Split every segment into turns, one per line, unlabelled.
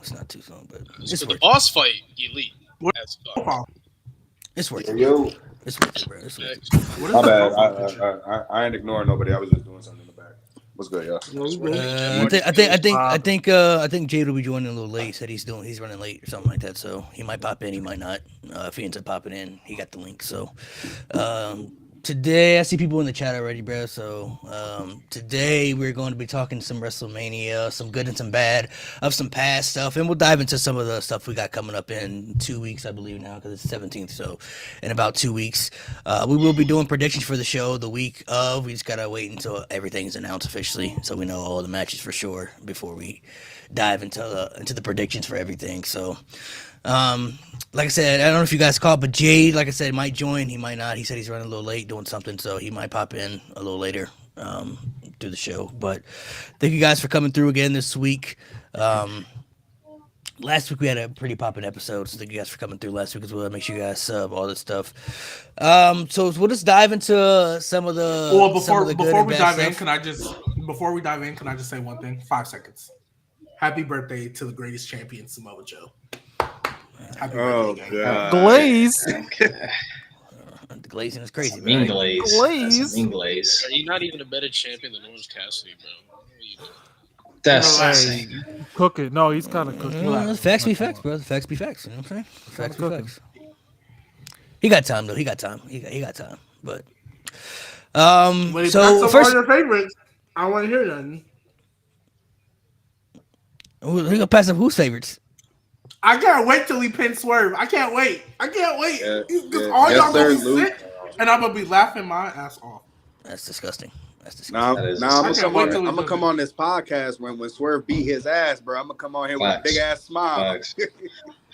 It's not too soon, but
So
it's
the
worth it.
boss fight, elite. As fuck.
It's worth it.
Yo,
It's worth it, bro. It's worth it.
What is
my
the
bad.
profile picture?
I ain't ignoring nobody. I was just doing something in the back. What's good, y'all?
That's
we
where
good.
I think Jade will be joining a little late. He said he's running late or something like that. So he might pop in, he might not. If he ends up popping in, he got the link. So today I see people in the chat already, bro. So today we're going to be talking some WrestleMania, some good and some bad of some past stuff, and we'll dive into some of the stuff we got coming up in 2 weeks, I believe now, because it's 17th. So in about 2 weeks, we will be doing predictions for the show the week of. We just gotta wait until everything's announced officially, so we know all the matches for sure before we dive into the predictions for everything. So. Like I said, I don't know if you guys caught, but Jade, like I said, might join. He might not. He said he's running a little late doing something, so he might pop in a little later through the show. But thank you guys for coming through again this week. Last week we had a pretty popping episode, so thank you guys for coming through last week as well. Make sure you guys sub all this stuff. So we'll just dive into some of the.
Well,
some of the
before we dive in,
stuff.
can I just say one thing? 5 seconds. Happy birthday to the greatest champion, Samoa Joe. Happy birthday, gang.
Glaze.
The glazing is crazy,
Mean
man.
glaze.
Glaze.
That's a mean glaze.
Are you not even a better champion than Orange Cassidy, bro? What are you doing?
That's
Hey, cooking. No, he's kind of cooking.
Facts be facts, bro. Facts be facts. You know what I'm saying? Facts be facts. He got time though. He got time. He got time. But
When he
so
picks
first,
up all your favorites, I want to hear nothing.
who gonna pass up whose favorites?
I can't wait till he pins Swerve. I can't wait.
Yeah,
Because
yeah.
all
Yes,
y'all gonna
sir,
be
Luke.
sick, and I'm gonna be laughing my ass off.
That's disgusting.
Now,
That is-
now I'm
I can't wait till
gonna
we
come
do
on. I'm gonna come
it.
on this podcast when Swerve beat his ass, bro. I'm gonna come on here with a
Facts.
big ass smile.
Facts.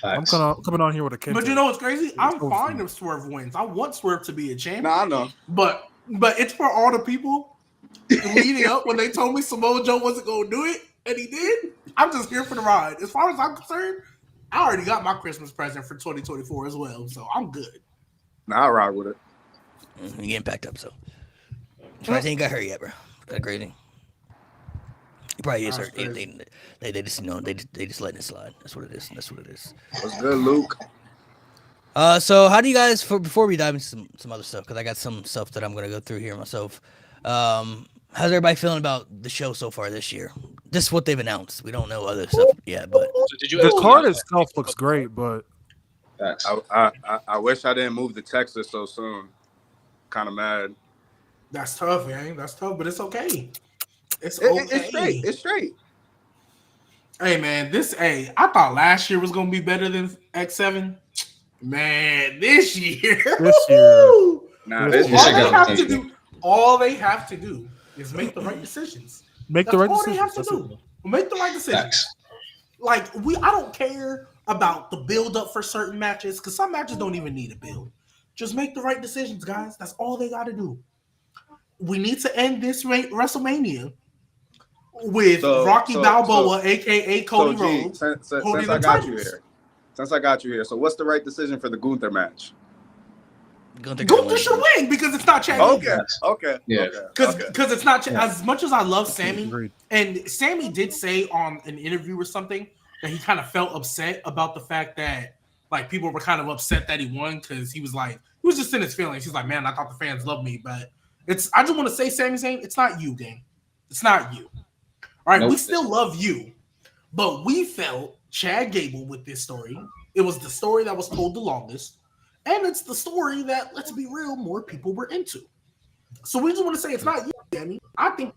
I'm
Facts.
coming on here with a kid.
But you know what's crazy? I'm
It's
fine if Swerve wins. I want Swerve to be a champion.
Nah, I know.
But it's for all the people leading up when they told me Samoa Joe wasn't gonna do it, and he did. I'm just here for the ride. As far as I'm concerned, I already got my Christmas present for 2024 as well, so I'm good.
Nah, I ride with it.
He getting packed up, so. Surprised he ain't got hurt yet, bro. That grading. He probably is hurt. They just they just letting it slide. That's what it is. That's what it is.
What's good, Luke?
So how do you guys before we dive into some other stuff, because I got some stuff that I'm gonna go through here myself. How's everybody feeling about the show so far this year? This is what they've announced. We don't know other stuff yet, but
So did you
The
actually
card
know
itself looks great, but
Facts.
I wish I didn't move to Texas so soon. Kind of mad.
That's tough, man. That's tough, but it's okay. It's
It's straight. It's straight.
Hey, man, I thought last year was gonna be better than X7. Man, this year.
Nah,
This
this
all
year-
they
Check out
have
the
to
team.
do, all they have to do is make the right decisions.
make
That's
the right
all
decision.
they have to do. Make the right decisions.
Facts.
Like I don't care about the build up for certain matches because some matches don't even need a build. Just make the right decisions, guys. That's all they got to do. We need to end this WrestleMania with Rocky Balboa, aka Cody Roman,
since
holding
I
the
got you
titles.
here. Since I got you here. So what's the right decision for the Gunther match?
Gunther should win because it's not Chad.
Okay.
Yeah.
Because it's not as much as I love Sammy,
Agreed.
and Sammy did say on an interview or something that he kind of felt upset about the fact that like people were kind of upset that he won because he was just in his feelings. He's like, man, I thought the fans loved me, but I just want to say, Sami Zayn, it's not you, gang. It's not you. All right,
Nope.
we still love you, but we felt Chad Gable with this story. It was the story that was told the longest, and it's the story that, let's be real, more people were into. So we just want to say it's not you, Sammy. I think it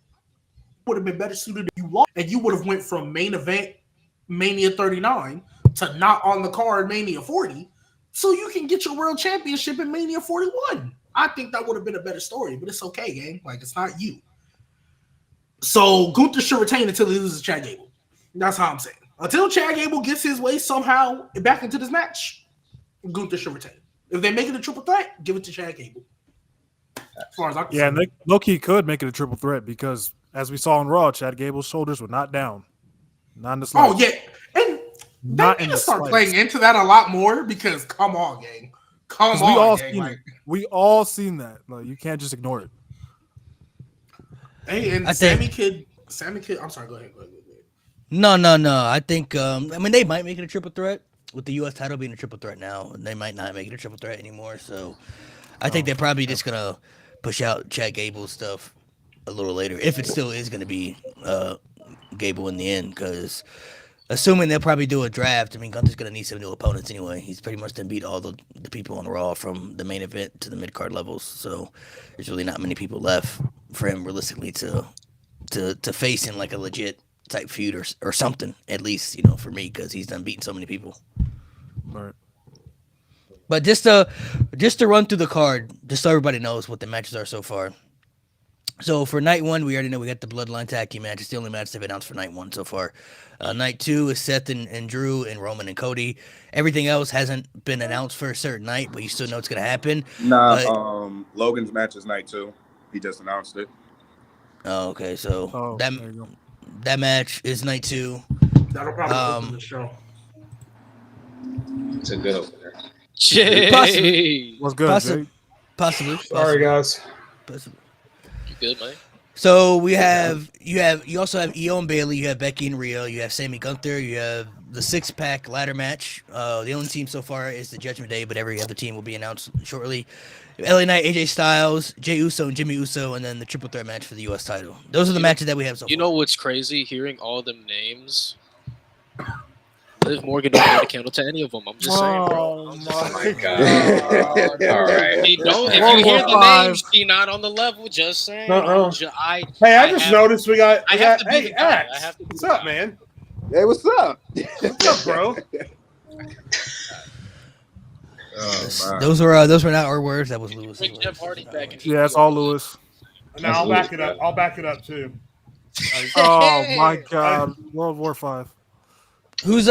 would have been better suited if you lost, and you would have went from main event Mania 39 to not on the card Mania 40, so you can get your world championship in Mania 41. I think that would have been a better story, but it's okay, gang. Like, it's not you. So Gunther should retain until he loses Chad Gable. That's how I'm saying. Until Chad Gable gets his way somehow back into this match, Gunther should retain. If they make it a triple threat, give it to Chad Gable. As far as I'm
Yeah,
concerned.
and low-key could make it a triple threat because, as we saw on Raw, Chad Gable's shoulders were not down. Not in the
Oh,
slightest.
yeah. And they
Not
need
in
to
the
start
slightest.
playing into that a lot more because, come on, gang. Come
'Cause
on,
we all
gang.
seen
Like,
it. We all seen that. Like, you can't just ignore it.
hey, and
I
Sammy
think-
could. I'm sorry. Go ahead.
No. I think I mean they might make it a triple threat with the U.S. title being a triple threat now. They might not make it a triple threat anymore. So I think they're probably just gonna push out Chad Gable's stuff a little later if it still is gonna be Gable in the end. Because assuming they'll probably do a draft, I mean Gunther's gonna need some new opponents anyway. He's pretty much done beat all the people on Raw from the main event to the mid card levels. So there's really not many people left for him realistically to face in like a legit type feud or something, at least, for me, because he's done beating so many people.
Right.
But just to run through the card, just so everybody knows what the matches are so far. So for night one, we already know we got the Bloodline tag team match. It's the only match they've announced for night one so far. Night two is Seth and Drew and Roman and Cody. Everything else hasn't been announced for a certain night, but you still know it's gonna happen.
Nah, Logan's match is night 2. He just announced it.
Oh, okay. So
there you go.
that match is night 2.
That'll probably open the show.
It's a good opener.
Jay.
What's good, Jay?
Possibly.
Sorry, guys.
Possibly.
You good, man?
So you also have Io and Bailey, you have Becky and Rhea, you have Sammy Gunther, you have the 6-pack ladder match. The only team so far is the Judgment Day, but every other team will be announced shortly. LA Knight, AJ Styles, Jey Uso and Jimmy Uso, and then the triple threat match for the US title. Those are the matches that we have so far.
You know what's crazy? Hearing all them names. Liv Morgan don't hold a candle to any of them. I'm just saying, bro.
Oh
my God. All right.
If you hear the names, she not on the level. Just saying.
I just noticed we got. Hey, Axe. What's up, man?
Hey, what's up?
What's up, bro?
Those were not our words. That was Lewis.
Bring Jeff Hardy back. And
Yeah, it's all Lewis.
No, I'll back it up. I'll back it up too.
Oh my God, World War V.
Who are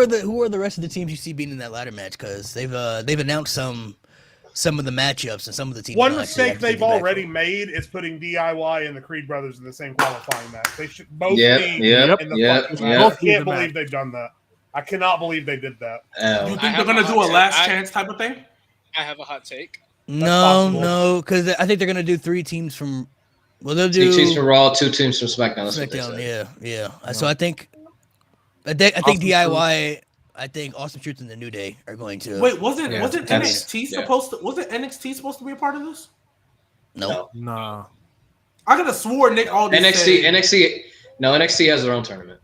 the rest of the teams you see being in that ladder match? Because they've announced some of the matchups and some of the teams.
One mistake they've already made is putting DIY and the Creed brothers in the same qualifying match. They should both be in the fucking match. I can't believe they've done that. I cannot believe they did that.
You think they're gonna do a last chance type of thing?
I have a hot take.
No, because I think they're gonna do 3 teams from. Well, they'll do
2 teams from Raw, 2 teams from SmackDown.
Yeah. So I think DIY. I think Awesome Truth and the New Day are going to.
Wait, wasn't NXT supposed to be a part of this?
No.
Nah.
I could have swore Nick Aldis
NXT has their own tournament.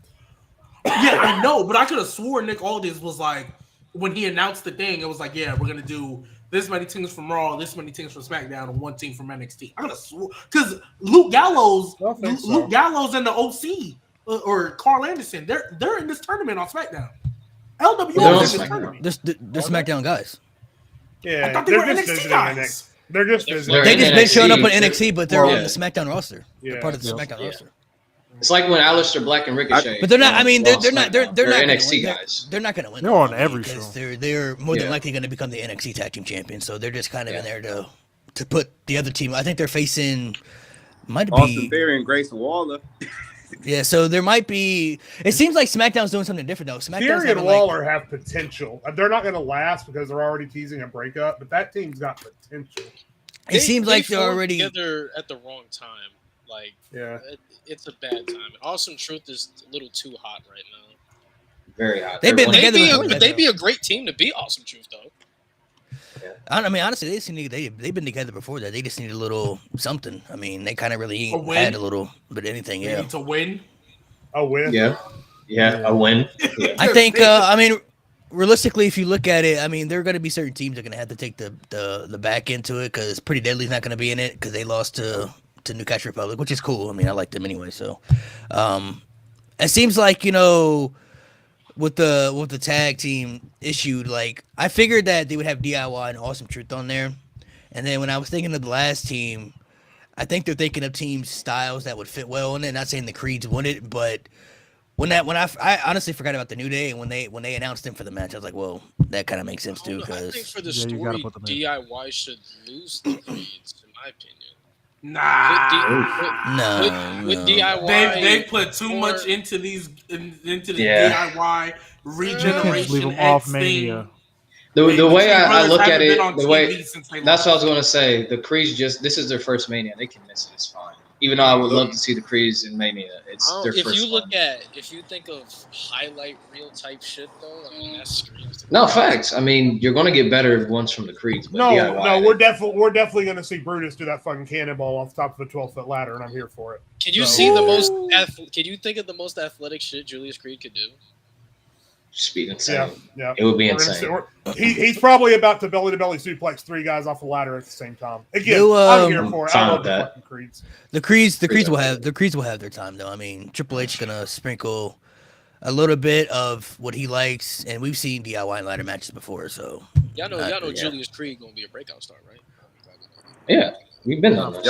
Yeah, I know, but I could have swore Nick Aldis was like, when he announced the thing, it was like, yeah, we're gonna do this many teams from Raw, this many teams from SmackDown, and 1 team from NXT. I could have swore because Luke Gallows and the OC or Carl Anderson, they're in this tournament on SmackDown. LWO is in this tournament.
They're SmackDown guys.
Yeah,
I thought they were NXT guys.
They're just visiting.
They just been showing up on NXT, but they're on the SmackDown roster. They're
Yeah.
part of the SmackDown roster.
It's like when Aleister Black and Ricochet.
But they're not. I mean, they're not. They're not
NXT
gonna win.
guys.
They're not going to win.
They're on every show.
They're more than likely going to become the NXT Tag Team Champions. So they're just kind of in there to put the other team. I think they're facing. Might
Austin
be
Theory and Grayson Waller.
Yeah, so there might be. It seems like SmackDown's doing something different though. SmackDown's
Theory and Waller have potential. They're not going to last because they're already teasing a breakup, but that team's got potential.
It seems like they're
formed
already
together at the wrong time. Like,
yeah,
it's a bad time. Awesome Truth is a little too hot right now.
Very hot.
They've been together.
They'd be a great team to beat Awesome Truth though.
Yeah. I mean, honestly, they've been together before that. They just need a little something. I mean, they kind of really had a little bit of anything.
They need to win.
A win.
Yeah, a win. Yeah.
I think. I mean, realistically, if you look at it, I mean, there are going to be certain teams that are going to have to take the back into it because Pretty Deadly's not going to be in it because they lost to Newcastle Republic, which is cool. I mean, I like them anyway. So, it seems like with the tag team issued, like I figured that they would have DIY and Awesome Truth on there, and then when I was thinking of the last team, I think they're thinking of team styles that would fit well in it. Not saying the Creeds won it, but I honestly forgot about the New Day, and when they announced them for the match, I was like, well, that kind of makes sense too.
I think for the story, DIY should lose the Creeds, in my opinion. With DIY,
they put too much into these into the DIY regeneration.
Leave them off Mania.
The way I look at it, that's what I was going to say. The Creeds this is their first Mania. They can miss it. It's fine. Even though I would love to see the Creeds in Mania, it's their
If
first
you look
one.
if you think of highlight reel type shit though, I mean that screams.
No facts. I mean, you're gonna get better ones from the Creeds. But DIY,
we're definitely gonna see Brutus do that fucking cannonball off the top of a 12-foot ladder, and I'm here for it.
Can you see the most? Can you think of the most athletic shit Julius Creed could do?
Just be insane.
Yeah.
It would be insane.
He's probably about to belly-to-belly suplex 3 guys off a ladder at the same time. Again,
You,
I'm here for it. I
fine
love
with
the
that.
fucking Creeds.
The Creeds will have their time though. I mean, Triple H gonna sprinkle a little bit of what he likes, and we've seen DIY and ladder matches before, so
Y'all know Julius Creed gonna be a breakout star, right?
Yeah, we've been on this.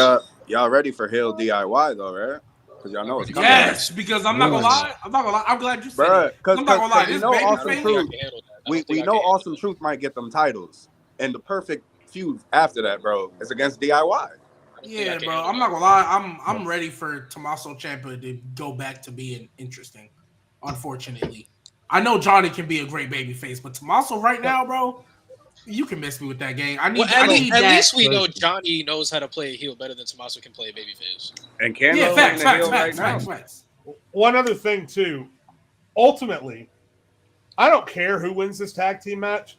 Y'all ready for Hill DIY though, right? Because y'all know it's coming.
Yes, because I'm not gonna lie. I'm glad you said it.
Because
I'm not gonna lie.
we
This
know
baby
Awesome
face.
Truth. We know Awesome Truth might get them titles, and the perfect feud after that, bro, is against DIY.
Yeah, bro. I'm not gonna lie. I'm ready for Tommaso Ciampa to go back to being interesting. Unfortunately, I know Johnny can be a great baby face, but Tommaso right now, bro, you can miss me with that game. I need
at
that.
least we know Johnny knows how to play a heel better than Tommaso can play a babyface.
And can
facts.
One other thing too. Ultimately, I don't care who wins this tag team match,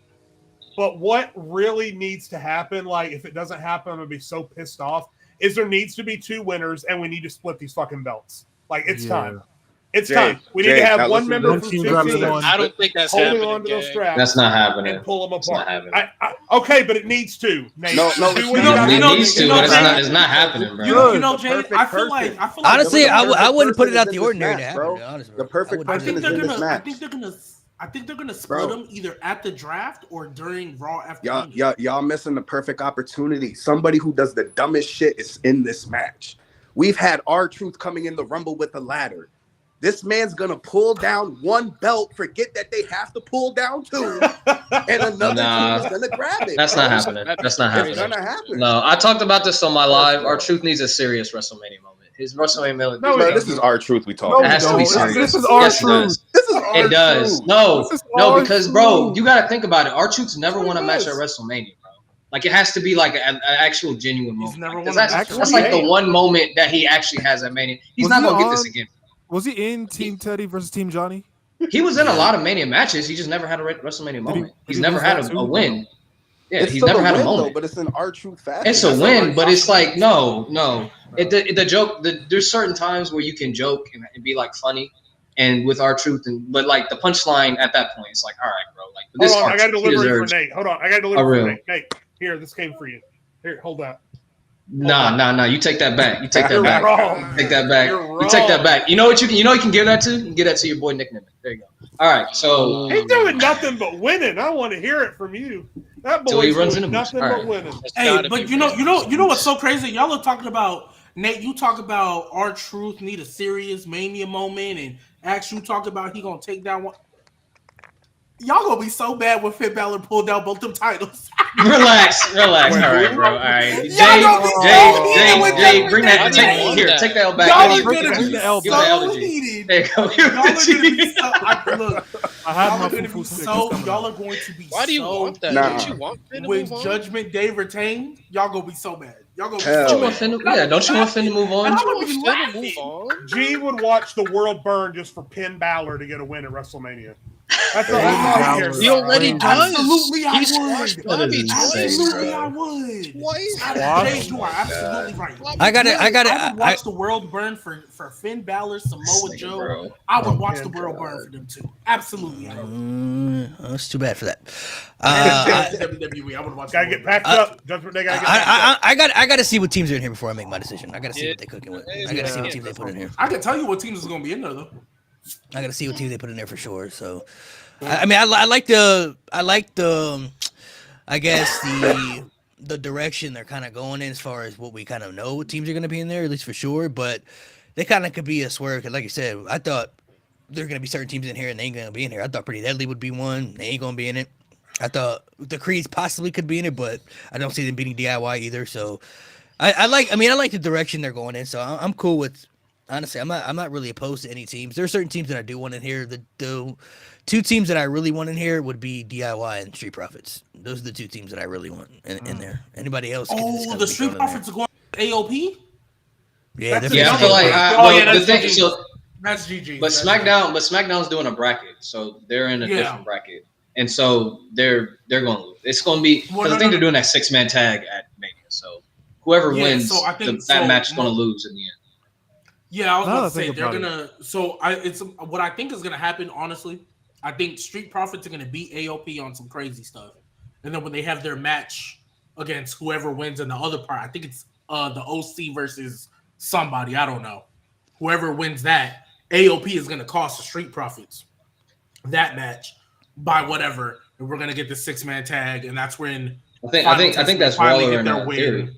but what really needs to happen, like if it doesn't happen, I'm gonna be so pissed off, is there needs to be 2 winners and we need to split these fucking belts. Like it's time. It's time. We need to have one member from 2 teams.
I don't think that's
holding
happening.
on to those straps.
That's not happening.
And pull them
It's not
apart.
happening.
Okay, but it needs to. Nate.
No,
it needs to, but it's not happening, bro.
You know, Jay, I feel like
honestly, I wouldn't put it out the ordinary to happen,
bro.
honestly,
The perfect person is in this match.
I think they're gonna split them either at the draft or during Raw after.
Y'all missing the perfect opportunity. Somebody who does the dumbest shit is in this match. We've had R-Truth coming in the Rumble with a ladder. This man's gonna pull down 1 belt, forget that they have to pull down 2, and another team is gonna grab it.
That's not happening. That's not happening.
It's gonna happen.
No, I talked about this on my live. R-Truth needs a serious WrestleMania moment. His WrestleMania moment.
No, this is R-Truth we talk.
It has to be serious.
This is R-Truth.
It does. No, because bro, you got to think about it. R-Truth's never won a match at WrestleMania, bro. Like it has to be like an actual genuine moment. That's like the one moment that he actually has at Mania. He's not gonna get this again.
Was he in Team Teddy versus Team Johnny?
He was in a lot of Mania matches. He just never had a WrestleMania moment. He's never had a win. Yeah, he's never had a moment.
But it's an R-Truth fashion.
It's a win, but it's like no. The joke. There's certain times where you can joke and be like funny, and with R-Truth, but like the punchline at that point, it's like, all right, bro. Like this.
Hold on, I got to deliver it for
Nate.
Nate. Hold on, I got to deliver it for Nate. Nate, here, this came for you. Here, hold that.
Nah. You take that back. You take that back.
Wrong.
Take that back. You take that back. You know what you can? You know you can give that to? You can give that to your boy Nick Nimitz. There you go. All right. So
he's doing nothing but winning. I want to hear it from you. That boy's doing nothing but winning.
Hey, but you know what's so crazy? Y'all are talking about Nate. You talk about R-Truth need a serious Mania moment, and Axe, you talk about he gonna take down one. Y'all gonna be so bad when Finn Balor pulled down both them titles.
Relax. All right, bro. All right. Jay, bring that. Take the L back.
Y'all are gonna be so
heated. There you go.
Y'all are going to be
Why do you want that? Don't you want Finn to
when
move on?
Judgment Day retained? Y'all gonna be so mad. Y'all gonna be
Don't
so
you want Finn to move on?
Move on.
G would watch the world burn just for Finn Balor to get a win at WrestleMania. That's all he cares.
He already does.
Absolutely, I
would.
Absolutely, I would.
Twice.
You are absolutely right.
I
would watch the world burn for Finn Balor, Samoa Joe.
Bro.
I would watch the world burn for them too. Absolutely, I would.
That's too bad for that.
WWE, I would watch.
Gotta get packed up. Judgment Day gotta get packed up.
I gotta see what teams are in here before I make my decision. I gotta see what they're cooking with. I gotta see what teams they put in here.
I can tell you what teams is gonna be in there though.
I gotta see what teams they put in there for sure. So, I mean, I like the, I guess the direction they're kind of going in as far as what we kind of know what teams are gonna be in there, at least for sure. But they kind of could be a swerve because, like you said, I thought there are gonna be certain teams in here and they ain't gonna be in here. I thought Pretty Deadly would be one. They ain't gonna be in it. I thought the Creeds possibly could be in it, but I don't see them beating DIY either. So, I like the direction they're going in. So I'm cool with. Honestly, I'm not really opposed to any teams. There are certain teams that I do want in here. The 2 teams that I really want in here would be DIY and Street Profits. Those are the 2 teams that I really want in there. Anybody else?
The Street Profits are going to AOP?
Yeah,
That's
Yeah, I feel like the thing. So,
that's GG.
but SmackDown's doing a bracket, so they're in a different bracket, and so they're going to lose. It's going to be because I think they're doing that 6-man tag at Mania. So whoever wins that match is going to lose in the end.
Yeah, I was going to say they're gonna. So it's what I think is going to happen. Honestly, I think Street Profits are going to beat AOP on some crazy stuff, and then when they have their match against whoever wins in the other part, I think it's the OC versus somebody. I don't know. Whoever wins that, AOP is going to cost the Street Profits that match by whatever, and we're going to get the 6-man tag, and that's when
I think that's Waller and Theory.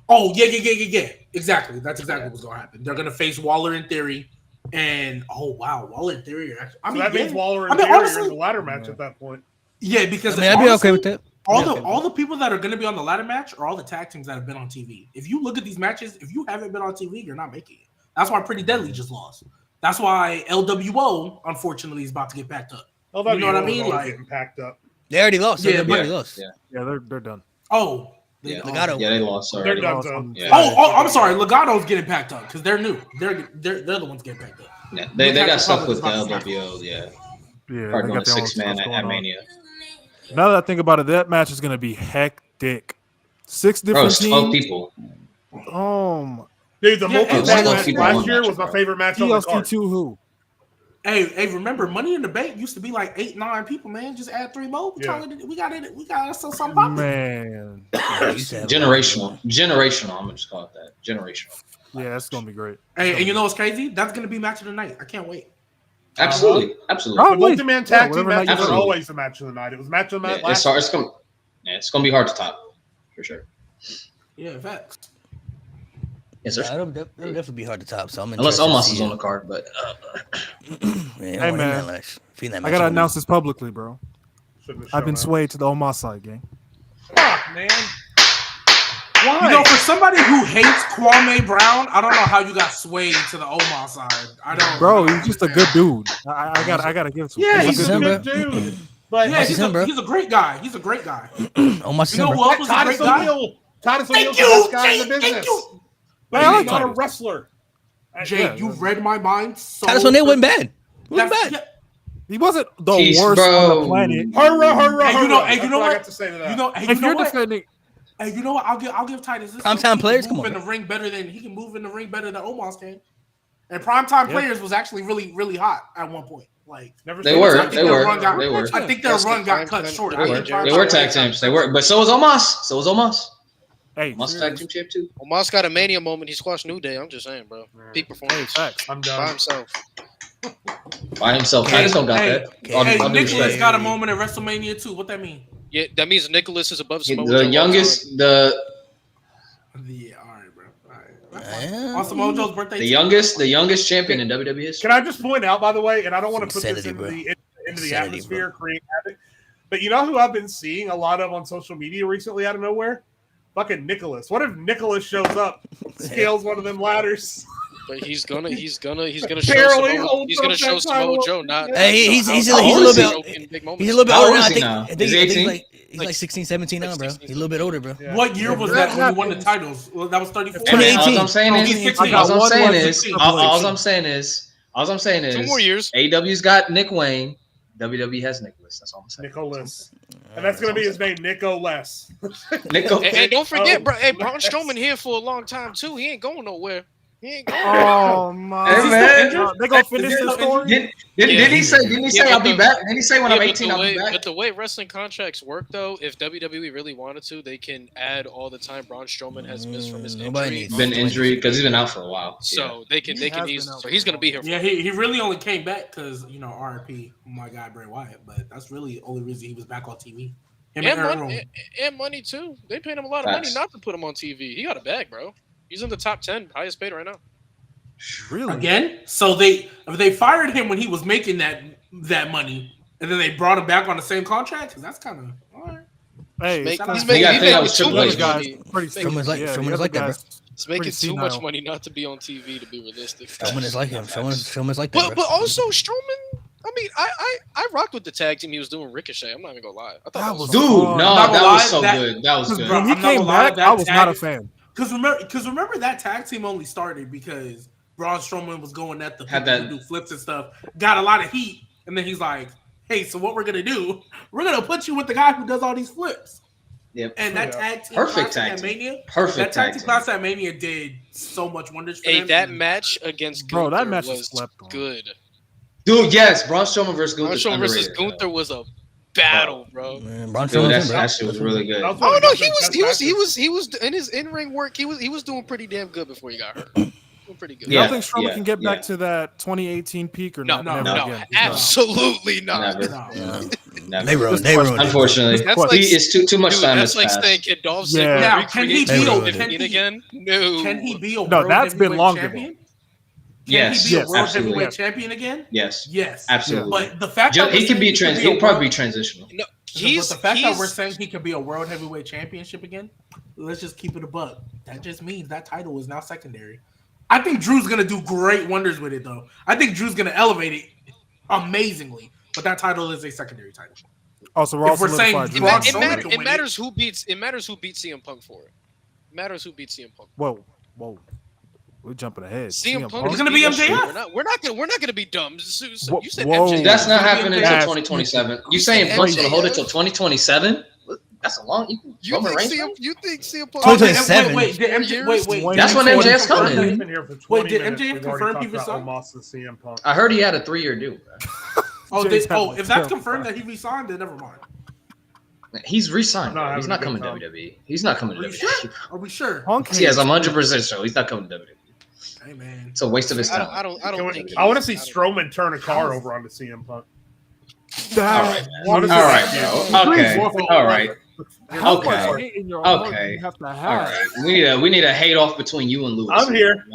Oh yeah. Exactly. That's exactly what's going to happen. They're going to face Waller and Theory, and Waller and Theory are actually.
That means Waller and Theory are in the ladder match at that point.
Yeah, because
I'd be okay with that.
All the people that are going to be on the ladder match are all the tag teams that have been on TV. If you look at these matches, if you haven't been on TV, you're not making it. That's why Pretty Deadly just lost. That's why LWO unfortunately is about to get packed up. You know what I mean? Like
getting packed up.
They already lost.
Yeah,
They already lost.
Yeah, they're done.
Oh.
Legato.
Yeah, they lost already.
They're done.
Yeah.
I'm sorry. Legato's getting packed up because they're new. They're the ones getting packed up.
Yeah, they got stuck with the LWO. Yeah,
they
doing
got
a
their own
6-man
stuff
at
going on.
Mania.
Now that I think about it, that match is going to be hectic. 6
Bro,
different
it's 12
teams.
people.
Dude, the multi-tag match
people
last
won
year
that
was my
match,
favorite match on the card.
TLC 2 who?
Hey, remember Money in the Bank used to be like 8-9 people, man. Just add 3 more. We got something popping.
Man.
Generational. I'm gonna just call it that. Generational.
Yeah, that's gonna be great.
Hey, and you know what's crazy? That's gonna be match of the night. I can't wait.
Absolutely.
The multi-man tag team matches are always the match of the night. It was match of the night last year.
It's gonna be hard to top for sure.
Yeah, facts.
Yes, sir.
It'll definitely be hard to top. So I'm
unless Omas is on the card, but
hey man, I gotta announce this publicly, bro. I've been swayed to the Omas side, gang.
Fuck, man. Why?
You know, for somebody who hates Kwame Brown, I don't know how you got swayed to the Omas side. I don't.
Bro, he's just a good dude. I gotta give it to him.
Yeah, he's a good dude. But
yeah, he's a great guy. He's a great guy.
Omas,
you know who else was a great guy?
Titus O'Neil's the best guy in the business. But he's not a wrestler.
Jay, you read my mind. So
Titus O'Neil wasn't bad.
He wasn't the worst on the planet.
You know what?
I got to say to that.
If you're defending,
hey, you know what? I'll give Titus this.
Primetime players,
he can move in the ring better than Omas can. And primetime players was actually really, really hot at one point. Like
they were.
I think their run got cut short.
They were tag teams. They were, but so was Omas.
Hey,
Omas tag team champ too.
Omas got a Mania moment. He squashed New Day. I'm just saying, bro. Peak performance.
I'm done.
By himself.
Titus don't got that.
Hey, Nicholas got a moment at WrestleMania too. What that mean?
Yeah, that means Nicholas is above Samoa
the youngest.
Yeah, all right, bro. All right. On Samoa Joe's birthday.
The youngest champion in WWE history.
Can I just point out, by the way, and I don't want to put this into the atmosphere, create havoc, but you know who I've been seeing a lot of on social media recently out of nowhere? Fucking Nicholas. What if Nicholas shows up, scales one of them ladders?
But he's gonna show Samoa Joe. Not
he's a little bit older. I think
he's 18.
He's like 16, 17 now, bro. He's a little bit older, bro.
Yeah. What year was that when he won the titles? Well, that was 34.
2018.
All I'm saying is
2 more years.
AEW's got Nick Wayne. WWE has Nicholas. That's all I'm saying.
Nicholas. And that's going to be his name, Nicholas.
And don't forget, bro. Hey, Braun Strowman here for a long time, too. He ain't going nowhere.
Oh my!
Hey, man,
they gonna finish the story.
Didn't he say I'll be back? Didn't he say when I'm 18 I'll be back?
But the way wrestling contracts work, though, if WWE really wanted to, they can add all the time Braun Strowman has missed from his injury.
Been injured because he's been out for a while.
So they can easily. So he's gonna be here.
Yeah, he really only came back because RIP, my guy Bray Wyatt. But that's really the only reason he was back on TV.
And money too. They paid him a lot of money not to put him on TV. He got a bag, bro. He's in the top 10, highest paid right now.
Really?
Again? So they fired him when he was making that money, and then they brought him back on the same contract? Because that's kind of all right.
Hey,
he's making too much money.
Someone's like that, bro.
It's making too much money not to be on TV, to be realistic.
Strowman is like him. Strowman's like that.
But also Strowman. I mean, I rocked with the tag team he was doing Ricochet. I'm not even gonna lie. I thought
that was so good. That was good.
When he came back, I was not a fan.
Because remember that tag team only started because Braun Strowman was going at the people who do flips and stuff, got a lot of heat, and then he's like, "Hey, so what we're gonna do? We're gonna put you with the guy who does all these flips."
Yep.
And that tag team,
perfect tag team.
Mania,
perfect
that tag team class at Mania did so much wonders for them.
That match against Gunther
that match
was good.
Dude, yes, Braun Strowman versus Gunther.
Braun Strowman versus Gunther was a battle, bro.
Man, Braun Strowman,
that shit was really good.
Oh no, he was in his in-ring work. He was doing pretty damn good before he got hurt. Pretty good.
I think Strowman can get back to that 2018 peak or
no,
again.
Absolutely not.
Never.
They ruined.
Unfortunately, it's too much time.
That's like saying, can Dolph Ziggler
can he be
defeat again? No.
Can he be a world
that's been longer.
champion?
Yes,
Can he be a world
absolutely.
heavyweight champion again?
Yes, absolutely.
But the fact that
he'll probably be transitional.
No, the fact that we're saying he can be a world heavyweight championship again, let's just keep it a buck. That just means that title is now secondary. I think Drew's gonna do great wonders with it, though. I think Drew's gonna elevate it amazingly, but that title is a secondary title.
Also, we're saying
it matters who beats CM Punk for it. It matters who beats CM Punk.
Whoa, we're jumping ahead.
CM Punk
is gonna be MJF.
We're not gonna be dumb. You said
MJF. That's not happening until 2027. You saying Punk's gonna hold it till 2027? That's a long. You
think CM Punk?
2027.
Wait.
That's when MJF's coming.
Wait, did MJF confirm he resigned?
I heard he had a 3-year deal.
If that's confirmed that he resigned, then never mind.
He's re-signed. He's not coming to WWE. He's not coming to WWE.
Are we sure?
Yes, I'm 100% sure. He's not coming to WWE.
Hey man,
it's a waste of his time.
I don't think.
I want to see Strowman turn a car over onto CM Punk.
All right, bro. Okay. All right. Okay. All right. We need a hate off between you and Lewis.
I'm here.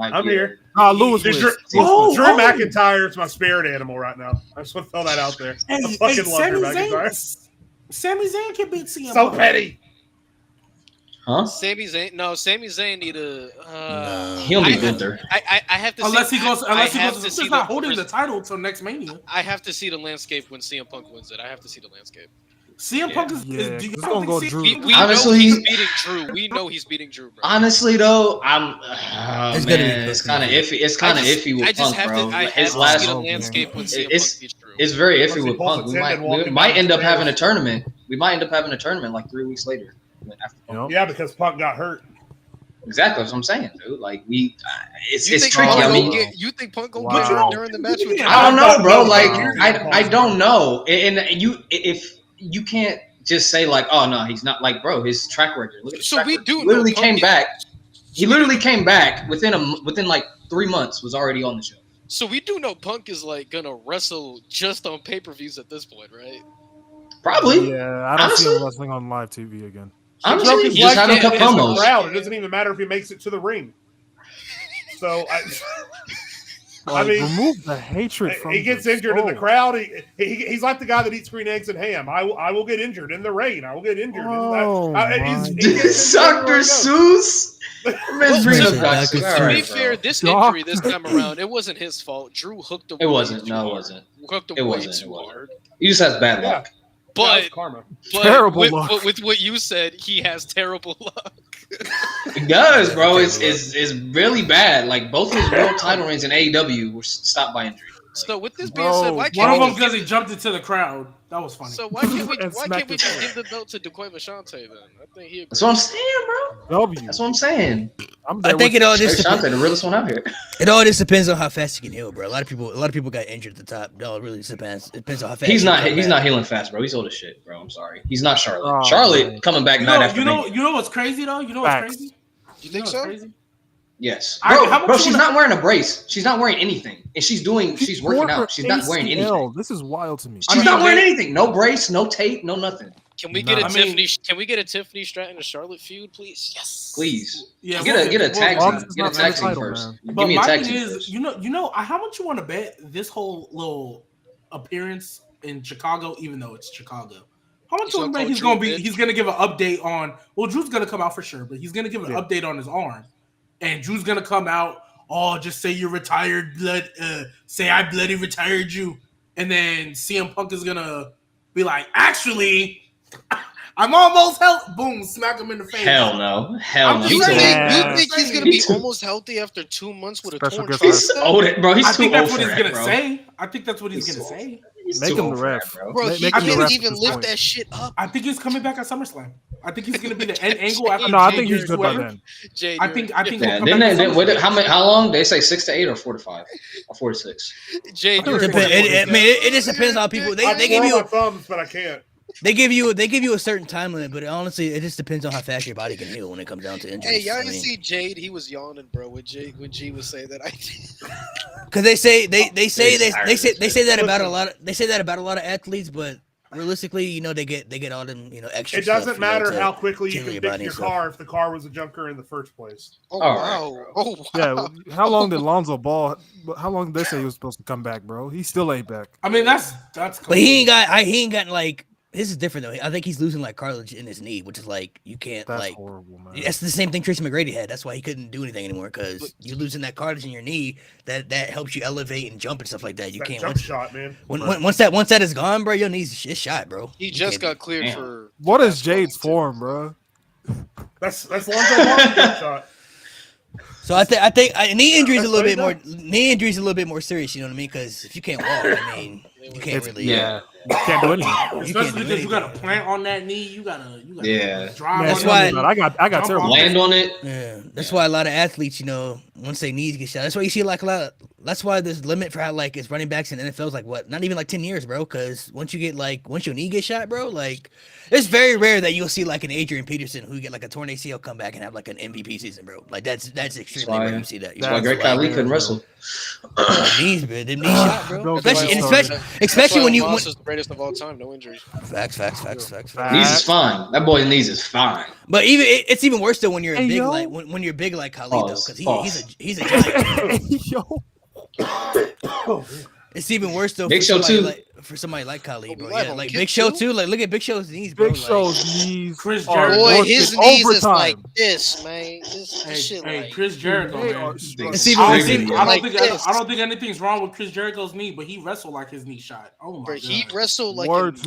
Lewis.
Drew McIntyre is my spirit animal right now. I just want to throw that out there. I fucking love Drew McIntyre.
Sami Zayn can beat CM Punk.
So petty.
Huh?
Sami Zayn need a.
He'll be Gunther.
I have to.
Unless he goes. He's not holding the title until next Mania.
I have to see the landscape when CM Punk wins it. I have to see the landscape.
CM Punk is
gonna go Drew.
Honestly,
he's beating Drew. We know he's beating Drew, bro.
Honestly, though, it's kind of iffy. It's kind of iffy with Punk, bro.
His last landscape when CM Punk beats Drew.
It's very iffy with Punk. We might end up having a tournament. We might end up having a tournament like 3 weeks later.
Yeah, because Punk got hurt.
Exactly, that's what I'm saying, dude. Like it's
tricky.
I mean,
you think Punk gonna get hurt during the match?
I don't know, bro. Like I don't know. And if you can't just say like, oh no, he's not. Like, bro, his track record. Look at his track record. He literally came back. He literally came back within like 3 months. Was already on the show.
So we do know Punk is like gonna wrestle just on pay-per-views at this point, right?
Probably.
Yeah, I don't see him wrestling on live TV again.
Honestly, he's just having a couple promos.
It doesn't even matter if he makes it to the ring. So I mean,
remove the hatred from.
He gets injured in the crowd. He's like the guy that eats green eggs and ham. I will get injured in the rain. I will get injured.
Dr. Seuss.
To be fair, this injury this time around, it wasn't his fault. Drew hooked him.
It wasn't. No, it wasn't.
Hooked him way too hard.
He just has bad luck.
But
terrible luck.
With what you said, he has terrible luck.
He does, bro. It's really bad. Like both his world title reigns in AEW were stopped by injury.
So with this being said, why
one
can't
of them because he jumped into the crowd? That was funny.
So why can't we just give the belt to DeQuay Vashante then? I think he.
That's what I'm saying, bro. That's what I'm saying.
I think it all just
Vashante, the realest one out here.
It all just depends on how fast you can heal, bro. A lot of people got injured at the top. No, it really depends. It depends on how fast.
He's not healing fast, bro. He's old as shit, bro. I'm sorry. He's not Charlotte. Charlotte coming back night after night.
You know what's crazy though? You know what's crazy?
You think so?
Crazy?
Yes, bro. She's not wearing a brace. She's not wearing anything, and she's working out. She's not wearing anything.
This is wild to me.
She's not wearing anything. No brace, no tape, no nothing.
Can we get a Tiffany? Can we get a Tiffany Stratton to Charlotte feud, please? Yes,
please.
Yeah,
get a tag team. Get a tag team first. Give me a tag team first.
You know, how much you want to bet this whole little appearance in Chicago, even though it's Chicago? How much you want to bet he's gonna give an update on? Well, Drew's gonna come out for sure, but he's gonna give an update on his arm. And Drew's gonna come out, just say you're retired, say I bloody retired you. And then CM Punk is gonna be like, actually, I'm almost healthy. Boom, smack him in the face.
Hell no. Hell no.
You think he's gonna be almost healthy after 2 months with a torn tricep?
He's old, bro. He's too old for that,
I think that's what he's gonna
bro.
say. I think that's what he's gonna say.
Make him the ref,
bro. He can't even lift that shit up.
I think he's coming back at SummerSlam. I think he's gonna be the end angle.
No, I think he's good by then.
I think.
How long? They say 6 to 8 or 4 to 5 or 4 to 6.
It just depends on people. They give you
thumbs, but I can't.
They give you a certain time limit, but honestly, it just depends on how fast your body can heal when it comes down to injuries.
Hey, y'all didn't see Jade? He was yawning, bro. When G was saying that,
because they say that about a lot of athletes, but realistically, you know, they get all them, you know, extra.
It doesn't
stuff,
matter
you know,
how quickly you can fix your car if the car was a junker in the first place.
Oh wow! Oh wow!
Yeah, how long did Lonzo Ball? How long did they say he was supposed to come back, bro? He still ain't back.
I mean, that's.
But he ain't got like. This is different though. I think he's losing like cartilage in his knee, which is like you can't. That's like horrible, man. That's the same thing Tracy McGrady had. That's why he couldn't do anything anymore because you're losing that cartilage in your knee. That helps you elevate and jump and stuff like that. You can't
jump shot, man.
Once that is gone, bro, your knee's shot, bro.
He just got cleared for.
What is Jade's form, bro?
That's Lonzo Ball's jump shot.
So I think knee injury is a little bit more. Knee injury is a little bit more serious. You know what I mean? Because if you can't walk, I mean, you can't really.
Yeah. You can't do anything.
Especially because you got a plant on that knee. You gotta drive.
That's why
I got terrible
land on it.
Yeah, that's why a lot of athletes, you know, once their knees get shot, that's why you see like a lot. That's why there's limit for how like it's running backs in the NFL is like what? Not even like 10 years, bro. Because once your knee gets shot, bro, like it's very rare that you'll see like an Adrian Peterson who get like a torn ACL come back and have like an MVP season, bro. Like that's extremely rare you see that.
That's why Great Khali couldn't wrestle.
Knees, bro. Them knees shot, bro. Especially when you.
Omas is the greatest of all time. No injuries.
Facts.
Knees is fine. That boy's knees is fine.
But it's even worse though when you're big like when you're big like Khali though, because he's a giant. It's even worse though.
Big Show too.
For somebody like Khali, bro. Yeah, like Big Show too. Like look at Big Show's knees, bro.
Big Show's knees.
Chris Jericho.
Boy, his knees is like this, man. This shit like
Chris Jericho, man. I don't think anything's wrong with Chris Jericho's knee, but he wrestled like his knee shot. Oh my god.
He wrestled like
Chris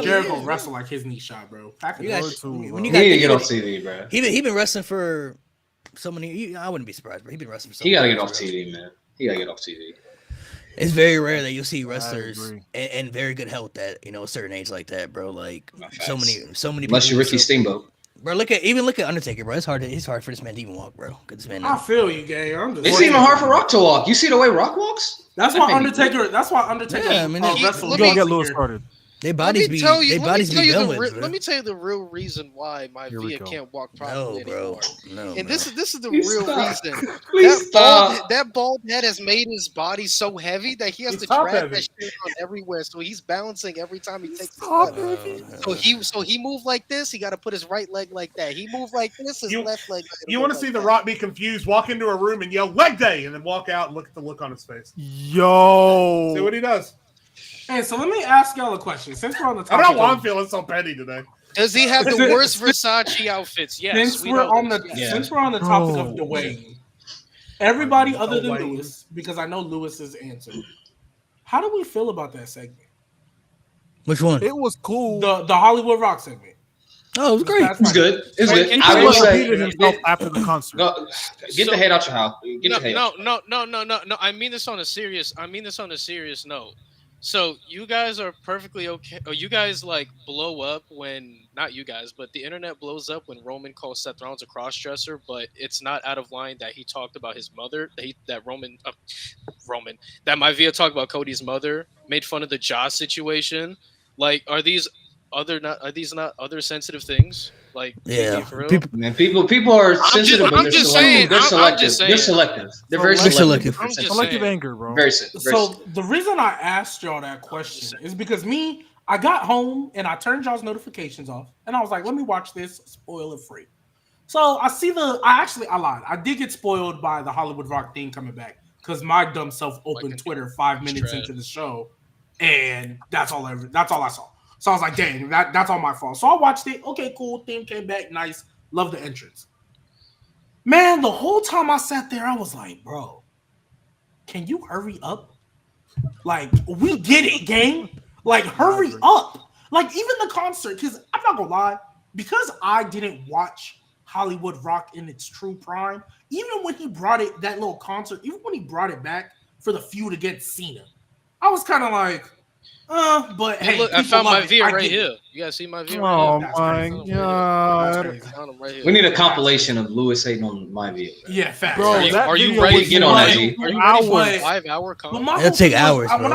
Jericho wrestled like his knee shot, bro.
He need to get off TV, bro.
He been wrestling for so many. I wouldn't be surprised, but he been wrestling for so many.
He gotta get off TV, man. He gotta get off TV.
It's very rare that you'll see wrestlers and very good health at a certain age like that, bro. Like so many people.
Unless you're Ricky Steamboat,
bro. Look at Undertaker, bro. It's hard for this man to even walk, bro.
I feel you, gang.
It's even hard for Rock to walk. You see the way Rock walks?
That's why Undertaker.
Yeah, I mean,
wrestling.
Don't get Lewis started.
Their bodies be done with.
Let me tell you the real reason why my Via can't walk properly anymore.
No,
and this is the real reason. That bald head has made his body so heavy that he has to drag that shit on everywhere. So he's balancing every time he takes the step. So he moved like this. He got to put his right leg like that. He moved like this. His left leg.
You want to see The Rock be confused? Walk into a room and yell "Leg Day," and then walk out and look at the look on his face.
Yo,
see what he does.
Hey, so let me ask y'all a question. Since we're on the topic,
I don't know why I'm feeling so petty today.
Does he have the worst Versace outfits? Yes.
Since we're on the topic of Dwayne, everybody other than Lewis, because I know Lewis's answer. How do we feel about that segment?
Which one?
It was cool.
The Hollywood Rock segment.
Oh, it was great.
It was good. It was good.
I will say himself after the concert.
Get the head out your house.
No. I mean this on a serious note. So you guys are perfectly okay. Or you guys like blow up when not you guys, but the internet blows up when Roman calls Seth Rollins a crossdresser. But it's not out of line that he talked about his mother. That Maivia talked about Cody's mother, made fun of the Josh situation. Like, are these not other sensitive things? Like,
yeah, people are sensitive. They're selective. They're very selective.
Selective anger, bro.
Very
so the reason I asked y'all that question is because I got home and I turned y'all's notifications off, and I was like, let me watch this spoiler free. So I see I lied. I did get spoiled by the Hollywood Rock thing coming back because my dumb self opened Twitter 5 minutes into the show, and that's all I saw. So I was like, dang, that's all my fault. So I watched it. Okay, cool. Theme came back. Nice. Love the entrance. Man, the whole time I sat there, I was like, bro, can you hurry up? Like, we get it, gang. Like, hurry up. Like even the concert, because I'm not gonna lie, because I didn't watch Hollywood Rock in its true prime, even when he brought it, that little concert, even when he brought it back for the feud against Cena, I was kind of like, but hey,
look, I found my view right here. You guys see my view right here?
Oh my god!
Found him right here.
We need a compilation of Lewis hating on my view.
Yeah, facts.
Bro,
are you
ready
ready
to get on that? G?
Are you ready for a 5-hour comment?
It'll take hours, bro.
When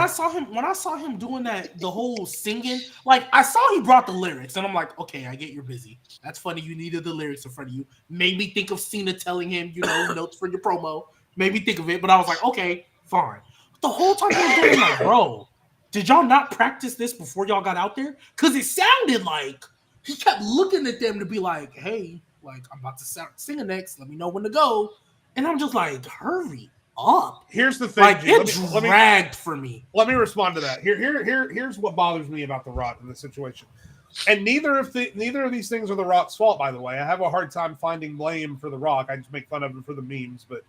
I saw him doing that, the whole singing, like I saw he brought the lyrics, and I'm like, okay, I get you're busy. That's funny. You needed the lyrics in front of you. Made me think of Cena telling him, notes for your promo. Made me think of it, but I was like, okay, fine. But the whole time he was doing, like, bro, did y'all not practice this before y'all got out there? Because it sounded like he kept looking at them to be like, hey, like, I'm about to sing next. Let me know when to go. And I'm just like, hurry up.
Here's the thing.
Like,
G.
it dragged for me.
Let me respond to that. Here's what bothers me about The Rock in this situation. And neither of these things are The Rock's fault, by the way. I have a hard time finding blame for The Rock. I just make fun of him for the memes. But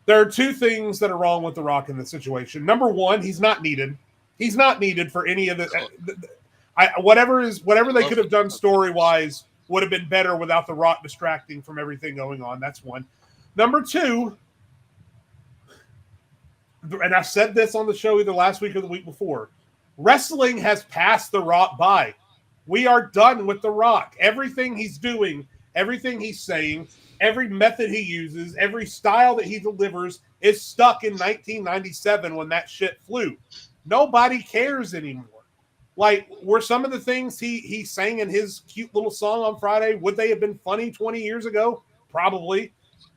there are two things that are wrong with The Rock in this situation. Number one, he's not needed. He's not needed for any of the whatever they could have done story-wise would have been better without The Rock distracting from everything going on. That's one. Number two, and I said this on the show either last week or the week before, wrestling has passed The Rock by. We are done with The Rock. Everything he's doing, everything he's saying, every method he uses, every style that he delivers is stuck in 1997 when that shit flew. Nobody cares anymore. Like, were some of the things he sang in his cute little song on Friday, would they have been funny 20 years ago? Probably.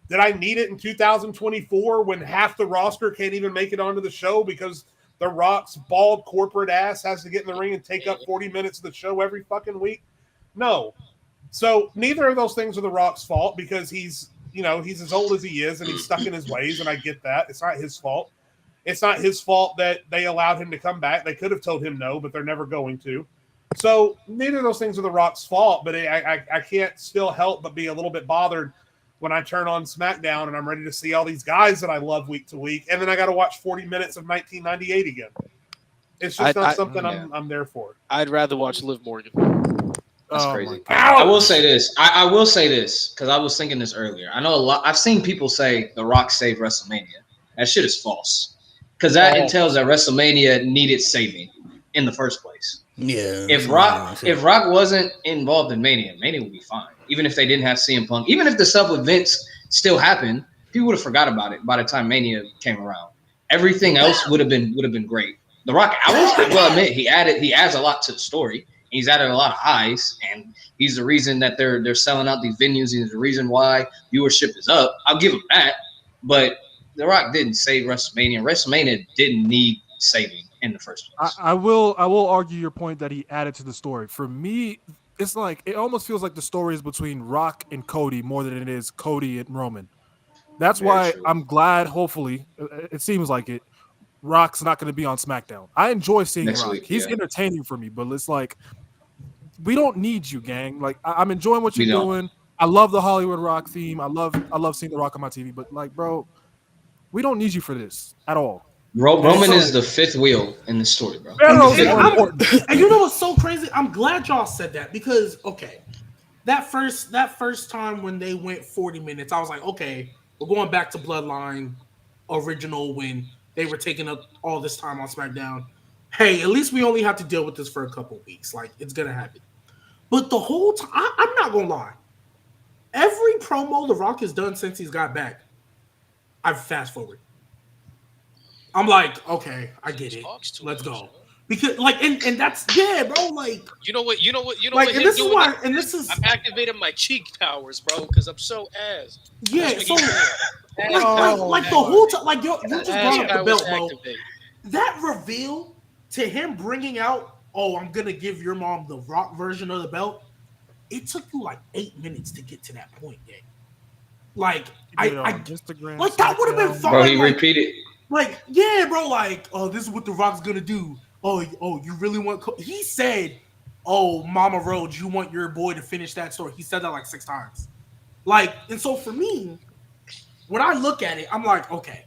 Did I need it in 2024 when half the roster can't even make it onto the show because The Rock's bald corporate ass has to get in the ring and take up 40 minutes of the show every fucking week? No. So neither of those things are The Rock's fault because he's as old as he is and he's stuck in his ways, and I get that. It's not his fault. It's not his fault that they allowed him to come back. They could have told him no, but they're never going to. So neither of those things are The Rock's fault, but I can't still help but be a little bit bothered when I turn on SmackDown and I'm ready to see all these guys that I love week to week, and then I got to watch 40 minutes of 1998 again. It's just not something I'm there for.
I'd rather watch Liv Morgan.
That's crazy. I will say this. I will say this because I was thinking this earlier. I know a lot. I've seen people say The Rock saved WrestleMania. That shit is false. Because that entails that WrestleMania needed saving in the first place.
Yeah.
If Rock wasn't involved in Mania would be fine. Even if they didn't have CM Punk, even if the stuff with Vince still happened, people would have forgot about it by the time Mania came around. Everything else would have been great. The Rock, I will admit, he adds a lot to the story. He's added a lot of eyes, and he's the reason that they're selling out these venues. He's the reason why viewership is up. I'll give him that, but The Rock didn't save WrestleMania. WrestleMania didn't need saving in the first place.
I will argue your point that he added to the story. For me, it's like it almost feels like the story is between Rock and Cody more than it is Cody and Roman. That's why I'm glad, hopefully, it seems like it, Rock's not going to be on SmackDown. I enjoy seeing Rock. Week, He's entertaining for me, but it's like we don't need you, gang. Like I'm enjoying what you're doing. I love the Hollywood Rock theme. I love seeing The Rock on my TV, but like, bro, we don't need you for this at all.
Roman is the fifth wheel in the story, bro.
And you know what's so crazy? I'm glad y'all said that because that first time when they went 40 minutes, I was like, okay, we're going back to Bloodline original when they were taking up all this time on SmackDown. Hey, at least we only have to deal with this for a couple of weeks. Like, it's gonna happen. But the whole time, I'm not gonna lie. Every promo The Rock has done since he's got back, I've fast forward. I'm like, okay, I get it. Let's go. Because and that's bro. Like
you know what
and this is why, and this is
I'm activating my cheek powers, bro, because I'm so ass.
Yeah, so like the whole time, like you just brought up the belt, bro. That reveal to him bringing out, I'm gonna give your mom the Rock version of the belt. It took you like 8 minutes to get to that point, gang. Like
Instagram,
like that would have been fun.
Bro, he repeated.
Like, yeah, bro, like, this is what The Rock's gonna do. Oh, you really want he said, Mama Road, you want your boy to finish that story. He said that like 6 times. Like, and so for me, when I look at it, I'm like, okay,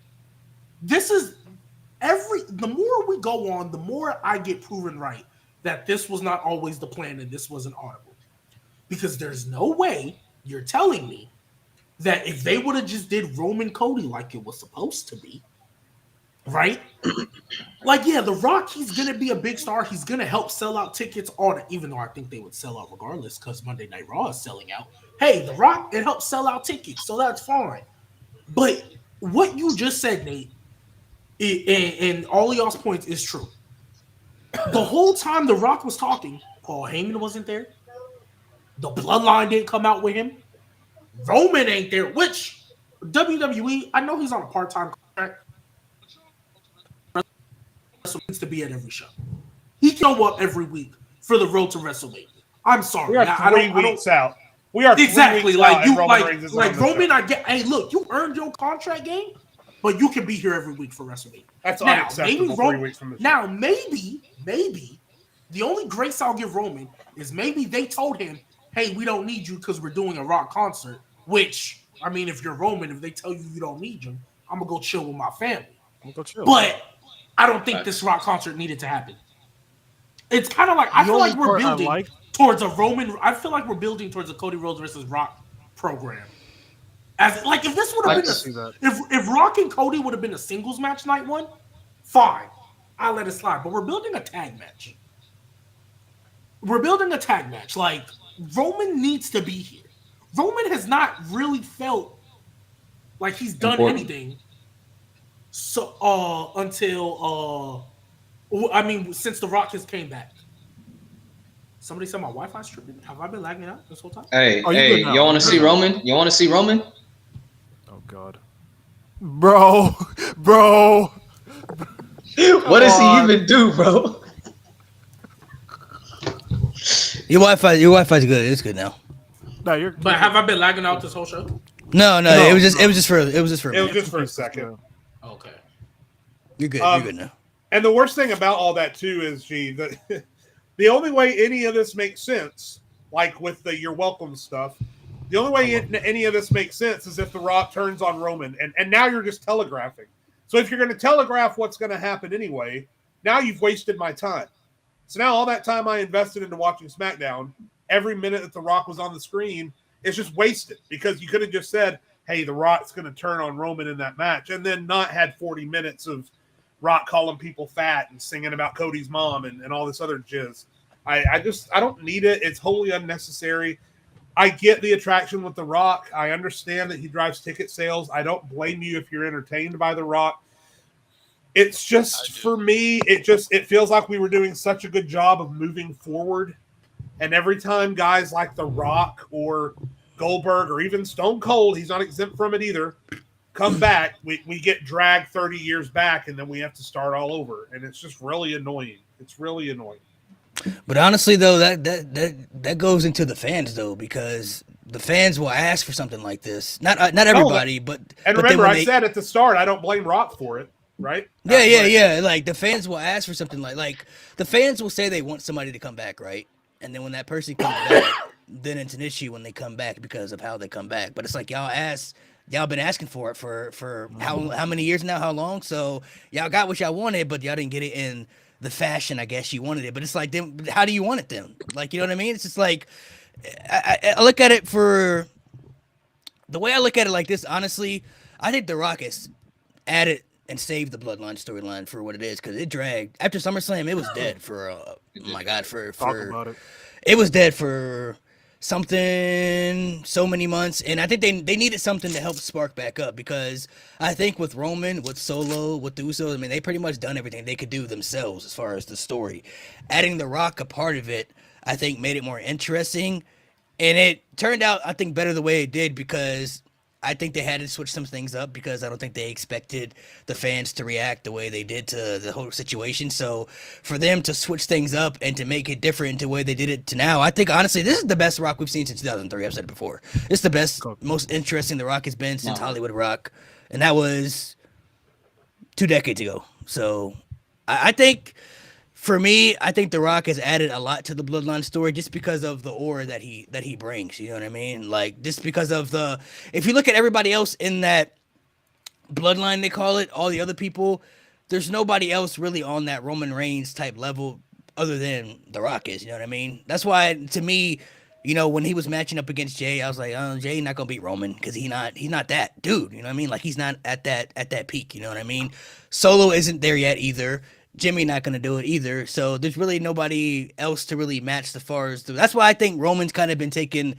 this is the more we go on, the more I get proven right. that this was not always the plan and this wasn't audible. Because there's no way you're telling me that if they would have just did Roman Cody like it was supposed to be, right? Like, yeah, The Rock, he's going to be a big star. He's going to help sell out tickets on it, even though I think they would sell out regardless because Monday Night Raw is selling out. Hey, The Rock, it helps sell out tickets, so that's fine. But what you just said, Nate, and all of y'all's points is true. The whole time The Rock was talking, Paul Heyman wasn't there. The Bloodline didn't come out with him. Roman ain't there, which WWE, I know he's on a part-time contract. Needs to be at every show. He can show up every week for the road to WrestleMania. I'm sorry.
We are 3 weeks out. We are
exactly
3 weeks
like
out
you
and Roman
like Roman. I get. Hey, look, you earned your contract game, but you can be here every week for WrestleMania.
That's
now,
unacceptable. 3 weeks from this.
Now, maybe the only grace I'll give Roman is maybe they told him, "Hey, we don't need you because we're doing a Rock concert." Which, I mean, if you're Roman, if they tell you don't need you, I'm gonna go chill with my family.
Go chill.
But I don't think this Rock concert needed to happen. It's kind of like I feel like we're building towards a Roman. I feel like we're building towards a Cody Rhodes versus Rock program. As like if this would have been if Rock and Cody would have been a singles match night one, fine, I'll let it slide. But we're building a tag match. Like Roman needs to be here. Roman has not really felt like he's done anything. So until I mean, since The Rock has came back. Somebody said my Wi-Fi's tripping. Have I been lagging out this whole time?
Hey, you want to see Roman? You want to see Roman?
Oh God, bro.
What does he even do, bro?
Your Wi-Fi's good. It's good now.
No,
but have I been lagging out this whole show?
No. It was just for
a second.
Okay.
You're good. You're good now.
And the worst thing about all that too is, the only way any of this makes sense, like with the "you're welcome" stuff, the only way any of this makes sense is if The Rock turns on Roman, and now you're just telegraphing. So if you're going to telegraph what's going to happen anyway, now you've wasted my time. So now all that time I invested into watching SmackDown, every minute that The Rock was on the screen is just wasted because you could have just said, hey, The Rock's going to turn on Roman in that match, and then not had 40 minutes of Rock calling people fat and singing about Cody's mom and all this other jizz. I don't need it. It's wholly unnecessary. I get the attraction with The Rock. I understand that he drives ticket sales. I don't blame you if you're entertained by The Rock. It's just, for me, it feels like we were doing such a good job of moving forward. And every time guys like The Rock or Goldberg or even Stone Cold, he's not exempt from it either, come back, we get dragged 30 years back, and then we have to start all over. And it's just really annoying. It's really annoying.
But honestly, though, that goes into the fans, though, because the fans will ask for something like this. Not everybody, but
remember, I said at the start, I don't blame Rock for it, right?
Yeah. Like the fans will ask for something like the fans will say they want somebody to come back, right? And then when that person comes back, then it's an issue when they come back because of how they come back. But it's like y'all been asking for it for how many years now? How long? So y'all got what y'all wanted, but y'all didn't get it in the fashion I guess you wanted it. But it's like, then how do you want it then? Like, you know what I mean? It's just like I look at it for the way I look at it like this. Honestly, I think The Rock has added and saved the Bloodline storyline for what it is, because it dragged after SummerSlam. It was dead for it was dead for something so many months, and I think they needed something to help spark back up, because I think with Roman, with Solo, with the Usos, I mean, they pretty much done everything they could do themselves as far as the story. Adding The Rock a part of it, I think, made it more interesting, and it turned out, I think, better the way it did, because I think they had to switch some things up, because I don't think they expected the fans to react the way they did to the whole situation. So for them to switch things up and to make it different to the way they did it to now, I think, honestly, this is the best Rock we've seen since 2003. I've said it before. It's the best, most interesting The Rock has been since Hollywood Rock. And that was 2 decades ago. So I think, for me, I think The Rock has added a lot to the Bloodline story just because of the aura that he brings. You know what I mean? Like, just because of if you look at everybody else in that Bloodline, they call it, all the other people, there's nobody else really on that Roman Reigns type level other than The Rock is. You know what I mean? That's why, to me, you know, when he was matching up against Jay, I was like, oh, Jay not gonna beat Roman because he's not that dude. You know what I mean? Like he's not at that peak. You know what I mean? Solo isn't there yet either. Jimmy not gonna do it either. So there's really nobody else to really match the far as that's why I think Roman's kind of been taking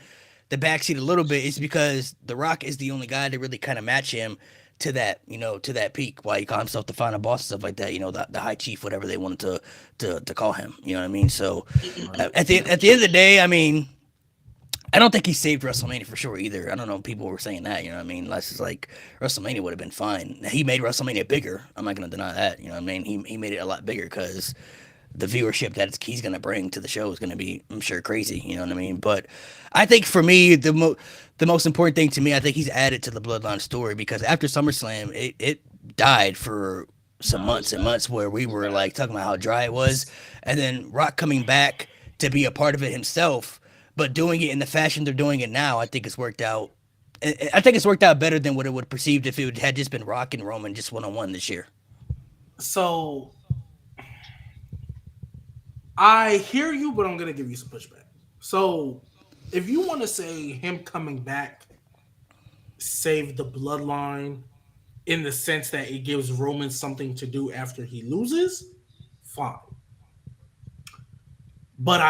the backseat a little bit. Is because The Rock is the only guy to really kind of match him to that, you know, to that peak. Why he called himself the final boss and stuff like that. You know, the high chief, whatever they wanted to call him. You know what I mean? So at the end of the day, I mean, I don't think he saved WrestleMania for sure either. I don't know. People were saying that, you know what I mean? That's just like WrestleMania would have been fine. He made WrestleMania bigger. I'm not going to deny that. You know what I mean? He made it a lot bigger because the viewership that he's going to bring to the show is going to be, I'm sure, crazy. You know what I mean? But I think for me, the most important thing to me, I think he's added to the Bloodline story because after SummerSlam, it died for some months and months where we were like talking about how dry it was. And then Rock coming back to be a part of it himself, but doing it in the fashion they're doing it now, I think it's worked out. I think it's worked out better than what it would have perceived if it had just been Rock and Roman just one-on-one this year.
So I hear you, but I'm going to give you some pushback. So if you want to say him coming back saved the Bloodline in the sense that it gives Roman something to do after he loses, fine. But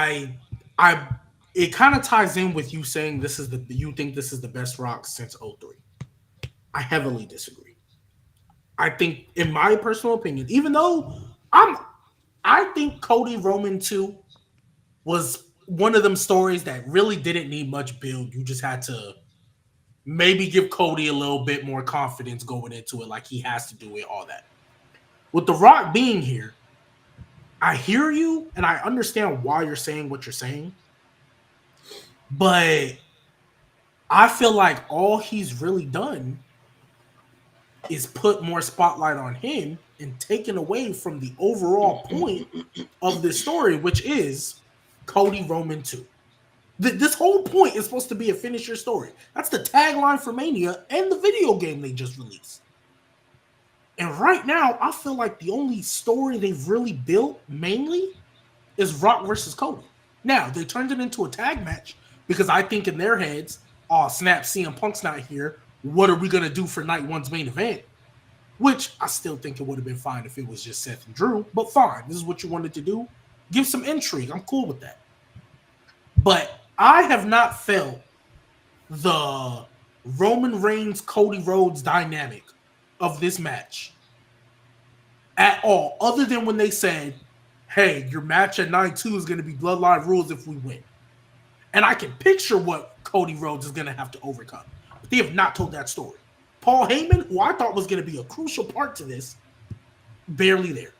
it kind of ties in with you saying you think this is the best Rock since 03. I heavily disagree. I think, in my personal opinion, even though I think Cody-Roman 2 was one of them stories that really didn't need much build. You just had to maybe give Cody a little bit more confidence going into it, like he has to do it, all that. With The Rock being here, I hear you and I understand why you're saying what you're saying. But I feel like all he's really done is put more spotlight on him and taken away from the overall point of this story, which is Cody-Roman 2. This whole point is supposed to be a finisher story. That's the tagline for Mania and the video game they just released. And right now, I feel like the only story they've really built mainly is Rock versus Cody. Now, they turned it into a tag match because I think in their heads, oh, snap, CM Punk's not here. What are we going to do for night one's main event? Which I still think it would have been fine if it was just Seth and Drew. But fine, this is what you wanted to do. Give some intrigue. I'm cool with that. But I have not felt the Roman Reigns, Cody Rhodes dynamic of this match at all, other than when they said, hey, your match at night 2 is going to be Bloodline rules if we win. And I can picture what Cody Rhodes is going to have to overcome. But they have not told that story. Paul Heyman, who I thought was going to be a crucial part to this, barely there.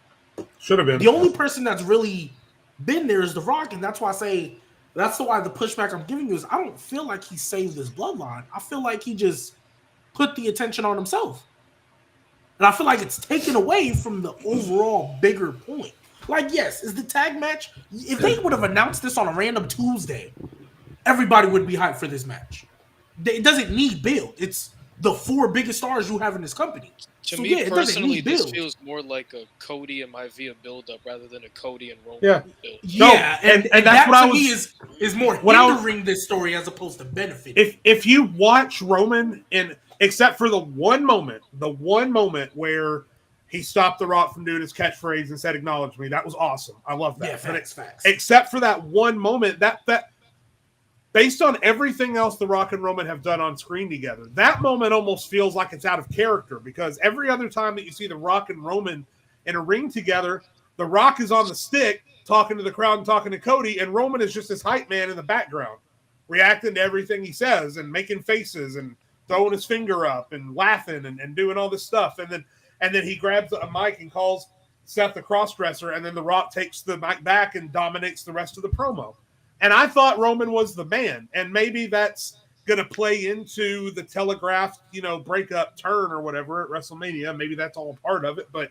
Should have been.
The only person that's really been there is The Rock, and that's why I say, that's why the pushback I'm giving you is I don't feel like he saved this Bloodline. I feel like he just put the attention on himself. And I feel like it's taken away from the overall bigger point. Like, yes, is the tag match, if they would have announced this on a random Tuesday, everybody would be hyped for this match. It doesn't need build. It's the 4 biggest stars you have in this company.
To me, personally, this feels more like a Cody and Maivia build-up rather than a Cody and Roman build.
Yeah, and that's that what to me is more hindering this story as opposed to benefiting.
If you watch Roman, except for the one moment where he stopped The Rock from doing his catchphrase and said, "Acknowledge me," that was awesome. I love that.
Yeah, facts.
Except for that one moment, that based on everything else The Rock and Roman have done on screen together, that moment almost feels like it's out of character because every other time that you see The Rock and Roman in a ring together, The Rock is on the stick talking to the crowd and talking to Cody, and Roman is just this hype man in the background, reacting to everything he says and making faces and throwing his finger up and laughing and doing all this stuff. And then he grabs a mic and calls Seth the crossdresser, and then The Rock takes the mic back and dominates the rest of the promo. And I thought Roman was the man, and maybe that's going to play into the telegraphed, breakup turn or whatever at WrestleMania. Maybe that's all part of it, but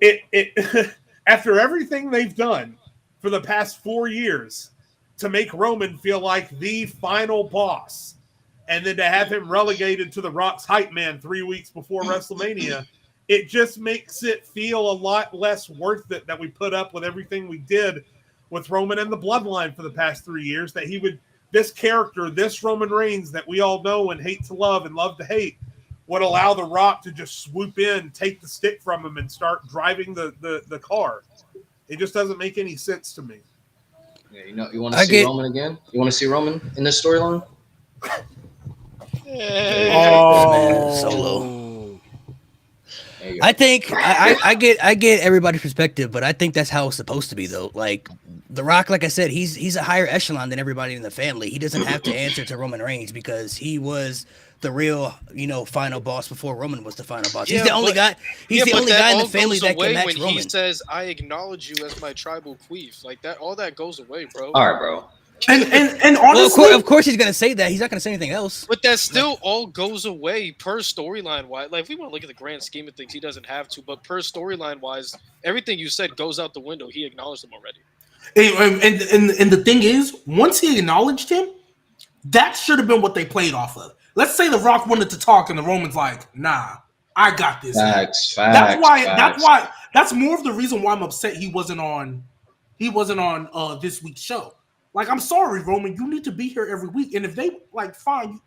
it after everything they've done for the past 4 years to make Roman feel like the final boss, and then to have him relegated to The Rock's hype man 3 weeks before WrestleMania, it just makes it feel a lot less worth it that we put up with everything we did with Roman and the Bloodline for the past 3 years, that this character, this Roman Reigns that we all know and hate to love and love to hate, would allow The Rock to just swoop in, take the stick from him, and start driving the car. It just doesn't make any sense to me.
Yeah, you want to see Roman again? You want to see Roman in this storyline?
Solo. I think I get everybody's perspective, but I think that's how it's supposed to be, though. Like The Rock, like I said, he's a higher echelon than everybody in the family. He doesn't have to answer to Roman Reigns because he was the real, final boss before Roman was the final boss. He's the only guy. He's the only guy in the family that can match Roman.
He says, "I acknowledge you as my tribal queef," like that. All that goes away, bro.
All right, bro.
And honestly,
of course he's gonna say that. He's not gonna say anything else.
But that still all goes away per storyline wise. Like, if we want to look at the grand scheme of things, he doesn't have to. But per storyline wise, everything you said goes out the window. He acknowledged him already.
And the thing is, once he acknowledged him, that should have been what they played off of. Let's say The Rock wanted to talk, and the Roman's like, "Nah, I got this."
Facts.
That's more of the reason why I'm upset he wasn't on this week's show. Like, I'm sorry, Roman, you need to be here every week. And if they fine,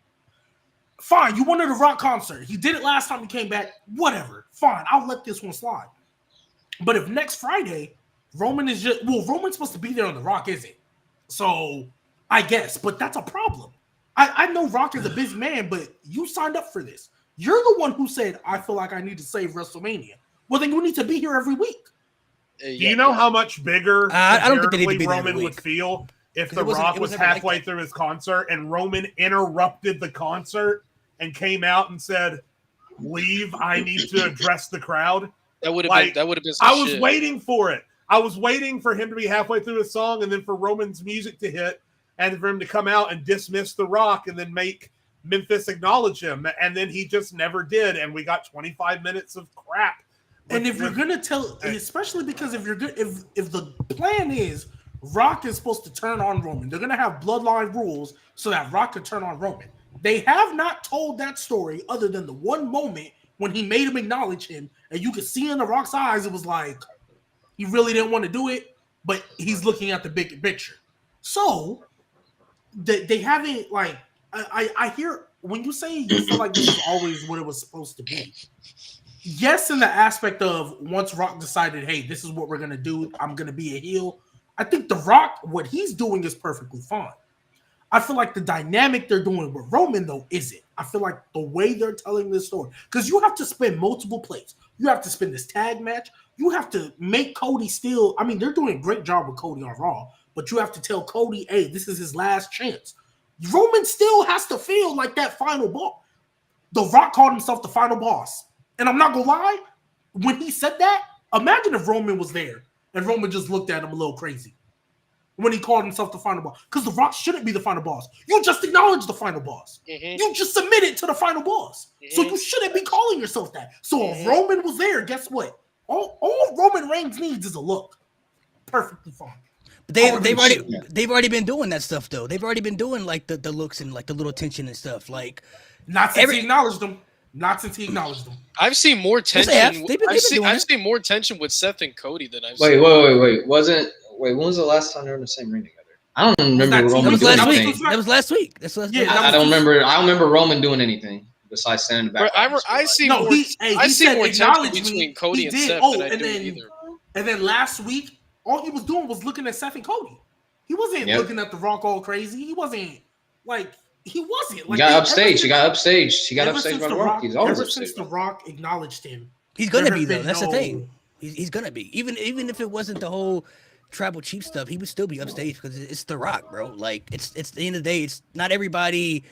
you wanted a Rock concert. He did it last time he came back. Whatever, fine, I'll let this one slide. But if next Friday Roman's supposed to be there on The Rock, is it? So I guess, but that's a problem. I know Rock is a busy man, but you signed up for this. You're the one who said, "I feel like I need to save WrestleMania." Well, then you need to be here every week.
Do you know how much bigger
I don't think they need to be
Roman would feel if The Rock was halfway through his concert and Roman interrupted the concert and came out and said, "Leave, I need to address the crowd"?
That would have been some
I was
shit.
waiting for it. I was waiting for him to be halfway through his song and then for Roman's music to hit and for him to come out and dismiss The Rock and then make Memphis acknowledge him. And then he just never did. And we got 25 minutes of crap.
And if you're gonna tell, especially because if the plan is Rock is supposed to turn on Roman, they're gonna have bloodline rules so that Rock can turn on Roman. They have not told that story other than the one moment when he made him acknowledge him, and you could see in The Rock's eyes it was like he really didn't want to do it, but he's looking at the big picture. So they haven't I hear when you say you feel like this is always what it was supposed to be. Yes, in the aspect of once Rock decided, hey, this is what we're going to do, I'm going to be a heel. I think The Rock, what he's doing is perfectly fine. I feel like the dynamic they're doing with Roman, though, isn't. I feel like the way they're telling this story, because you have to spin multiple plates. You have to spin this tag match. You have to make Cody still, I mean, they're doing a great job with Cody on Raw, but you have to tell Cody, hey, this is his last chance. Roman still has to feel like that final boss. The Rock called himself the final boss. And I'm not going to lie, when he said that, imagine if Roman was there and Roman just looked at him a little crazy when he called himself the final boss. Because The Rock shouldn't be the final boss. You just acknowledged the final boss. Mm-hmm. You just submitted to the final boss. Mm-hmm. So you shouldn't be calling yourself that. So if Roman was there, guess what? All Roman Reigns needs is a look. Perfectly fine.
But they've already been doing that stuff though. They've already been doing like the looks and like the little tension and stuff. Like
not since he acknowledged them. Not since he acknowledged them.
I've seen more tension. I've seen more tension with Seth and Cody than I've seen.
Wait. When was the last time they were in the same ring together? I don't remember Roman doing anything.
That was last week.
I don't remember. I don't remember Roman doing anything besides standing in the back.
I see more tension between Cody and Seth than I do either.
And then last week, all he was doing was looking at Seth and Cody. He wasn't looking at The Rock all crazy. He wasn't like. He wasn't. Like,
he got upstaged. He got upstaged by The Rock. He's always
ever since The Rock acknowledged him.
He's gonna be though. That's the thing. He's gonna be. Even if it wasn't the whole tribal chief stuff, he would still be upstaged because it's The Rock, bro. Like it's the end of the day. It's not everybody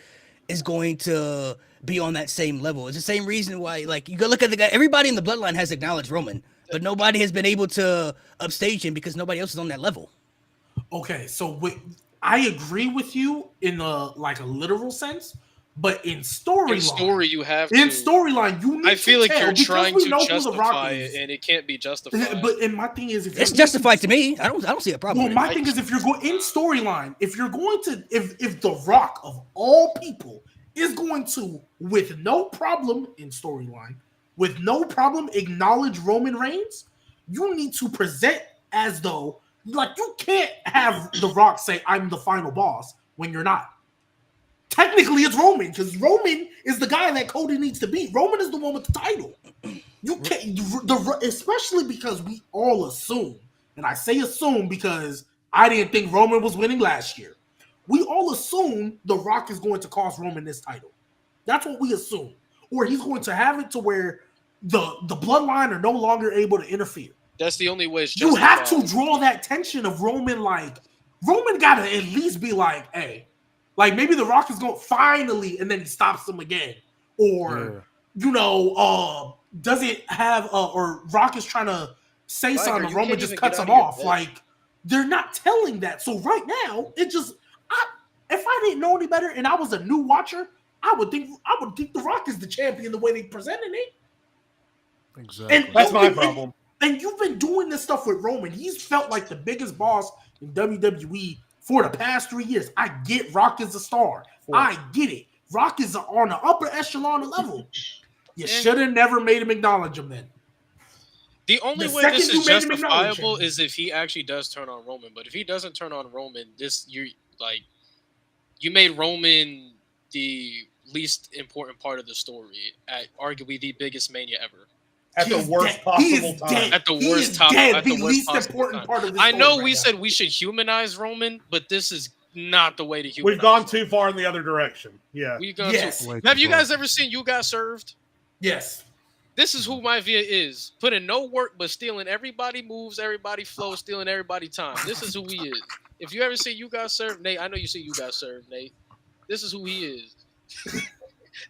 is going to be on that same level. It's the same reason why, like, you go look at the guy. Everybody in the bloodline has acknowledged Roman, but nobody has been able to upstage him because nobody else is on that level.
Okay, so I agree with you in a literal sense, but in storyline,
you have to.
In storyline, you need
I feel
to
like
tell,
you're trying to justify
it,
and it can't be justified.
But my thing is,
it's justified to me. I don't see a problem.
Well, my thing is, if you're going in storyline, if you're going to, if The Rock of all people is going to, with no problem in storyline, with no problem acknowledge Roman Reigns, you need to present as though, like, you can't have The Rock say, I'm the final boss when you're not. Technically, it's Roman, because Roman is the guy that Cody needs to beat. Roman is the one with the title. You can't, especially because we all assume, and I say assume because I didn't think Roman was winning last year. We all assume The Rock is going to cost Roman this title. That's what we assume. Or he's going to have it to where the bloodline are no longer able to interfere.
That's the only way it's
You
justified.
have to draw that tension of Roman, like, Roman got to at least be like, hey, like maybe The Rock is going finally, and then he stops him again. Or, doesn't have, or Rock is trying to say something, and Roman just cuts him off. Like, they're not telling that. So right now, it just, if I didn't know any better and I was a new watcher, I would think The Rock is the champion the way they presented it.
Exactly.
And
that's my problem.
And you've been doing this stuff with Roman. He's felt like the biggest boss in WWE for the past 3 years. I get Rock is a star. I get it. Rock is on the upper echelon level. You should have never made him acknowledge him then.
The only way this is justifiable is if he actually does turn on Roman. But if he doesn't turn on Roman, you made Roman the least important part of the story at arguably the biggest Mania ever.
At the worst possible time.
At the worst time. At the least important part of the story. I know we said we should humanize Roman, but this is not the way to humanize.
We've gone too far in the other direction. Yeah.
We've gone too. Have you guys ever seen You Got Served?
Yes.
This is who my Via is. Putting no work, but stealing everybody moves, everybody flow, stealing everybody time. This is who he is. If you ever see You Got Served, Nate, I know you see You Got Served, Nate. This is who he is.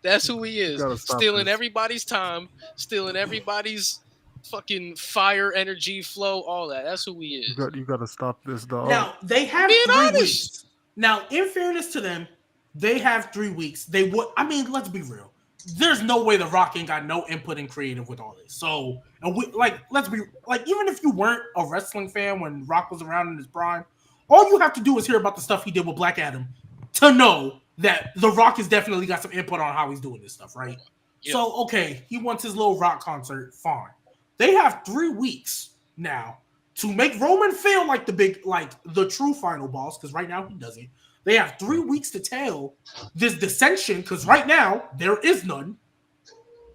That's who he is. Stealing everybody's time, stealing everybody's fucking fire, energy, flow, all that. That's who he is.
You got to stop this, dog.
Now, they have 3 weeks. Now, in fairness to them, they have 3 weeks. They would, I mean, let's be real. There's no way The Rock ain't got no input in creative with all this. So, and we, let's be like, even if you weren't a wrestling fan when Rock was around in his prime, all you have to do is hear about the stuff he did with Black Adam to know that The Rock has definitely got some input on how he's doing this stuff, right? Yep. So, okay, he wants his little Rock concert, fine. They have 3 weeks now to make Roman feel like the true final boss, because right now he doesn't. They have 3 weeks to tell this dissension, because right now there is none.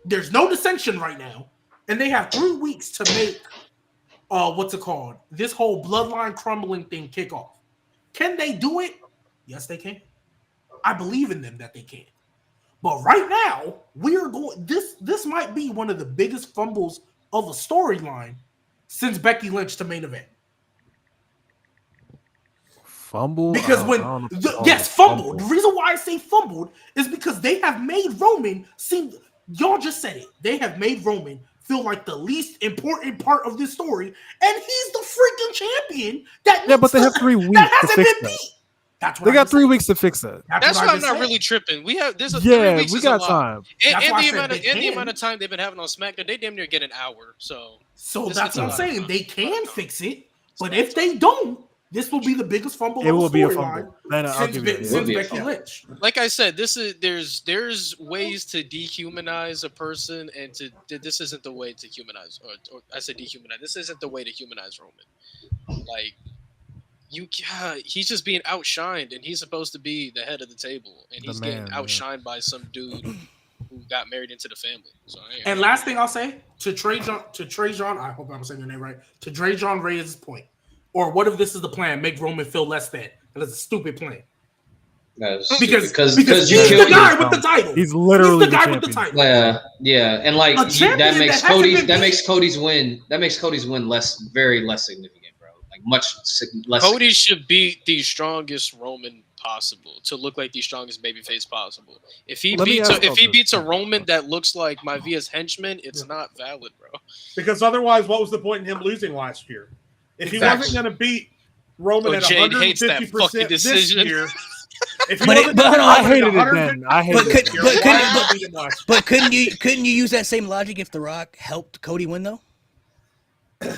There's no dissension right now. And they have 3 weeks to make, this whole bloodline crumbling thing kick off. Can they do it? Yes, they can. I believe in them that they can. But right now, we are going. This might be one of the biggest fumbles of a storyline since Becky Lynch to main event.
Fumble?
Because fumbled. The reason why I say fumbled is because they have made Roman seem. Y'all just said it. They have made Roman feel like the least important part of this story, and he's the freaking champion.
But they have 3 weeks to fix that. They got 3 weeks to fix that.
That's why I'm not really tripping. We have this.
We got time.
And the amount of time they've been having on SmackDown, they damn near get an hour. So
that's what I'm saying. They can fix it, but if they don't, this will be the biggest fumble.
It will be a fumble.
Since Becky Lynch.
Like I said, there's ways to dehumanize a person, and this isn't the way to humanize. Or I said dehumanize. This isn't the way to humanize Roman. Like. He's just being outshined, and he's supposed to be the head of the table, and he's getting outshined by some dude who got married into the family. So,
and last thing I'll say to Trajan, I hope I'm saying your name right. To Trajan Reyes' point, or what if this is the plan? Make Roman feel less than. That is a stupid plan. Because he's the guy with the title.
He's literally the
guy with the title.
Yeah, and like that makes Cody's win very less significant. Much less.
Cody should beat the strongest Roman possible to look like the strongest babyface possible. If he beats a Roman that looks like Via's henchman, it's not valid, bro.
Because otherwise, what was the point in him losing last year? If he wasn't going to beat Roman at 150% this year.
I hated it then.
But couldn't you use that same logic if The Rock helped Cody win though?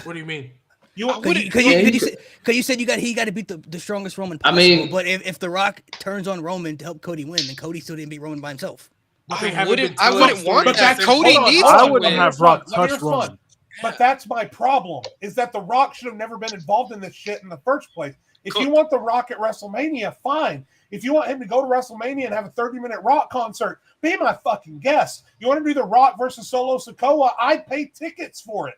What do you mean?
Because you said he got to beat the strongest Roman possible. But if The Rock turns on Roman to help Cody win, then Cody still didn't beat Roman by himself.
I wouldn't want
But
that.
that's-
Cody
hold on,
needs
hold
I
to
on,
wouldn't
win.
have Rock
Let me
touch
respond.
Roman.
But that's my problem, is that The Rock should have never been involved in this shit in the first place. If you want The Rock at WrestleMania, fine. If you want him to go to WrestleMania and have a 30-minute Rock concert, be my fucking guest. You want to do The Rock versus Solo Sikoa? I'd pay tickets for it.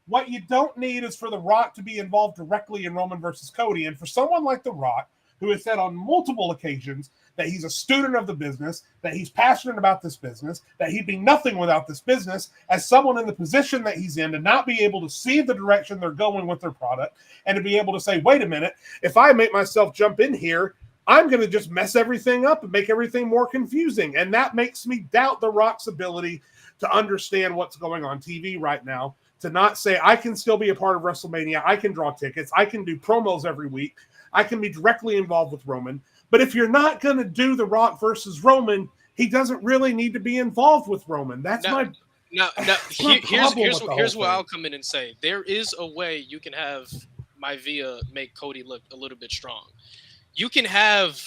What you don't need is for The Rock to be involved directly in Roman versus Cody. And for someone like The Rock, who has said on multiple occasions that he's a student of the business, that he's passionate about this business, that he'd be nothing without this business, as someone in the position that he's in, to not be able to see the direction they're going with their product, and to be able to say, wait a minute, if I make myself jump in here, I'm going to just mess everything up and make everything more confusing. And that makes me doubt The Rock's ability to understand what's going on TV right now, to not say, I can still be a part of WrestleMania, I can draw tickets, I can do promos every week, I can be directly involved with Roman. But if you're not going to do The Rock versus Roman, he doesn't really need to be involved with Roman. That's
here's where I'll come in and say, there is a way you can have Maivia make Cody look a little bit strong. You can have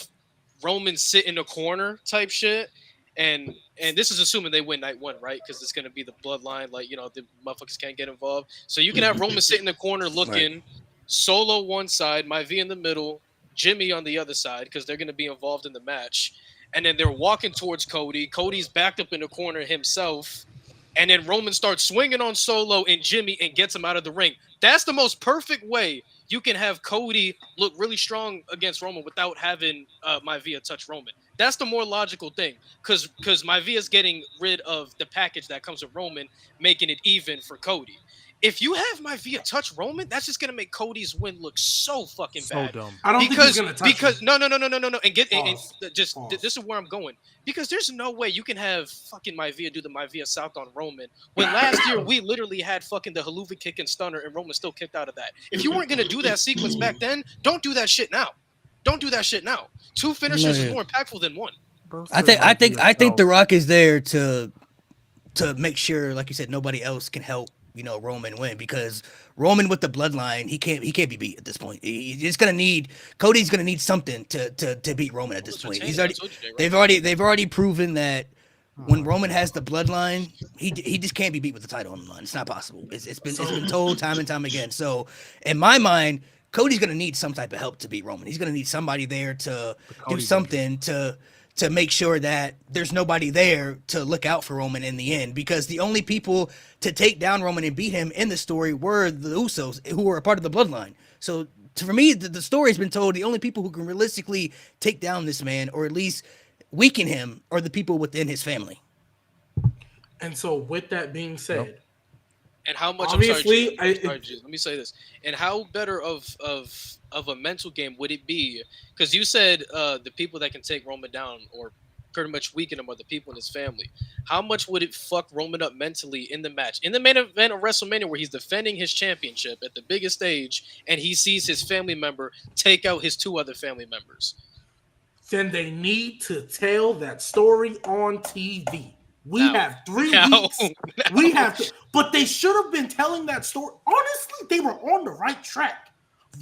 Roman sit in the corner type shit, and this is assuming they win night one, right? Because it's going to be the bloodline, like, you know, the motherfuckers can't get involved. So you can have Roman sit in the corner looking, Solo one side, Maivia in the middle, Jimmy on the other side, because they're going to be involved in the match. And then they're walking towards Cody. Cody's backed up in the corner himself. And then Roman starts swinging on Solo and Jimmy and gets him out of the ring. That's the most perfect way you can have Cody look really strong against Roman without having Maivia touch Roman. That's the more logical thing, because Maivia's getting rid of the package that comes with Roman, making it even for Cody. If you have Maivia touch Roman, that's just gonna make Cody's win look so fucking bad.
Dumb.
I don't think he's gonna touch him.
No. And this is where I'm going, because there's no way you can have fucking Maivia do the Maivia South on Roman when last year we literally had fucking the Haluva kick and stunner and Roman still kicked out of that. If you weren't gonna do that sequence back then, don't do that shit now. Don't do that shit now. Two finishes is more impactful than one.
I think The Rock is there to make sure, like you said, nobody else can help, you know, Roman win, because Roman with the bloodline, he can't be beat at this point. Cody's gonna need something to beat Roman at this point. They've already proven that when Roman has the bloodline, he just can't be beat with the title on the line. It's not possible. It's been told time and time again. So in my mind, Cody's gonna need some type of help to beat Roman. He's gonna need somebody there to do something to make sure that there's nobody there to look out for Roman in the end, because the only people to take down Roman and beat him in the story were the Usos, who were a part of the bloodline. So for me, the story's been told. The only people who can realistically take down this man, or at least weaken him, are the people within his family.
And so with that being said,
and how much?
Obviously,
let me say this. And how better of a mental game would it be? Because you said the people that can take Roman down or pretty much weaken him are the people in his family. How much would it fuck Roman up mentally in the match, in the main event of WrestleMania, where he's defending his championship at the biggest stage, and he sees his family member take out his two other family members?
Then they need to tell that story on TV. We have 3 weeks. We have to, but they should have been telling that story. Honestly, they were on the right track.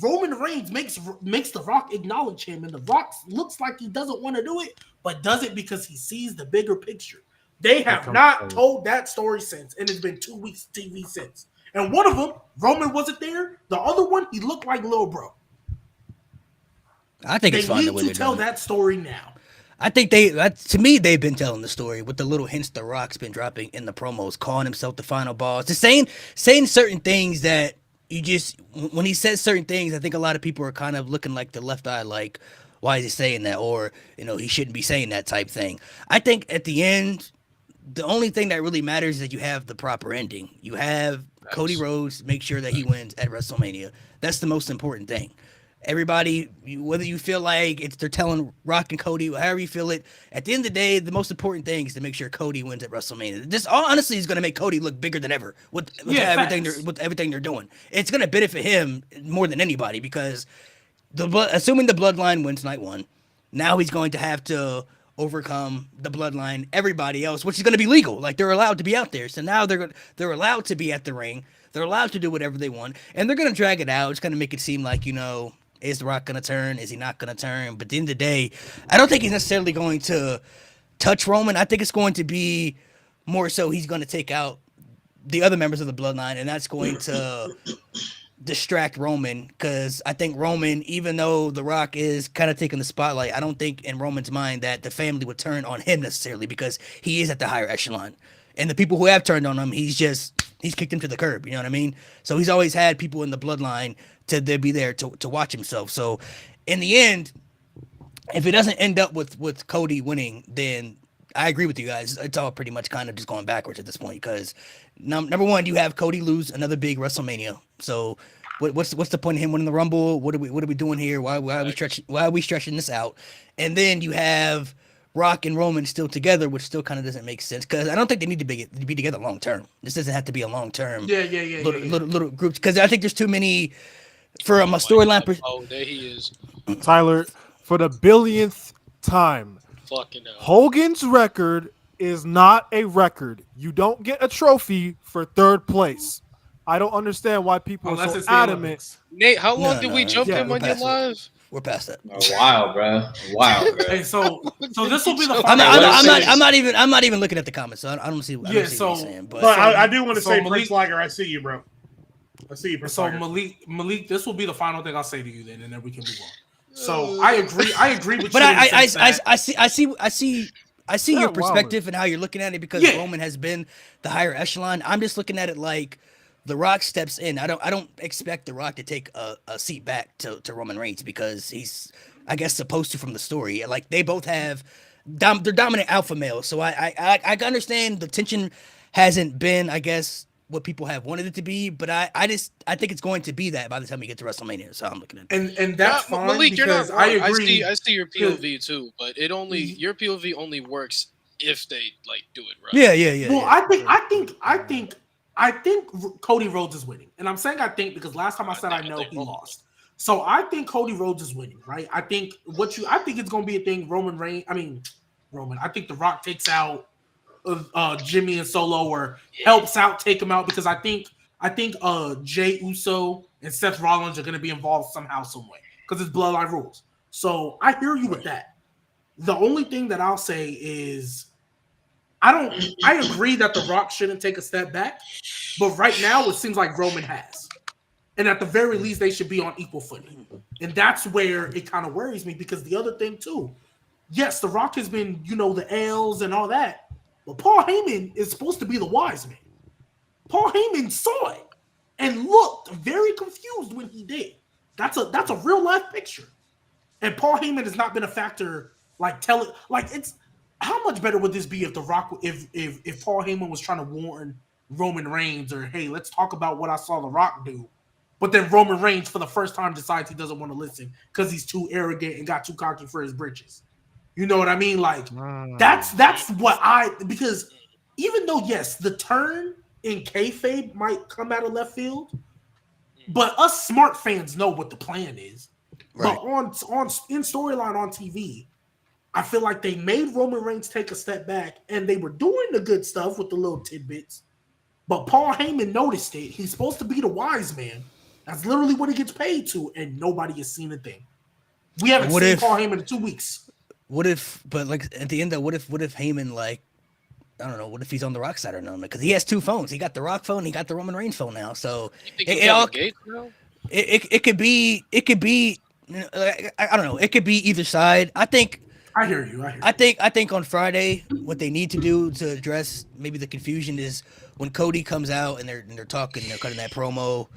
Roman Reigns makes The Rock acknowledge him, and The Rock looks like he doesn't want to do it, but does it because he sees the bigger picture. They have not told that story since, and it's been 2 weeks TV since. And one of them, Roman wasn't there. The other one, he looked like Lil Bro.
I think it's fine the way
they need to tell that story now.
I think to me, they've been telling the story with the little hints The Rock's been dropping in the promos, calling himself the final boss, just saying certain things that you just, when he says certain things, I think a lot of people are kind of looking like the left eye, like, why is he saying that? Or, you know, he shouldn't be saying that type thing. I think at the end, the only thing that really matters is that you have the proper ending. You have Cody Rhodes make sure that he wins at WrestleMania. That's the most important thing. Everybody, whether you feel like they're telling Rock and Cody, however you feel it, at the end of the day, the most important thing is to make sure Cody wins at WrestleMania. This honestly is going to make Cody look bigger than ever with everything they're doing. It's going to benefit him more than anybody, because assuming the Bloodline wins night one, now he's going to have to overcome the Bloodline, everybody else, which is going to be legal. Like, they're allowed to be out there. So now they're allowed to be at the ring. They're allowed to do whatever they want, and they're going to drag it out. It's going to make it seem like, you know, is The Rock going to turn? Is he not going to turn? But at the end of the day, I don't think he's necessarily going to touch Roman. I think it's going to be more so he's going to take out the other members of the Bloodline, and that's going to distract Roman, because I think Roman, even though The Rock is kind of taking the spotlight, I don't think in Roman's mind that the family would turn on him necessarily, because he is at the higher echelon. And the people who have turned on him, he's kicked him to the curb. You know what I mean? So he's always had people in the Bloodline to be there to watch himself. So in the end, if it doesn't end up with Cody winning, then I agree with you guys. It's all pretty much kind of just going backwards at this point, because number one, you have Cody lose another big WrestleMania. So what's the point of him winning the Rumble? What are we doing here? Why are we stretching this out? And then you have Rock and Roman still together, which still kind of doesn't make sense, because I don't think they need to be together long term. This doesn't have to be a long term. Little groups, because I think there's too many from a storyline.
Oh, there he is.
Tyler, for the billionth time.
Fucking hell.
Hogan's record is not a record. You don't get a trophy for third place. I don't understand why people are so adamant.
Nate, how long did we jump in when you're live?
We're past that.
Oh, wow, bro. Wow, bro.
Hey, so this will be the.
I'm not even looking at the comments, so I don't see. What you're saying,
but I do want to say, Prince Liger, I see you, bro. I see you, Prince Liger.
Malik, this will be the final thing I'll say to you, then, and then we can move on. So I agree with you.
But I see your perspective and how you're looking at it, because Roman has been the higher echelon. I'm just looking at it like The Rock steps in. I don't expect The Rock to take a seat back to Roman Reigns, because he's, I guess, supposed to from the story. Like, they both have they're dominant alpha males. So I understand the tension hasn't been, I guess, what people have wanted it to be, but I think it's going to be that by the time we get to WrestleMania. So I'm looking at
it. And that's fine,
Malik,
because
I
agree.
I see your POV too, but your POV only works if they like do it right.
Yeah.
Well, I think Cody Rhodes is winning, and I'm saying I think because last time I said I know he lost. So I think Cody Rhodes is winning, right? I think it's going to be a thing. Roman. I think The Rock takes out Jimmy and Solo, or helps out take him out, because I think Jey Uso and Seth Rollins are going to be involved somehow, some way, because it's Bloodline rules. So I hear you with that. The only thing that I'll say is I agree that The Rock shouldn't take a step back, but right now it seems like Roman has. And at the very least, they should be on equal footing. And that's where it kind of worries me, because the other thing too, yes, The Rock has been, the L's and all that, but Paul Heyman is supposed to be the wise man. Paul Heyman saw it and looked very confused when he did. That's a real life picture. And Paul Heyman has not been a factor. It's how much better would this be if The Rock, if Paul Heyman was trying to warn Roman Reigns, or hey, let's talk about what I saw The Rock do, but then Roman Reigns for the first time decides he doesn't want to listen because he's too arrogant and got too cocky for his britches. You know what I mean? Like, that's what because even though, yes, the turn in kayfabe might come out of left field, but us smart fans know what the plan is. Right. But in storyline on TV, I feel like they made Roman Reigns take a step back, and they were doing the good stuff with the little tidbits. But Paul Heyman noticed it. He's supposed to be the wise man. That's literally what he gets paid to, and nobody has seen a thing. We haven't seen Paul Heyman in 2 weeks.
What if at the end of what if Heyman, like, I don't know, what if he's on The Rock side or not? Because he has two phones. He got the Rock phone, he got the Roman Reigns phone now. So it could be I don't know. It could be either side.
I hear you.
I think on Friday, what they need to do to address maybe the confusion is when Cody comes out and they're talking, they're cutting that promo.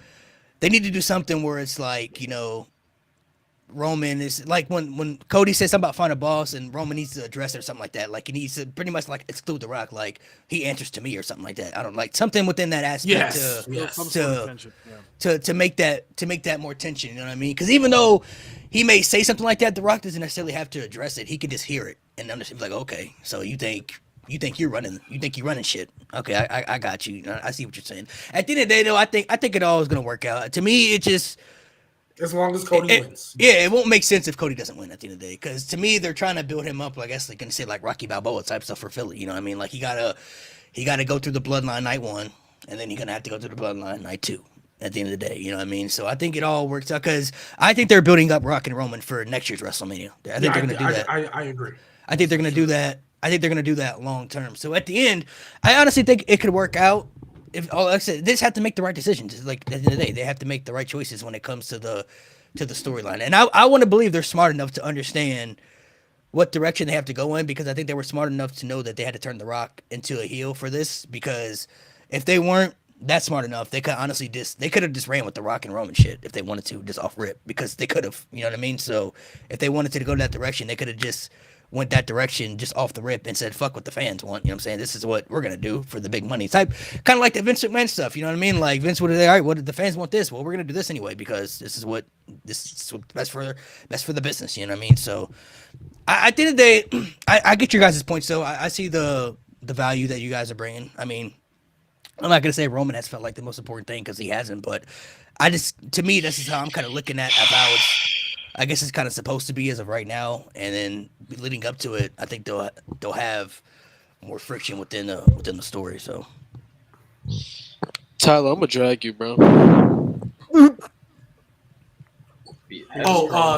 They need to do something where it's like, Roman is like when Cody says something about find a boss, and Roman needs to address it or something like that. Like, he needs to pretty much like exclude The Rock, like he answers to me or something like that. I don't like something within that aspect to make that more tension. You know what I mean? Because even though he may say something like that, The Rock doesn't necessarily have to address it. He can just hear it and understand. Like, okay, so you think you're running shit. Okay, I got you. I see what you're saying. At the end of the day, though, I think it all is gonna work out. To me, it just,
as long as Cody wins.
Yeah, it won't make sense if Cody doesn't win at the end of the day. Because to me, they're trying to build him up. I guess they can say like Rocky Balboa type stuff for Philly. You know what I mean? Like, he gotta go through the Bloodline night 1, and then you're gonna have to go through the Bloodline night 2. At the end of the day, you know what I mean? So I think it all works out, because I think they're building up Rock and Roman for next year's WrestleMania. I think they're gonna do that.
I agree.
I think they're gonna do that. I think they're going to do that long term. So at the end, I honestly think it could work out. If like I said, they just have to make the right decisions. Like at the end of the day, they have to make the right choices when it comes to the storyline. And I want to believe they're smart enough to understand what direction they have to go in, because I think they were smart enough to know that they had to turn The Rock into a heel for this, because if they weren't that smart enough, they could honestly they could have just ran with The Rock and Roman shit if they wanted to, just off rip, because they could have, you know what I mean? So if they wanted to go that direction, they could have just went that direction just off the rip and said, fuck what the fans want, you know what I'm saying? This is what we're going to do for the big money type, kind of like the Vince McMahon stuff, you know what I mean? Like Vince would have said, all right, what did the fans want this? Well, we're going to do this anyway, because this is what's best for the business, you know what I mean? So at the end of the day, I get your guys' point. So I see the value that you guys are bringing. I mean, I'm not going to say Roman has felt like the most important thing, because he hasn't, but to me, this is how I'm kind of looking at how I guess it's kind of supposed to be as of right now. And then leading up to it, I think they'll have more friction within the story. So,
Tyler, I'm gonna drag you, bro.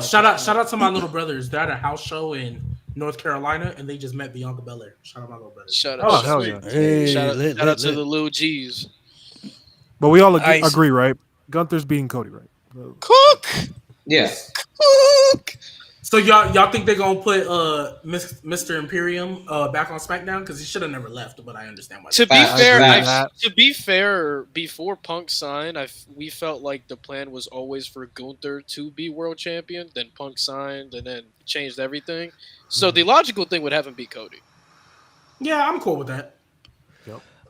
Shout out to my little brothers. They're at a house show in North Carolina, and they just met Bianca Belair. Shout out my little brothers.
Shout out,
Oh, hell yeah.
shout out to the little G's.
But we all agree, right? Gunther's beating Cody, right?
Cook.
Yeah.
Cook.
So y'all think they're gonna put Mr. Imperium back on SmackDown, because he should have never left, but I understand why.
To be fair, before Punk signed, we felt like the plan was always for Gunther to be world champion. Then Punk signed, and then changed everything. So the logical thing would have him beat Cody.
Yeah, I'm cool with that.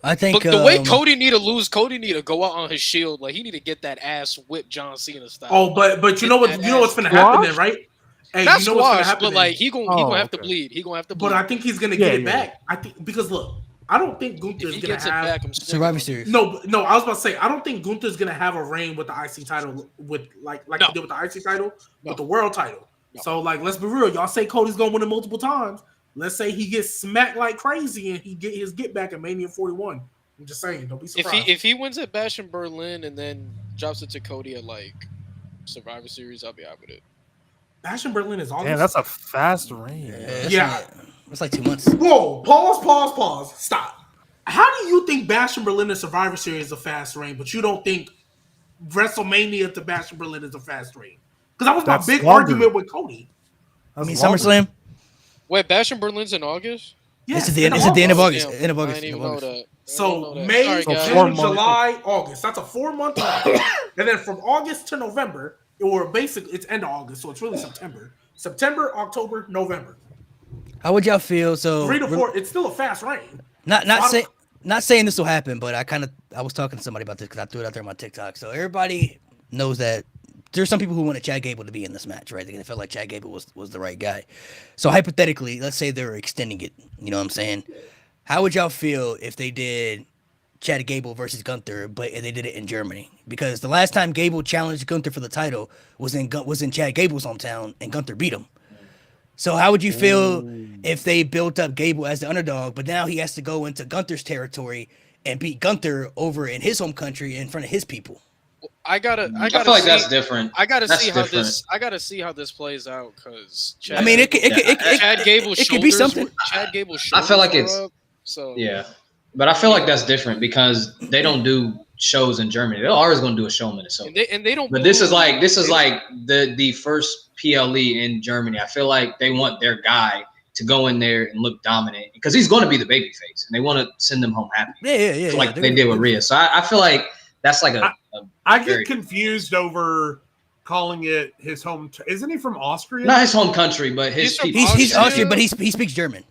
I think
the way Cody need to lose, Cody need to go out on his shield. Like he need to get that ass whipped John Cena style.
Oh, but you know what's gonna happen then, right? Hey,
not
you know what's gonna happen
but like
then?
he gonna have to bleed. He gonna have to bleed.
But I think he's gonna get it back. I think because look, I don't think Gunther's gonna have
Survivor Series.
No, I was about to say I don't think Gunther's gonna have a reign with the IC title with like he did with the IC title with the world title. No. So like, let's be real. Y'all say Cody's gonna win it multiple times. Let's say he gets smacked like crazy and he get his get back at Mania 41. I'm just saying, don't be surprised.
If he wins at Bash in Berlin and then drops it to Cody at like Survivor Series, I'll be out with it.
Bash in Berlin is August.
Yeah, that's a fast reign.
Yeah, it's like 2 months.
Whoa! Pause. Stop. How do you think Bash in Berlin and Survivor Series is a fast reign, but you don't think WrestleMania to Bash in Berlin is a fast reign? Because that was my big argument with Cody.
SummerSlam.
Wait, Bash in Berlin's in August?
Yeah, it's at the end of August. End of August.
I didn't even know that.
So May, June, July, August. That's a 4-month run. And then from August to November, or basically it's end of August, so it's really September. September, October, November.
How would y'all feel? So
3 to 4. It's still a fast reign.
Not saying this will happen, but I was talking to somebody about this because I threw it out there on my TikTok. So everybody knows that there's some people who wanted Chad Gable to be in this match, right? They felt like Chad Gable was the right guy. So hypothetically, let's say they're extending it. You know what I'm saying? How would y'all feel if they did Chad Gable versus Gunther, but they did it in Germany? Because the last time Gable challenged Gunther for the title was in Chad Gable's hometown, and Gunther beat him. So how would you feel if they built up Gable as the underdog, but now he has to go into Gunther's territory and beat Gunther over in his home country in front of his people?
I feel like that's different.
I gotta see how this plays out, because
I mean,
Chad Gable's
it could be something.
Chad Gable's
I feel like it's
up, so
yeah, but I feel like that's different because they don't do shows in Germany. They're always going to do a show in Minnesota,
and they don't.
But this is like the first PLE in Germany. I feel like they want their guy to go in there and look dominant because he's going to be the babyface, and they want to send them home happy.
Yeah.
Like they did with Rhea. So I feel like that's like
I get confused over calling it his home. Isn't he from Austria?
Not his home country, but his people.
He's Austrian, but he speaks German.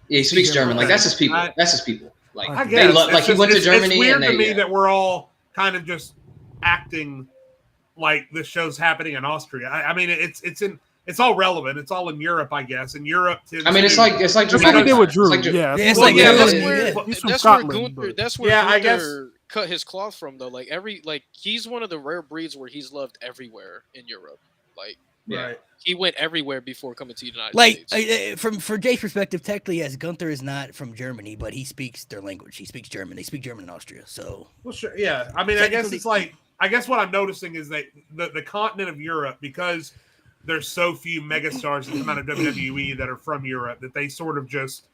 Yeah, he speaks German. Like that's his people. That's his people. Like
I guess.
Like he went to Germany.
It's weird
and
to me that we're all kind of just acting like this show's happening in Austria. I mean, it's all relevant. It's all in Europe, I guess. In Europe,
I mean, it's like
that's what we did with Drew.
That's where Gunther cut his cloth from, though. Like he's one of the rare breeds where he's loved everywhere in Europe. Like
right.
He went everywhere before coming to the United States.
From Jay's perspective, technically, yes, Gunther is not from Germany, but he speaks their language. He speaks German. They speak German in Austria. So,
well, sure, yeah. I mean, I guess it's like what I'm noticing is that the continent of Europe, because there's so few megastars that come out of WWE that are from Europe, that they sort of just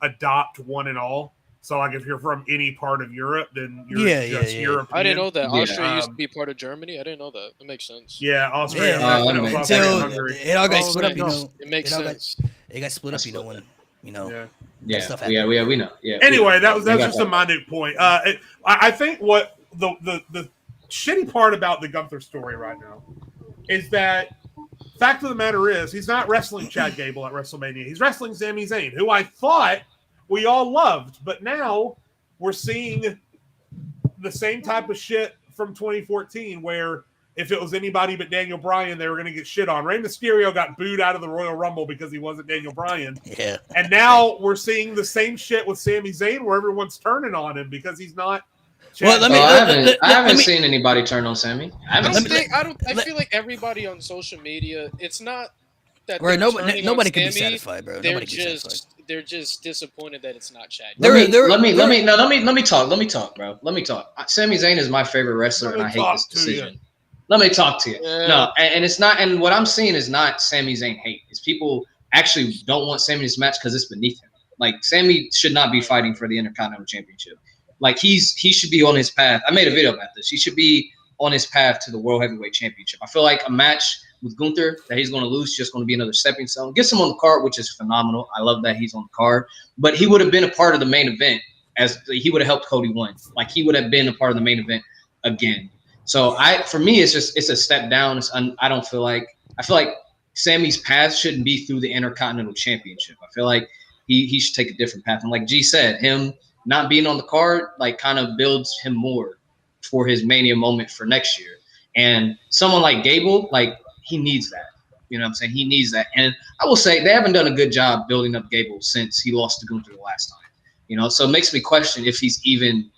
adopt one and all. So, like, if you're from any part of Europe, then you're just European.
I didn't know that.
Yeah.
Austria used to be part of Germany. I didn't know that. That makes sense.
Yeah, Austria.
Until it all got split up,
it makes sense.
It got split up, when
Yeah,
stuff
we know. Yeah.
Anyway, that was just a minute point. I think what the shitty part about the Gunther story right now is that fact of the matter is he's not wrestling Chad Gable at WrestleMania. He's wrestling Sami Zayn, who I thought we all loved, but now we're seeing the same type of shit from 2014 where if it was anybody but Daniel Bryan, they were going to get shit on. Rey Mysterio got booed out of the Royal Rumble because he wasn't Daniel Bryan.
Yeah.
And now we're seeing the same shit with Sami Zayn where everyone's turning on him because he's not.
I haven't seen anybody turn on Sami. I
feel like everybody on social media, it's not that
nobody can be satisfied, bro.
They're just disappointed that it's not Chad.
Let me talk, bro. Let me talk. Sami Zayn is my favorite wrestler, and I hate this decision. Let me talk to you.
Yeah.
No, and it's not. And what I'm seeing is not Sami Zayn hate. It's people actually don't want Sami this match because it's beneath him. Like Sami should not be fighting for the Intercontinental Championship. Like he should be on his path. I made a video about this. He should be on his path to the World Heavyweight Championship. I feel like a match with Gunther that he's going to lose just going to be another stepping stone. Gets him on the card, which is phenomenal. I love that he's on the card. But he would have been a part of the main event as he would have helped Cody win. Like he would have been a part of the main event again. So for me, it's a step down. I feel like Sami's path shouldn't be through the Intercontinental Championship. I feel like he should take a different path. And like G said, him not being on the card like kind of builds him more for his Mania moment for next year. And someone like Gable, like he needs that. You know what I'm saying? He needs that. And I will say they haven't done a good job building up Gable since he lost to Gunther the last time. You know, so it makes me question if he's even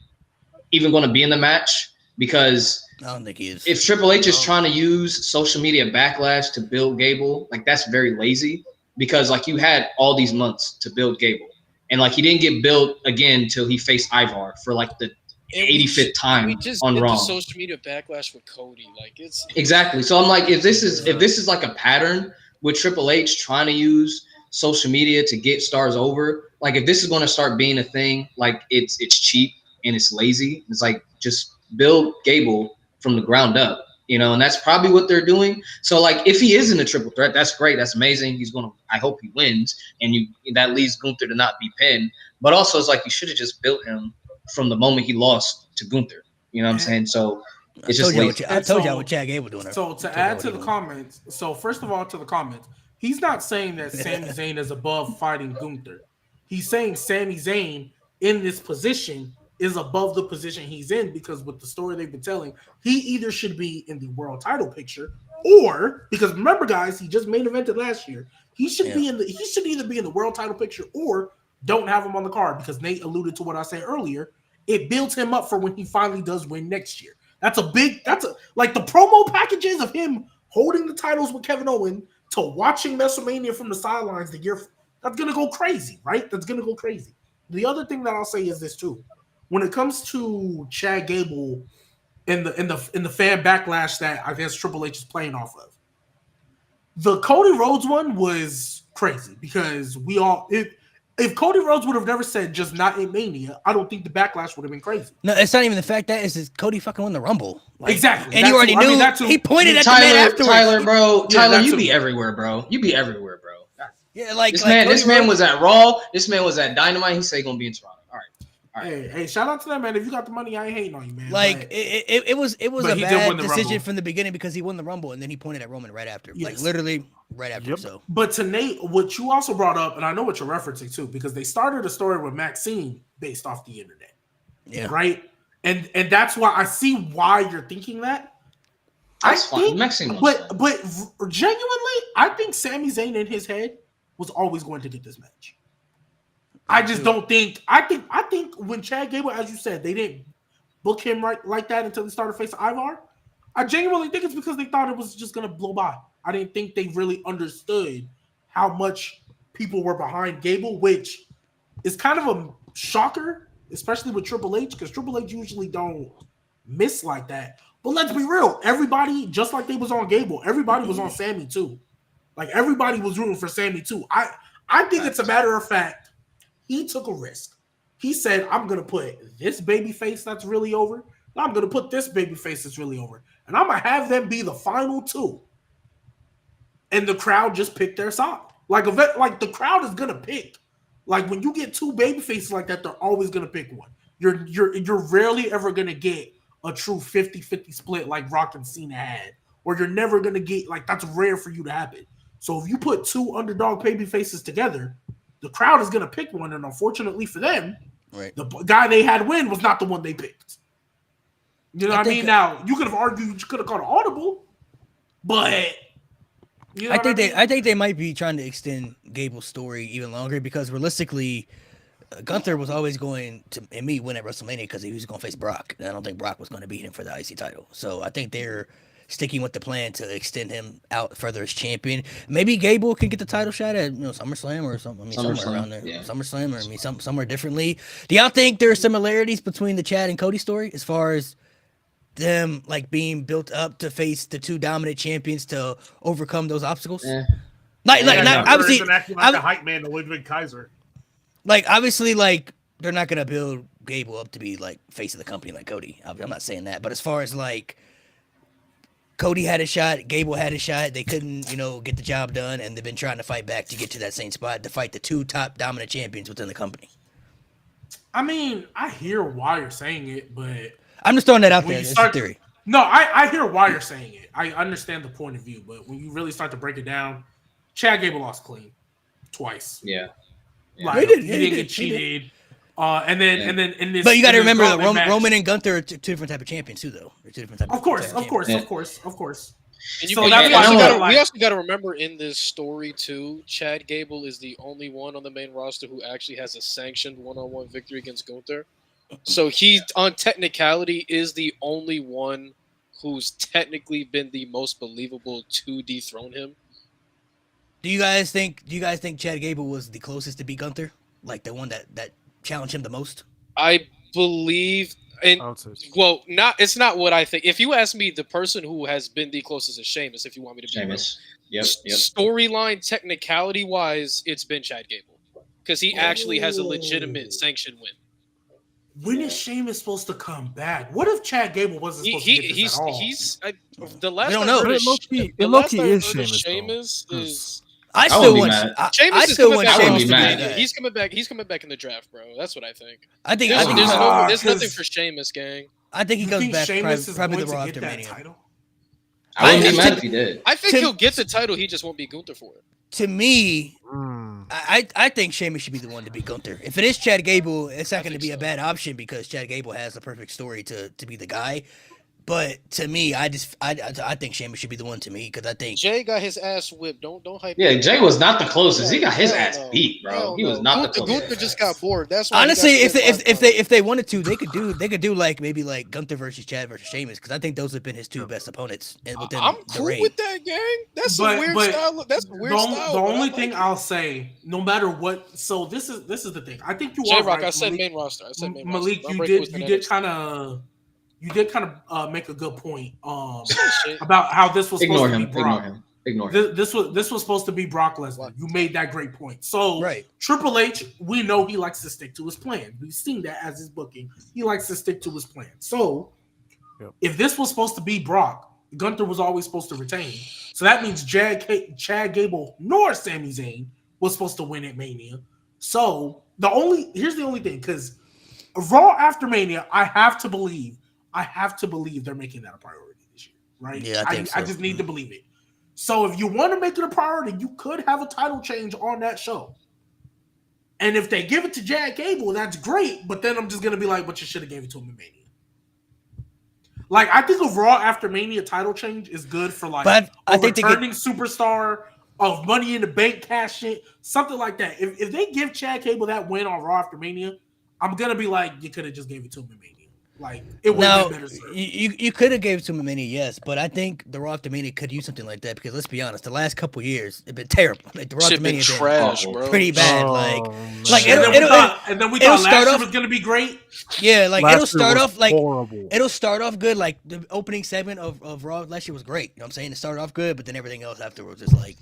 going to be in the match because
I don't think he is.
If Triple H is trying to use social media backlash to build Gable, like that's very lazy because like you had all these months to build Gable. And like he didn't get built again until he faced Ivar for like the 85th time
we just
on
did
Raw.
The social media backlash with Cody, like it's
exactly. So I'm like, if this is like a pattern with Triple H trying to use social media to get stars over, like if this is going to start being a thing, like it's cheap and it's lazy. It's like just build Gable from the ground up, you know, and that's probably what they're doing. So like if he is in a triple threat, that's great. That's amazing. I hope he wins and that leads Gunther to not be pinned. But also it's like you should have just built him from the moment he lost to Gunther. You know what I'm saying? So it's just
I told you what Chad Gable doing.
So to add to the comments, so first of all to the comments, he's not saying that Sami Zayn is above fighting Gunther. He's saying Sami Zayn in this position is above the position he's in because with the story they've been telling, he either should be in the world title picture or because remember guys, he just main evented last year. He should either be in the world title picture or don't have him on the card because Nate alluded to what I said earlier. It builds him up for when he finally does win next year. Like the promo packages of him holding the titles with Kevin Owens to watching WrestleMania from the sidelines the year that's gonna go crazy, right? That's gonna go crazy. The other thing that I'll say is this too. When it comes to Chad Gable in the fan backlash that I guess Triple H is playing off of, the Cody Rhodes one was crazy because if Cody Rhodes would have never said just not in Mania, I don't think the backlash would have been crazy.
No, it's not even the fact that it's Cody fucking won the Rumble. Like,
exactly,
and you already knew. He pointed at the man afterwards.
Tyler, you be everywhere, bro.
Yeah, like
this man was at Raw. This man was at Dynamite. He said he's gonna be in Toronto. All right.
Hey, shout out to that man. If you got the money, I ain't hating on you, man.
Like it was a bad decision from the beginning because he won the Rumble and then he pointed at Roman right after, like literally right after. Yep. So,
but to Nate, what you also brought up, and I know what you're referencing too, because they started a story with Maxine based off the internet.
Yeah.
Right. And that's why I see why you're thinking that.
That's fine. Maxine,
but genuinely, I think Sami Zayn in his head was always going to get this match. I just don't think. I think when Chad Gable, as you said, they didn't book him right like that until he started facing Ivar. I genuinely think it's because they thought it was just going to blow by. I didn't think they really understood how much people were behind Gable, which is kind of a shocker, especially with Triple H, because Triple H usually don't miss like that. But let's be real. Everybody, just like they was on Gable, everybody was on Sami too. Like everybody was rooting for Sami too. I think it's a matter of fact. He took a risk. He said, I'm going to put this babyface that's really over, and I'm going to put this babyface that's really over, and I'm going to have them be the final two. And the crowd just picked their side. Like the crowd is going to pick. Like when you get two babyfaces like that, they're always going to pick one. You're rarely ever going to get a true 50-50 split like Rock and Cena had. Or you're never going to get, like, that's rare for you to happen. So if you put two underdog babyfaces together, the crowd is going to pick one. And unfortunately for them, the guy they had win was not the one they picked. You know what I mean? Now, you could have argued you could have called an audible, but... You know
I think they might be trying to extend Gable's story even longer because realistically, Gunther was always going to win at WrestleMania because he was going to face Brock, and I don't think Brock was going to beat him for the IC title. So I think they're sticking with the plan to extend him out further as champion. Maybe Gable can get the title shot at SummerSlam or something. Somewhere around there. Yeah. SummerSlam or somewhere differently. Do y'all think there are similarities between the Chad and Cody story as far as them like being built up to face the two dominant champions to overcome those obstacles? Yeah.
Obviously, acting like a hype man to Ludwig Kaiser.
Like obviously, like they're not gonna build Gable up to be like face of the company like Cody. I'm not saying that, but as far as like Cody had a shot, Gable had a shot, they couldn't, get the job done, and they've been trying to fight back to get to that same spot to fight the two top dominant champions within the company.
I mean, I hear why you're saying it, but
I'm just throwing that out there. It's a theory.
No, I hear why you're saying it. I understand the point of view, but when you really start to break it down, Chad Gable lost clean twice.
Yeah.
Like, he didn't get cheated. And then in this.
But you got to remember that Roman and Gunther are two different type of champions too, though. They're two different type
of course.
And we also got to remember in this story too, Chad Gable is the only one on the main roster who actually has a sanctioned one-on-one victory against Gunther. So he, on technicality, is the only one who's technically been the most believable to dethrone him.
Do you guys think Chad Gable was the closest to beat Gunther? Like the one that challenged him the most?
I believe, it's not what I think. If you ask me, the person who has been the closest is Sheamus. If you want me to be
Sheamus, yep.
Storyline, technicality wise, it's been Chad Gable because he actually has a legitimate sanction win.
When is Sheamus supposed to come back? What if Chad Gable wasn't supposed to get this at all?
The last
I don't know. It low-key is Sheamus.
Is
I still want
Sheamus to be. He's coming back. He's coming back in the draft, bro. That's what I think. There's nothing for Sheamus, gang.
I think he comes back probably the Raw After Mania.
I wouldn't be mad if he did.
I think he'll get the title. He just won't be Gunther for it.
To me, I think Sheamus should be the one to beat Gunther. If it is Chad Gable, it's not going to be a bad option because Chad Gable has the perfect story to be the guy. But to me, I think Sheamus should be the one to me because I think
Jay got his ass whipped. Don't hype.
Yeah, Jay was not the closest. He got his ass beat, bro. He was not the closest.
Gunther just got bored. That's why.
Honestly, if they wanted to, they could do like maybe like Gunther versus Chad versus Sheamus because I think those have been his two best opponents within
I'm
the
cool
reign.
with that, gang. That's a weird style. That's a weird style.
The only thing I'll say, no matter what, so this is the thing. I think you
are
right.
I said main roster.
Malik, you did kind of make a good point about how this was supposed to be Brock.
Ignore him.
This was supposed to be Brock Lesnar. You made that great point. So Triple H, we know he likes to stick to his plan. We've seen that as his booking. He likes to stick to his plan. So if this was supposed to be Brock, Gunther was always supposed to retain. So that means Chad Gable nor Sami Zayn was supposed to win at Mania. So here's the only thing, because Raw After Mania, I have to believe they're making that a priority this year, right?
Yeah, I think so.
I just need to believe it. So if you want to make it a priority, you could have a title change on that show. And if they give it to Chad Gable, that's great. But then I'm just gonna be like, but you should have gave it to him in Mania. Like, I think a Raw After Mania title change is good for like a returning superstar of Money in the Bank cash shit, something like that. If they give Chad Gable that win on Raw After Mania, I'm gonna be like, you could have just gave it to him in Mania. Like it would have been better.
You could have gave it to him a Mania, yes, but I think the Raw After Mania could use something like that because let's be honest, the last couple years it's been terrible. Like the Raw After Mania
been trash, bro.
Pretty bad.
And then we thought last year was gonna be great.
Yeah, like it'll start off like
horrible.
It'll start off good. Like the opening segment of Raw last year was great. You know what I'm saying? It started off good, but then everything else afterwards is like.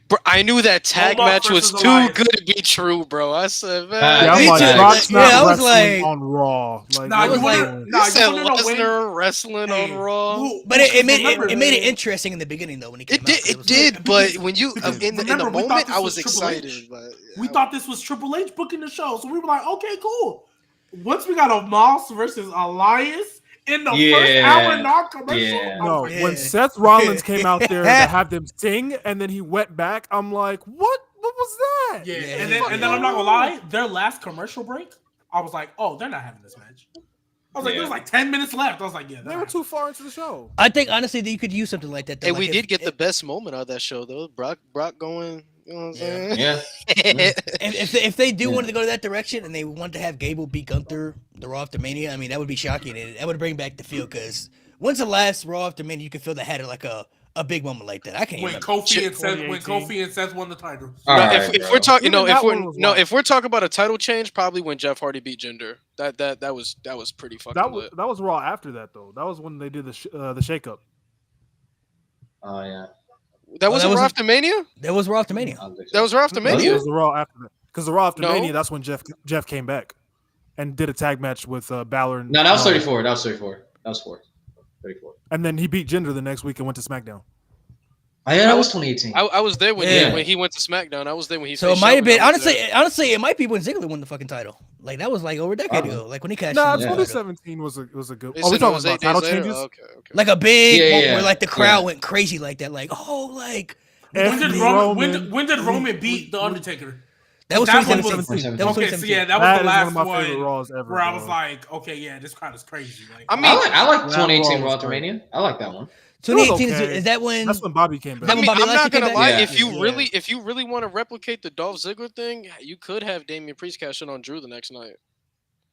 Bro, I knew that tag match was too good to be true, bro. I said, man,
yeah, I'm like, Brock's not
I was
wrestling
like,
on Raw. Like,
you said Lesnar wrestling on Raw,
but it made it interesting in the beginning though when he came out.
It did, but when you in the moment, I was excited.
We thought this was Triple H booking the show, so we were like, okay, cool. Once we got a Moss versus Elias in the first hour non-commercial,
when Seth Rollins came out there to have them sing, and then he went back, I'm like, what? What was that?
Yeah, and then I'm not gonna lie, their last commercial break, I was like, oh, they're not having this match. I was like, there's like 10 minutes left. I was like,
they were too far into the show.
I think honestly that you could use something like that. Though.
Hey, we did get the best moment out of that show though. Brock going. You know what I'm saying?
Yeah.
And if they do want to go that direction and they want to have Gable beat Gunther the Raw After Mania, I mean that would be shocking and that would bring back the feel because when's the last Raw After Mania you could feel that had like a big moment like that? I can't
when
remember.
Kofi and Seth won the title.
If we're talking, if we're talking about a title change, probably when Jeff Hardy beat Jinder. That was pretty fucking lit.
That was Raw after that though. That was when they did the shakeup.
Oh yeah.
That wasn't Raw After Mania?
That was Raw After Mania.
That was Raw After Mania?
It was the Raw after that. Because the Raw After Mania, that's when Jeff came back and did a tag match with Balor.
No, that was 34. That was 34. That was 34.
And then he beat Jinder the next week and went to SmackDown.
Oh, yeah, that was 2018.
I was there when he went to SmackDown. I was there when he.
So it might have been honestly, it might be when Ziggler won the fucking title. Like that was like over a decade ago. Like when he cashed.
Nah, 2017 was a good.
Oh, we talking
about title changes?
Okay.
Like a big moment where like the crowd went crazy like that. Like
when did Roman beat the Undertaker?
That was 2017.
Okay, so yeah, that was the last
one of my favorite Raws ever.
Where I was like, okay, yeah, this crowd is crazy. Like,
I like 2018 Raw After Mania. I like that one.
2018 is that when?
That's when Bobby came back.
I mean, I'm not gonna lie. If you really want to replicate the Dolph Ziggler thing, you could have Damien Priest cash in on Drew the next night.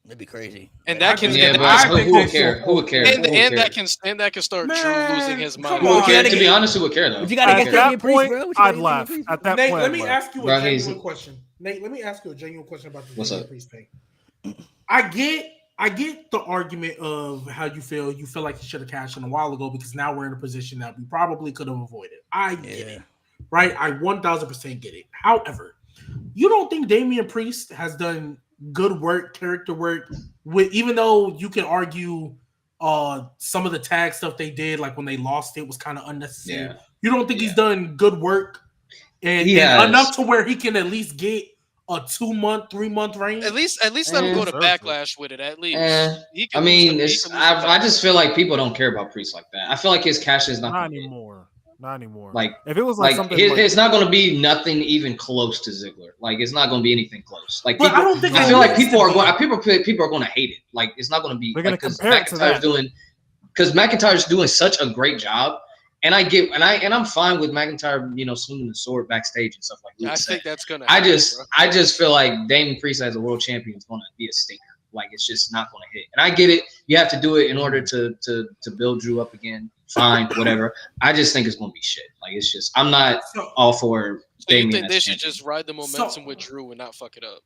That'd be crazy.
And that can.
Who would care? Who would care?
And that can start Drew losing his mind.
Who would care? To be honest, who would care though?
If you gotta get Damien Priest, bro,
I'd laugh. At that
Nate,
point,
let me ask you a genuine question. Nate, let me ask you a genuine question about the Damien Priest thing. I get the argument of how you feel. You feel like you should have cashed in a while ago because now we're in a position that we probably could have avoided. I get it, right? I 1000% get it. However, you don't think Damien Priest has done good work, character work, with even though you can argue some of the tag stuff they did, like when they lost it was kind of unnecessary. Yeah. You don't think he's done good work and enough to where he can at least get a 2-month, 3-month reign?
At least let him go to Backlash with it. At least.
I mean, I just feel like people don't care about Priest like that. I feel like his cash is not
anymore. Not anymore.
Like
if it was like something,
it's not going to be nothing even close to Ziggler. Like it's not going to be anything close. Like
but
people, I feel like people are going to hate it. Like it's not going to be
because
McIntyre's doing such a great job. And I get and I'm fine with McIntyre, swinging the sword backstage and stuff like that.
I think that's gonna.
I just feel like Damien Priest as a world champion is going to be a stinker. Like it's just not going to hit. And I get it. You have to do it in order to build Drew up again. Fine, whatever. I just think it's going to be shit. Like it's just I'm not all for.
So Damien, you think they should just ride the momentum with Drew and not fuck it up?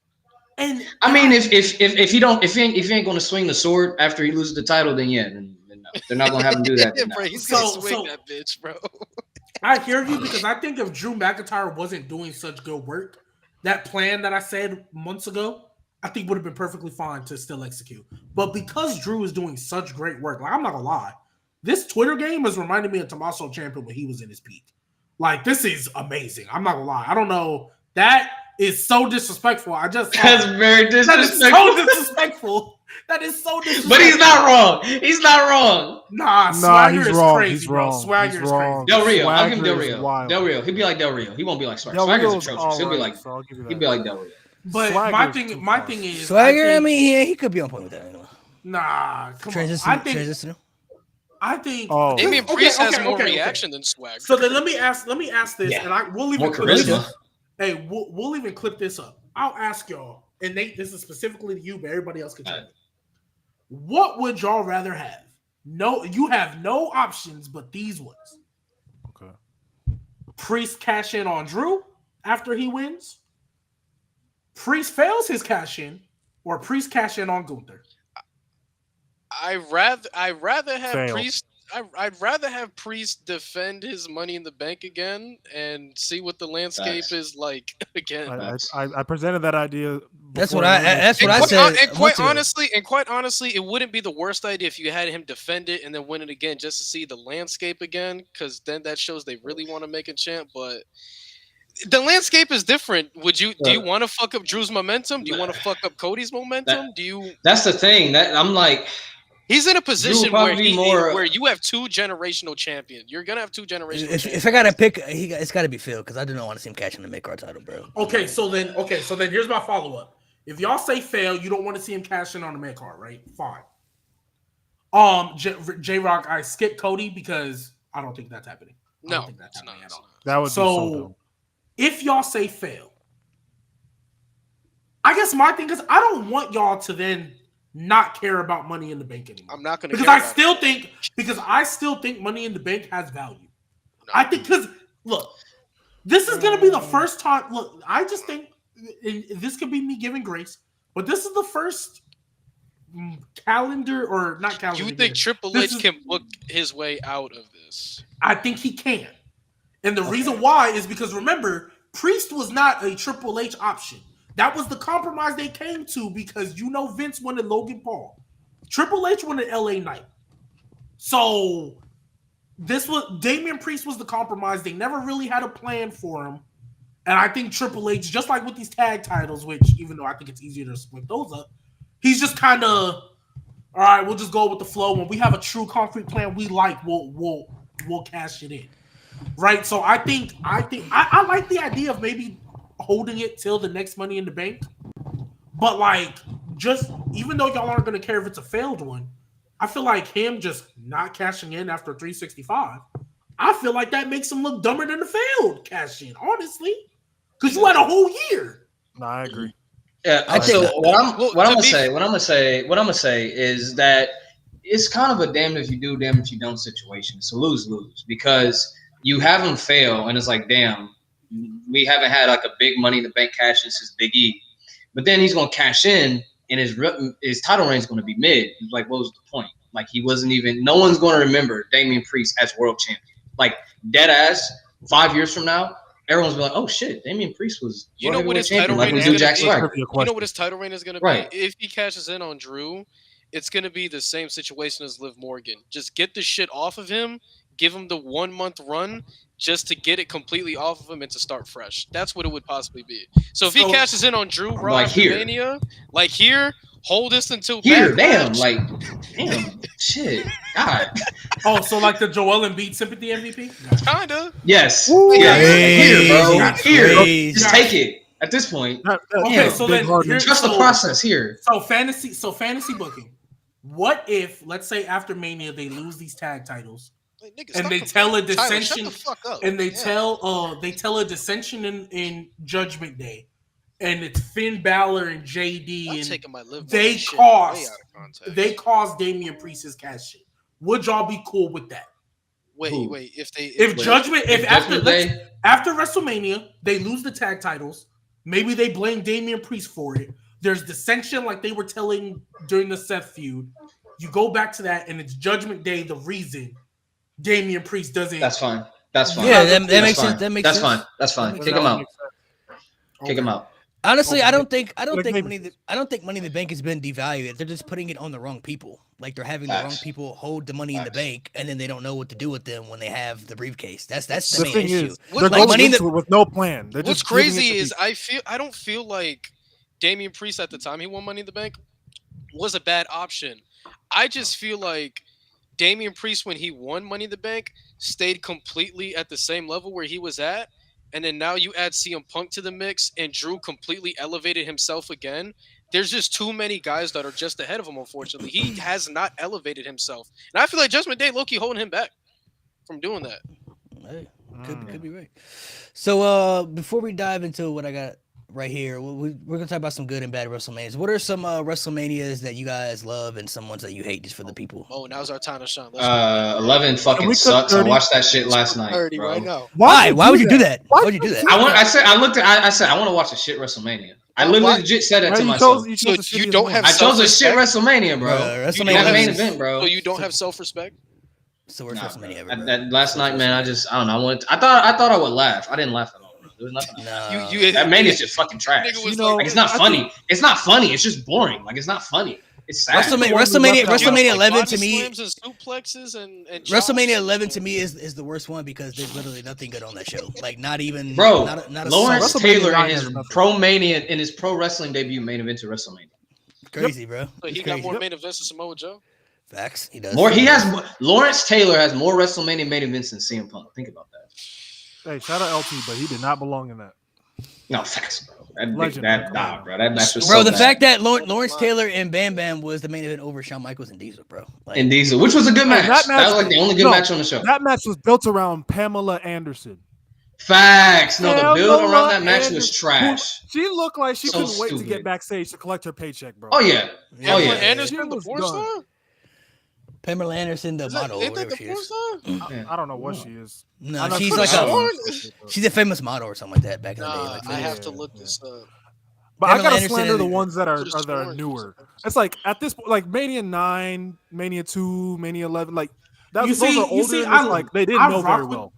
And
I mean, if he ain't going to swing the sword after he loses the title, then no. They're not going to have him do that.
Bro, he's going to swing that bitch, bro.
I hear you because I think if Drew McIntyre wasn't doing such good work, that plan that I said months ago, I think would have been perfectly fine to still execute. But because Drew is doing such great work, like I'm not gonna lie, this Twitter game has reminded me of Tommaso Ciampa when he was in his peak. Like this is amazing. I'm not gonna lie. I don't know. That is so disrespectful.
That's very disrespectful.
That is so disrespectful. That is so disrespectful.
But he's not wrong. He's not wrong.
Nah, Swagger is
wrong.
crazy, bro. Swagger is crazy.
Del Rio. I'll give him Del Rio. Del Rio. He'll be like Del Rio. He won't be like Swagger. Swagger's atrocious. He'll be like Del Rio.
But my thing is
Swagger. I mean, he could be on point with that anyway.
Nah, come
on.
I think
Damien Priest has more reaction than Swagger.
So then let me ask this, and we'll even clip this up. Hey, we'll even clip this up. I'll ask y'all, and Nate, this is specifically to you, but everybody else can chime in. What would y'all rather have? No, you have no options but these ones.
Okay.
Priest cash in on Drew after he wins. Priest fails his cash in, or Priest cash in on Gunther.
I'd rather have
Fail.
Priest. I'd rather have Priest defend his Money in the Bank again and see what the landscape is like again.
I presented that idea.
That's what I said.
And quite honestly, it wouldn't be the worst idea if you had him defend it and then win it again just to see the landscape again, because then that shows they really want to make a champ. But the landscape is different. Do you want to fuck up Drew's momentum? Do you want to fuck up Cody's momentum?
That's the thing. That I'm like,
he's in a position where you have two generational champions. You're gonna have two generational champions.
If I gotta pick, it's gotta be Phil, because I don't want to see him catching the mid-card title, bro.
Okay, so then here's my follow-up. If y'all say fail, you don't want to see him cash in on the mid-card, right? Fine. J-Rock, I skipped Cody because I don't think that's happening. I don't think that's happening at all.
That would be so dumb.
If y'all say fail, I guess my thing is I don't want y'all to then not care about Money in the Bank anymore.
I'm not going to
because I still think Money in the Bank has value. No. I think because look, this is going to be the first time. Look, I just think this could be me giving grace, but this is the first calendar or not calendar.
You think Triple H can book his way out of this?
I think he can. And the reason why is because, remember, Priest was not a Triple H option. That was the compromise they came to because, Vince wanted Logan Paul. Triple H wanted LA Knight. So, Damien Priest was the compromise. They never really had a plan for him. And I think Triple H, just like with these tag titles, which even though I think it's easier to split those up, he's just kind of, all right, we'll just go with the flow. When we have a true concrete plan we like, we'll cash it in. Right, so I think I like the idea of maybe holding it till the next Money in the Bank, but just even though y'all aren't going to care if it's a failed one, I feel like him just not cashing in after 365, I feel like that makes him look dumber than the failed cash in, honestly, because you had a whole year.
No, I agree.
Yeah, so what I'm gonna say is that it's kind of a damned if you do, damned if you don't situation. It's a lose-lose because you have him fail, and it's like, damn, we haven't had a big Money in the Bank cash in since Big E. But then he's going to cash in, and his title reign is going to be mid. What was the point? He wasn't even – no one's going to remember Damien Priest as world champion. Dead ass, 5 years from now, everyone's going to be like, oh, shit, Damien Priest was
what his title reign is going to be? You know what his title reign is going to be? If he cashes in on Drew, it's going to be the same situation as Liv Morgan. Just get the shit off of him. Give him the 1 month run just to get it completely off of him and to start fresh. That's what it would possibly be. So if he cashes in on Drew Raw After Mania, hold this until
backlash. Damn, shit, God.
Oh, so the Joel Embiid sympathy MVP?
Kinda.
Yes. Here, bro. Here, just take it. At this point,
okay. So then,
trust the process here.
So fantasy booking. What if, let's say, after Mania they lose these tag titles? And they tell a dissension, and they tell a dissension in Judgment Day, and it's Finn Balor and JD, and they caused Damian Priest his cash in. Would y'all be cool with that?
Wait,
after WrestleMania they lose the tag titles, maybe they blame Damian Priest for it. There's dissension like they were telling during the Seth feud. You go back to that, and it's Judgment Day. The reason Damian Priest doesn't.
That's fine.
Yeah, that makes sense.
That's fine. Kick him out. Kick him out.
Honestly, I don't think Money in the Bank has been devalued. They're just putting it on the wrong people. They're having the wrong people hold the Money in the Bank, and then they don't know what to do with them when they have the briefcase. That's the main issue.
They're going into it with no plan.
What's crazy is I don't feel like Damian Priest at the time he won Money in the Bank was a bad option. I just feel like Damian Priest, when he won Money in the Bank, stayed completely at the same level where he was at. And then now you add CM Punk to the mix, and Drew completely elevated himself again. There's just too many guys that are just ahead of him, unfortunately. He has not elevated himself. And I feel like Judgment Day low-key holding him back from doing that.
Hey, could be right. So before we dive into what I got right here. We're gonna talk about some good and bad WrestleManias. What are some WrestleManias that you guys love and some ones that you hate just for the people?
Oh, now's our time to shine.
11 fucking sucks. I watched that shit last night,
30
bro.
right now.
Why would you do that? Why would you do that?
I said I want to watch a shit WrestleMania. I literally legit said that to myself.
So you don't have.
I chose a shit WrestleMania, bro.
WrestleMania
That main event, bro.
So you don't have self-respect.
So where's WrestleMania ever?
That last night, man. I don't know. I thought I would laugh. I didn't laugh at all, bro. There was nothing.
No.
That Mania is just fucking trash. Like, it's not funny. It's not funny. It's just boring. Like, it's not funny. It's sad.
WrestleMania 11 to me.
And suplexes and
WrestleMania 11 to me is the worst one because there's literally nothing good on that show. Like not even.
Bro,
not a
Lawrence
song.
Taylor in his pro wrestling debut main event to WrestleMania.
Crazy, bro.
So he got more main events than Samoa Joe.
Facts. He does.
Lawrence Taylor has more WrestleMania main events than CM Punk. Think about that.
Hey, shout out LT, but he did not belong in that.
No, facts, bro. Bro. That match was
bro.
so
The
bad.
fact that Lawrence Taylor and Bam Bam was the main event over Shawn Michaels and Diesel, bro.
Like, and Diesel, which was a good match. That was like the only good match on the show.
That match was built around Pamela Anderson.
Facts. No, the build around that match was trash.
She looked like she couldn't wait to get backstage to collect her paycheck, bro.
Oh yeah.
Pamela Anderson, the porn star.
Pamela Anderson, the model, or whatever she is.
I don't know what she is.
No, she's like she's a famous model or something like that back in the day. Like,
I have to look this up.
But Pamela I gotta slander the ones that are newer. It's like at this like Mania 9, Mania 2, Mania 11, like those are older. Like they didn't know very well.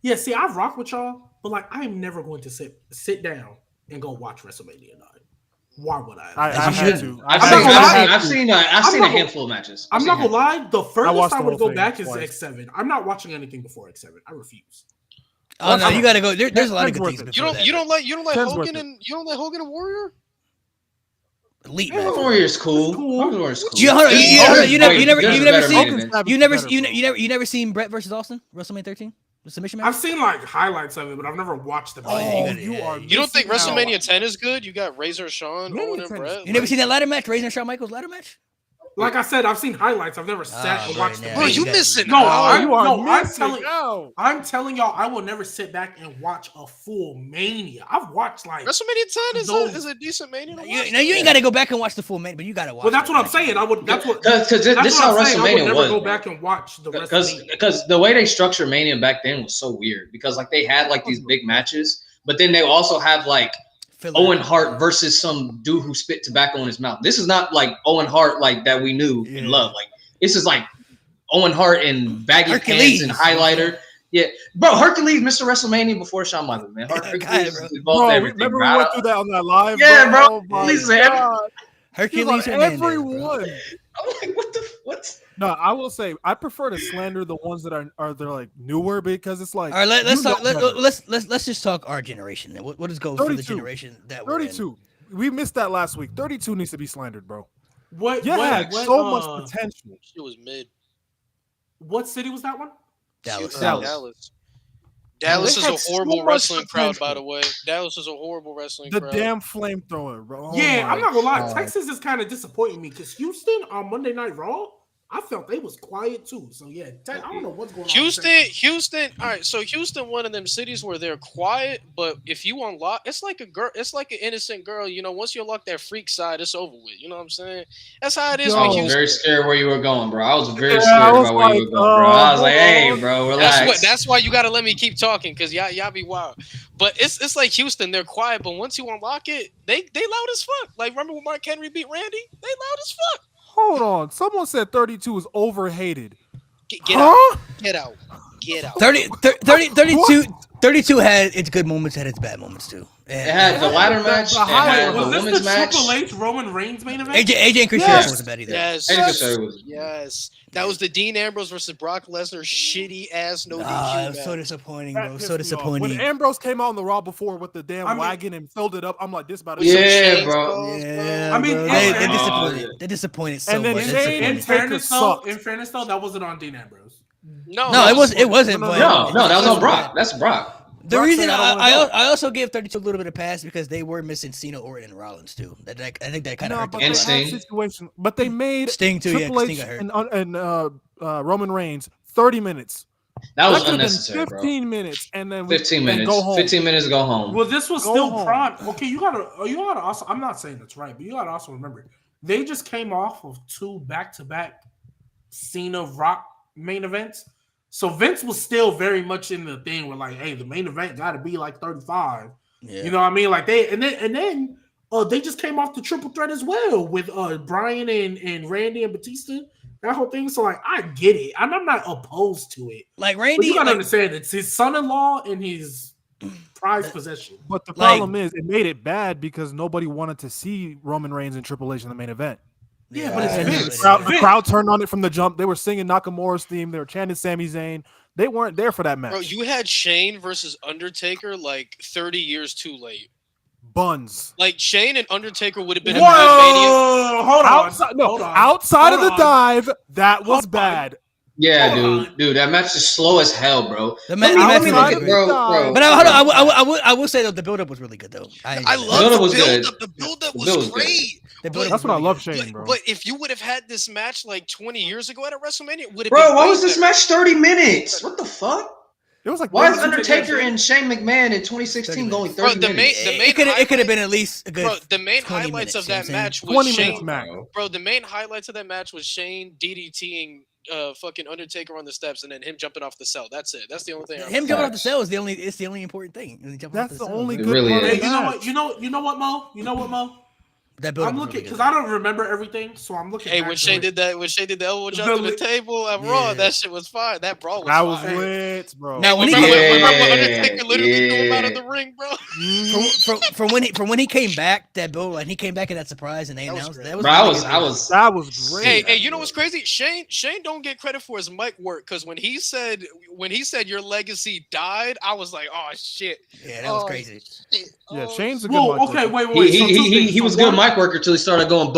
Yeah, see, I rock with y'all, but like I am never going to sit down and go watch WrestleMania 9. Why would I?
I've seen a handful of matches.
I'm not gonna lie. The furthest I would go back is X7. I'm not watching anything before X7. I refuse.
Oh no, you gotta go. There's a lot of good things.
You don't like Hogan and Warrior.
Elite.
Warrior's cool. Warrior's cool.
You never seen Bret versus Austin WrestleMania 13? The submission match?
I've seen like highlights of it, but I've never watched the match.
You don't think WrestleMania 10 is good? You got Razor Shawn, Owen, and Bret.
You never seen that ladder match? Razor and Shawn Michaels ladder match?
Like I said, I've seen highlights. I've never sat and watched the.
Bro, you missing?
I'm telling y'all, I will never sit back and watch a full Mania. I've watched like
WrestleMania 10 is a decent Mania.
You ain't got to go back and watch the full Mania, but you got to watch.
Well, that's what I'm saying. I would. That's what.
Because this is how WrestleMania was.
Go back and watch the
because the way they structured Mania back then was so weird. Because like they had like these big matches, but then they also have like Owen Hart versus some dude who spit tobacco in his mouth. This is not like Owen Hart like that we knew and loved. Like this is like Owen Hart in baggy pants and highlighter. Yeah, bro, Hercules, Mr. WrestleMania before Shawn Michaels, man. Hercules involved everything.
Remember we went through that on that live?
Yeah, bro. Hercules,
everyone.
I'm like, what?
No, I will say I prefer to slander the ones that are they're like newer because it's like.
All right, let's just talk our generation. What is going for the generation that
32? We missed that last week. 32 needs to be slandered, bro.
What
so much potential.
It was mid.
What city was that one?
Dallas is a horrible wrestling crowd, by the way. Dallas is a horrible wrestling crowd.
The damn flamethrower, bro.
I'm not gonna lie. Texas is kind of disappointing me because Houston on Monday Night Raw, I felt they was quiet too. So yeah, I don't know what's going on.
Houston. All right, so Houston, one of them cities where they're quiet, but if you unlock, it's like a girl. It's like an innocent girl. You know, once you unlock that freak side, it's over with. You know what I'm saying? That's how it is.
I was very scared where you were going, bro. I was very scared about where you were going, bro. I was like, hey, bro, relax.
That's why you gotta let me keep talking, because y'all be wild. But it's like Houston, they're quiet, but once you unlock it, they loud as fuck. Like remember when Mark Henry beat Randy? They loud as fuck.
Hold on. Someone said 32 is overhated.
Get out.
32 had its good moments, had its bad moments too.
It had the ladder match. It had the women's match.
Triple H Roman Reigns main event?
AJ and Chris Jericho wasn't bad either.
Yes. That was the Dean Ambrose versus Brock Lesnar shitty ass no DQ.
It was so disappointing, bro. So disappointing.
When Ambrose came out on the Raw before with the damn wagon and filled it up, I'm like, this about to
be bro.
Yeah, I mean, they disappointed so much.
In fairness, though, that wasn't on Dean Ambrose.
No,
it wasn't.
No, that was on Brock. That's Brock.
The reason I also gave 32 a little bit of pass because they were missing Cena, Orton, and Rollins too. I think that kind of hurt.
And Sting.
But they made
Sting too.
Triple H and Roman Reigns 30 minutes.
That was
could've been
unnecessary,
15
bro.
minutes and then
15 minutes.
go home.
15 minutes, go home.
Well, this was
Go
still
home.
prime. Okay, you gotta also. I'm not saying that's right, but you gotta also remember they just came off of 2 back-to-back Cena Rock main events. So Vince was still very much in the thing where like, hey, the main event got to be like 35.
Yeah.
You know what I mean? Like they and then they just came off the triple threat as well with Bryan and Randy and Batista. That whole thing. So like, I get it, and I'm not opposed to it.
Like
But
Randy,
you gotta
like,
understand, it's his son-in-law and his prized possession.
But the
Like-
problem is, it made it bad because nobody wanted to see Roman Reigns and Triple H in the main event.
Yeah, but it's
And
Vince.
the crowd turned on it from the jump. They were singing Nakamura's theme. They were chanting Sami Zayn. They weren't there for that match.
Bro, you had Shane versus Undertaker like 30 years too late.
Buns.
Like Shane and Undertaker would have been
Whoa!
a good Mania.
Hold on.
Outside, outside of
Hold
the
on.
dive, that was
Hold on.
bad.
Yeah,
Hold
dude, that match is slow as hell, bro.
The
Let
match
me
was
look
great.
at bro.
But I will say though, the buildup was really good though.
I
build-up
love
was
the
good.
buildup. The buildup
The
was
build was good.
great.
The buildup
That's
was
what I
really
love,
good.
Shane, bro.
But if you would have had this match like 20 years ago at a WrestleMania, it would have
Bro,
been
why
way
was this
better.
match 30 minutes? What the fuck?
It was like
Why is
maybe-
Undertaker and Shane McMahon in 2016 going 30
Bro,
minutes?
the main
It could have been
highlight-
at least a good.
Bro, the main
20
highlights
minutes,
of
you know
that
what I'm
match was
20
Shane.
minutes max.
Bro, the main highlights of that match was Shane DDTing fucking Undertaker on the steps and then him jumping off the cell. That's it. That's the only thing. I
Him
remember.
jumping off the cell is the only. It's the only important thing.
That's the only
It
good
really
part of
is.
the
Hey, you know
match.
what? You know what, Mo? You know what, Mo?
That buildup
I'm
was
looking
really
because
good.
I don't remember everything, so I'm looking.
Hey,
back
when
to
Shane
it.
did that, the elbow drop to the table at Raw,
Yeah.
that shit was fire. That brawl was
That was
fire.
lit, bro.
Now, when he
Remember
came,
when Undertaker literally threw him out of the ring, bro?
from when he came back, that build, and he came back in that surprise, and they
That was
announced
great.
that was.
Bro,
really
that
good.
was
That was great.
Hey, you know what's crazy? Shane don't get credit for his mic work because when he said your legacy died, I was like, oh shit.
Yeah, that was crazy.
Yeah, Shane's a good
Whoa,
mic
okay,
worker.
wait. So two
he
things.
was
So
good
one-
mic worker until he started going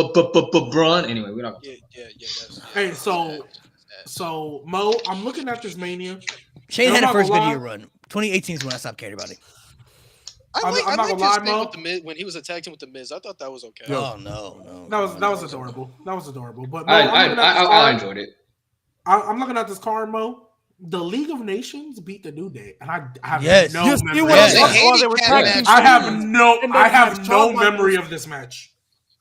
Braun. Anyway, we're not.
Yeah. That's,
Hey, so Mo, I'm looking at this Mania.
Shane
I'm
had a
not
first good
gonna
year
lie.
run. 2018 is when I stopped caring about it.
I
I'm
like
not
his
gonna lie,
thing
Mo.
with the Miz when he was attacking with the Miz. I thought that was okay.
Oh no.
That was adorable. That was adorable. But Mo,
I enjoyed it.
I'm looking at this card, Mo. The League of Nations beat the New Day, and I have
Yes.
no
You see
memory.
what
Yes.
I'm talking about? They were
handicap
tag team
match.
I have
champions.
no.
And they
I
had
have no
Shawn
memory
Michaels.
of this match.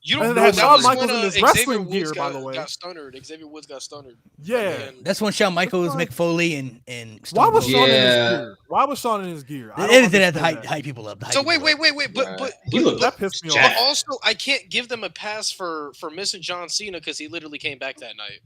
You
And
don't
they
know
had
that
Shawn
was
Michaels
when
in his
Xavier
wrestling
Woods
gear, by the way.
got stunnered. Xavier Woods got stunnered.
Yeah.
That's when Shawn Michaels, Mick Foley, and
Why
Stone
was
Cold.
Shawn in his
Yeah.
gear? Why was Shawn in his gear? I
They
don't
did have to
understand that.
hype people up.
So wait. But
He looked
That pissed me
jacked.
off.
also, I can't give them a pass for missing John Cena because he literally came back that night.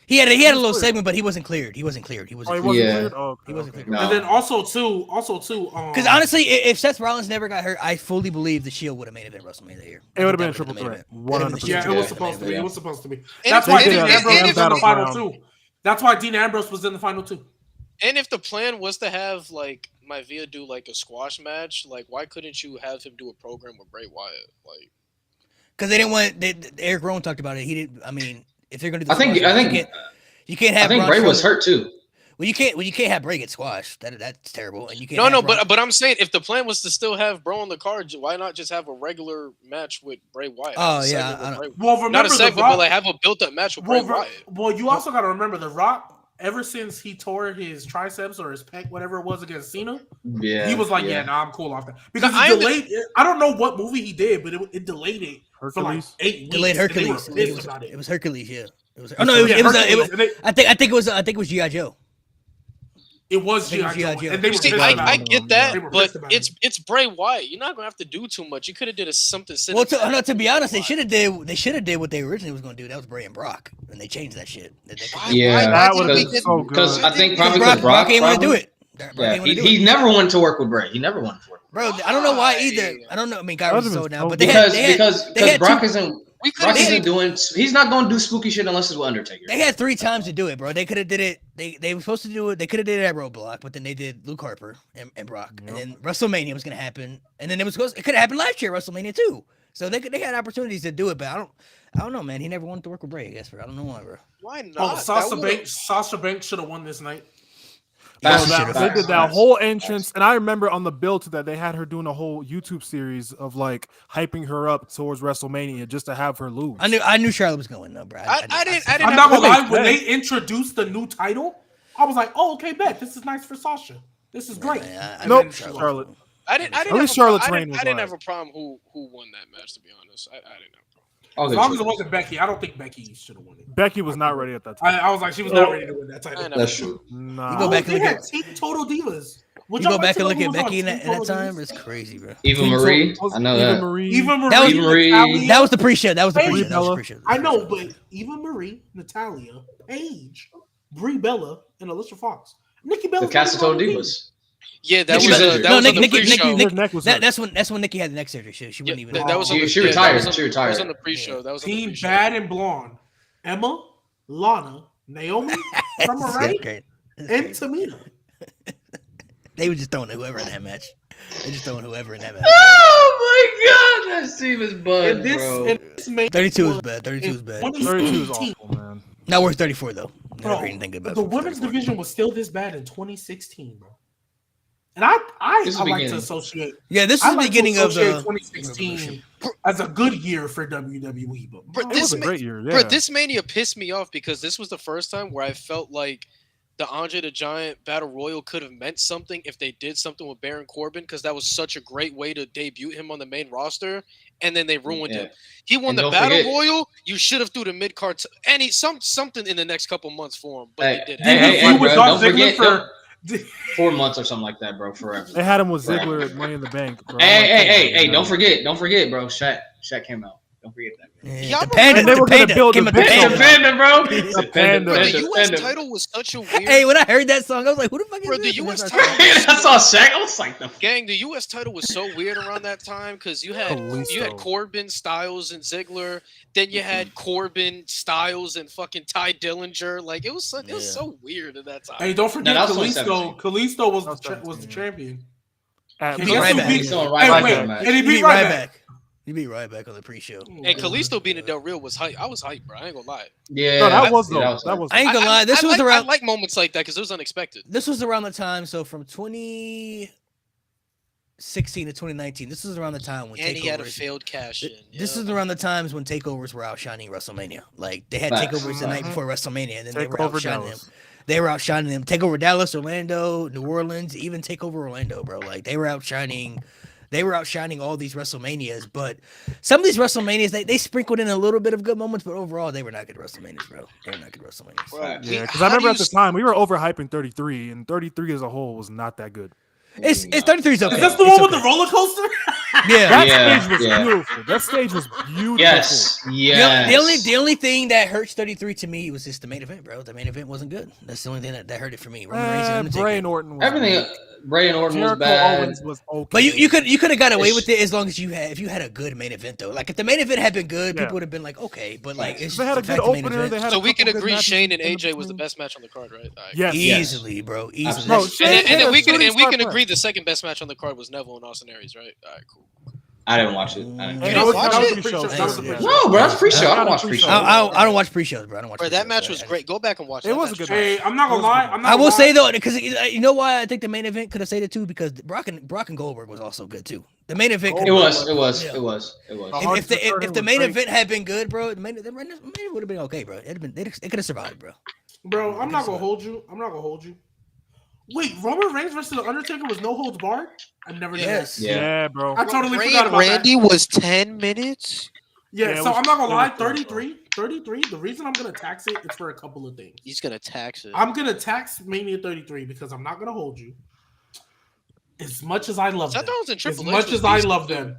He had a
was
little
cleared.
segment, but he wasn't cleared. He wasn't
Oh, he
cleared.
wasn't
Yeah.
cleared? Oh,
He wasn't
okay.
cleared.
And then also too.
Because honestly, if Seth Rollins never got hurt, I fully believe the Shield would have made it in WrestleMania that year.
It would have been a
That
triple
would've
threat.
been the main event.
100%.
Yeah, it
Yeah.
was supposed to be. It was supposed to be.
And
That's
if-
why
and
Dean
if-
Ambrose
and
was
if-
in the final
battleground.
two. That's why Dean Ambrose was in the final two.
And if the plan was to have like Maivia do like a squash match, like why couldn't you have him do a program with Bray Wyatt? Like,
Because they didn't want. Eric Rowan talked about it. He didn't. I mean, if they're going to do,
I think
you can't have.
I think
Braun
Bray was
Strowman-
hurt too.
Well, you can't have Bray get squashed. That's terrible. And you can't.
no,
have Braun-
but I'm saying if the plan was to still have Bro on the card, why not just have a regular match with Bray Wyatt?
Oh,
Have a
yeah,
segment with
I know.
Bray-
Well, remember
not a
the
segment,
Rock.
but like have a built-up match with Bray Wyatt.
Well, you also got to remember the Rock. Ever since he tore his triceps or his pec, whatever it was against Cena,
Yeah,
he was like, "Yeah, nah, I'm cool off that." Because
No, I
he delayed. I don't know what movie he did, but it delayed it for like
Hercules?
8 weeks.
delayed
and they were
Hercules. I think it
pissed
was,
about
it was Hercules. Yeah. It was. Oh
Oh,
no,
no,
it was.
Hercules, and they-
I think it was GI Joe.
It was
I think it was
G.I.
G.I.
Joe,
Joe.
and they were
See,
pissed
I
about it.
get
They
that,
were
but
pissed about it.
it's Bray Wyatt. You're not gonna have to do too much. You could have did something.
Well,
cinematic.
no, to be honest, they
Why?
should have did what they originally was going to do. That was Bray and Brock, and they changed that shit.
Yeah,
That
why
would have
did
been
they-
so good.
Because I think probably
Brock,
because Brock
ain't want to do
probably-
it. Brock
Yeah,
ain't wanna do
he
it.
never wanted to work with Bray. He never wanted to work.
Bro, I don't know why
Why?
either. I don't know. I mean, guy
That
was
would've
so
been
now,
so
but
good.
Because Brock isn't
We could
Brock
have
isn't doing. He's not going to do spooky shit unless it's with Undertaker.
They had 3 times to do it, bro. They could have did it. They were supposed to do it. They could have did it at Roadblock, but then they did Luke Harper and Brock, and then WrestleMania was gonna happen, and then it could have happened last year, WrestleMania too. So they had opportunities to do it, but I don't know, man. He never wanted to work with Bray, I guess. Bro. I don't know why, bro.
Why not?
Oh,
That would've-
Sasha Banks should have won this night.
Facts,
Bro,
facts,
they did that
facts.
whole entrance, and I remember on the build to that they had her doing a whole YouTube series of like hyping her up towards WrestleMania just to have her lose.
I knew Charlotte was going though, bro.
I didn't
I'm not gonna lie.
makes
When
sense.
they introduced the new title, I was like, oh, okay, bet. This is nice for Sasha. This is great.
Nope, Charlotte.
I didn't
At least Charlotte's reign was
I didn't
alright.
have a problem who won that match. To be honest, I didn't have a problem.
As long as it wasn't Becky, I don't think Becky should have won it.
Becky was not ready at that time.
I was like, she was not ready to win that title.
That's true.
Nah.
You go back and look at
Team Total Divas.
you go back and look at Becky in that time. It's crazy, bro.
Eva Marie, I know that.
Eva Marie,
That was-
Natalia,
That was the pre-show. That was the
Hey,
pre-show. That was the pre-show.
I know, but Eva Marie, Natalia, Paige, Brie Bella, and Alicia Fox. Nikki Bella.
The cast of Total Divas.
Yeah, that
Nikki
was
Bella-
that
No,
was on the
Nikki,
pre-show.
Her neck was hurt.
that's when Nikki had the neck surgery. She wouldn't even.
That was on the,
She
yeah,
retired.
That was on,
She
That
retired.
was on the pre-show. That was on the
Team
pre-show.
Bad and Blonde. Emma, Lana, Naomi, Summer Rae,
great.
and Tamina.
They were just throwing whoever in that match. They just throwing whoever in that match.
Oh my god, that team is bugged,
And this,
bro.
and this made
32 is bad. 32 is bad.
32 is awful, man.
Not worth 34 though.
Bro,
Never even think about
the
it.
women's
34.
division was still this bad in 2016, bro. And I
This is
like to
beginning.
associate.
Yeah, this is
I
the
like
beginning
to
of
associate
the
2016 as a good year for WWE. But
Bro,
It was a great year. Yeah.
Bro, this Mania pissed me off because this was the first time where I felt like the Andre the Giant Battle Royal could have meant something if they did something with Baron Corbin, because that was such a great way to debut him on the main roster, and then they ruined it. He won
And
the
don't
Battle
forget-
Royal. You should have threw the mid card something in the next couple months for him, but
Hey,
they didn't.
hey,
you with
bro,
Dolph
don't
Ziggler
forget,
for
4 months or something like that, bro. Forever.
They had him with Ziggler at Money in the Bank. Bro.
Hey! Don't forget, bro. Shaq came out. Don't forget that. Bro.
Yeah,
Y'all
the
remember-
panda.
And they
the
were gonna
panda
build
came
the
at the
big
panda.
Defending, bro.
The panda.
Bro, the
Defending.
U.S. title was such a weird.
Hey, when I heard that song, I was like, "Who the fuck is
Bro,
this?"
the U.S.
And
title.
I saw Shaq. I was like, the
Gang, the U.S. title was so weird around that time because you had
Kalisto.
Corbin, Styles, and Ziggler. Then you had Corbin, Styles, and fucking Ty Dillinger. Like it was so weird at that time.
Hey, don't forget
that was
Kalisto.
2017.
Kalisto was
That was
was the
17,
champion.
At
He
least.
beat Ryback.
Hey,
Ryback
wait,
in the match.
and he
You
beat
beat
Ryback.
Ryback. You beat Ryback on the pre-show.
And Kalisto being a Del Real was hype. I was hyped, bro. I ain't gonna lie.
Yeah,
No, that was
yeah,
though. That was.
I ain't gonna lie. This was
I
around.
like moments like that because it was unexpected.
This was around the time. So from 2016 to 2019. This is around the time when
And he had a
takeovers.
failed cash in.
This is around the times when takeovers were outshining WrestleMania. Like they had
Facts.
takeovers the night before WrestleMania, and then they were
Takeover
outshining
Dallas.
them. They were outshining them. Takeover Dallas, Orlando, New Orleans, even Takeover Orlando, bro. Like they were outshining all these WrestleManias. But some of these WrestleManias, they sprinkled in a little bit of good moments, but overall they were not good WrestleManias, bro. They were not good WrestleManias.
Bro,
Yeah, because I remember at the time we were overhyping 33, and 33 as a whole was not that good.
It's 33's okay.
Is this the
It's
one with
okay.
the roller coaster?
Yeah.
That
Yeah,
stage was
yeah.
beautiful. That stage was beautiful.
Yes, yes.
The only thing that hurts 33 to me was just the main event, bro. The main event wasn't good. That's the only thing that hurt it for me. Roman Reigns and Undertaker.
Bray and Orton was
Everything.
good.
Bray and Orton was
Jericho
bad.
Owens was okay.
But you could have got away with it as long as if you had a good main event though. Like if the main event had been good,
Yeah.
people would have been like, okay. But like it's
They had a
the
good
fact the main
opener.
event-
They had
So
a
we can
couple good
agree
matches
Shane and
in
AJ was the
between.
best match on the card, right? All right.
Yes.
easily, bro. Easily.
Bro,
And
Shane
then
had a
we can
shooting star
agree
match.
the second best match on the card was Neville and Austin Aries, right? All right, cool.
I didn't watch it. I didn't
You
care.
didn't watch it?
pre-show.
That was the pre-show.
No, bro, that's pre-show. I don't watch pre-show.
I don't watch pre-shows, bro. I don't watch.
Bro, that
pre-shows,
match
bro.
was great. Go back and watch.
It
that
was a
match.
good
Hey, I'm not gonna lie.
I will say though, because you know why I think the main event could have saved it too, because Brock and Goldberg was also good too. The main event.
It was.
Yeah.
It
If the main event had been good, bro, the main event would have been okay, bro. It could have survived, bro.
Bro, I'm not gonna hold you. Wait, Roman Reigns versus The Undertaker was no holds barred? I never did
Yes.
that.
Yeah.
bro.
I totally
Ray
forgot
and
about
Randy was 10 minutes.
that. Yeah,
Yeah, it
so
was-
I'm not gonna
it
lie,
was close,
33. The reason I'm gonna tax it is for a couple of things.
He's gonna tax it.
I'm gonna tax Mania 33 because I'm not gonna hold you. As much as I love
Seth
them,
Rollins and Triple
as
H
much
was
as I
decent,
love
too.
them,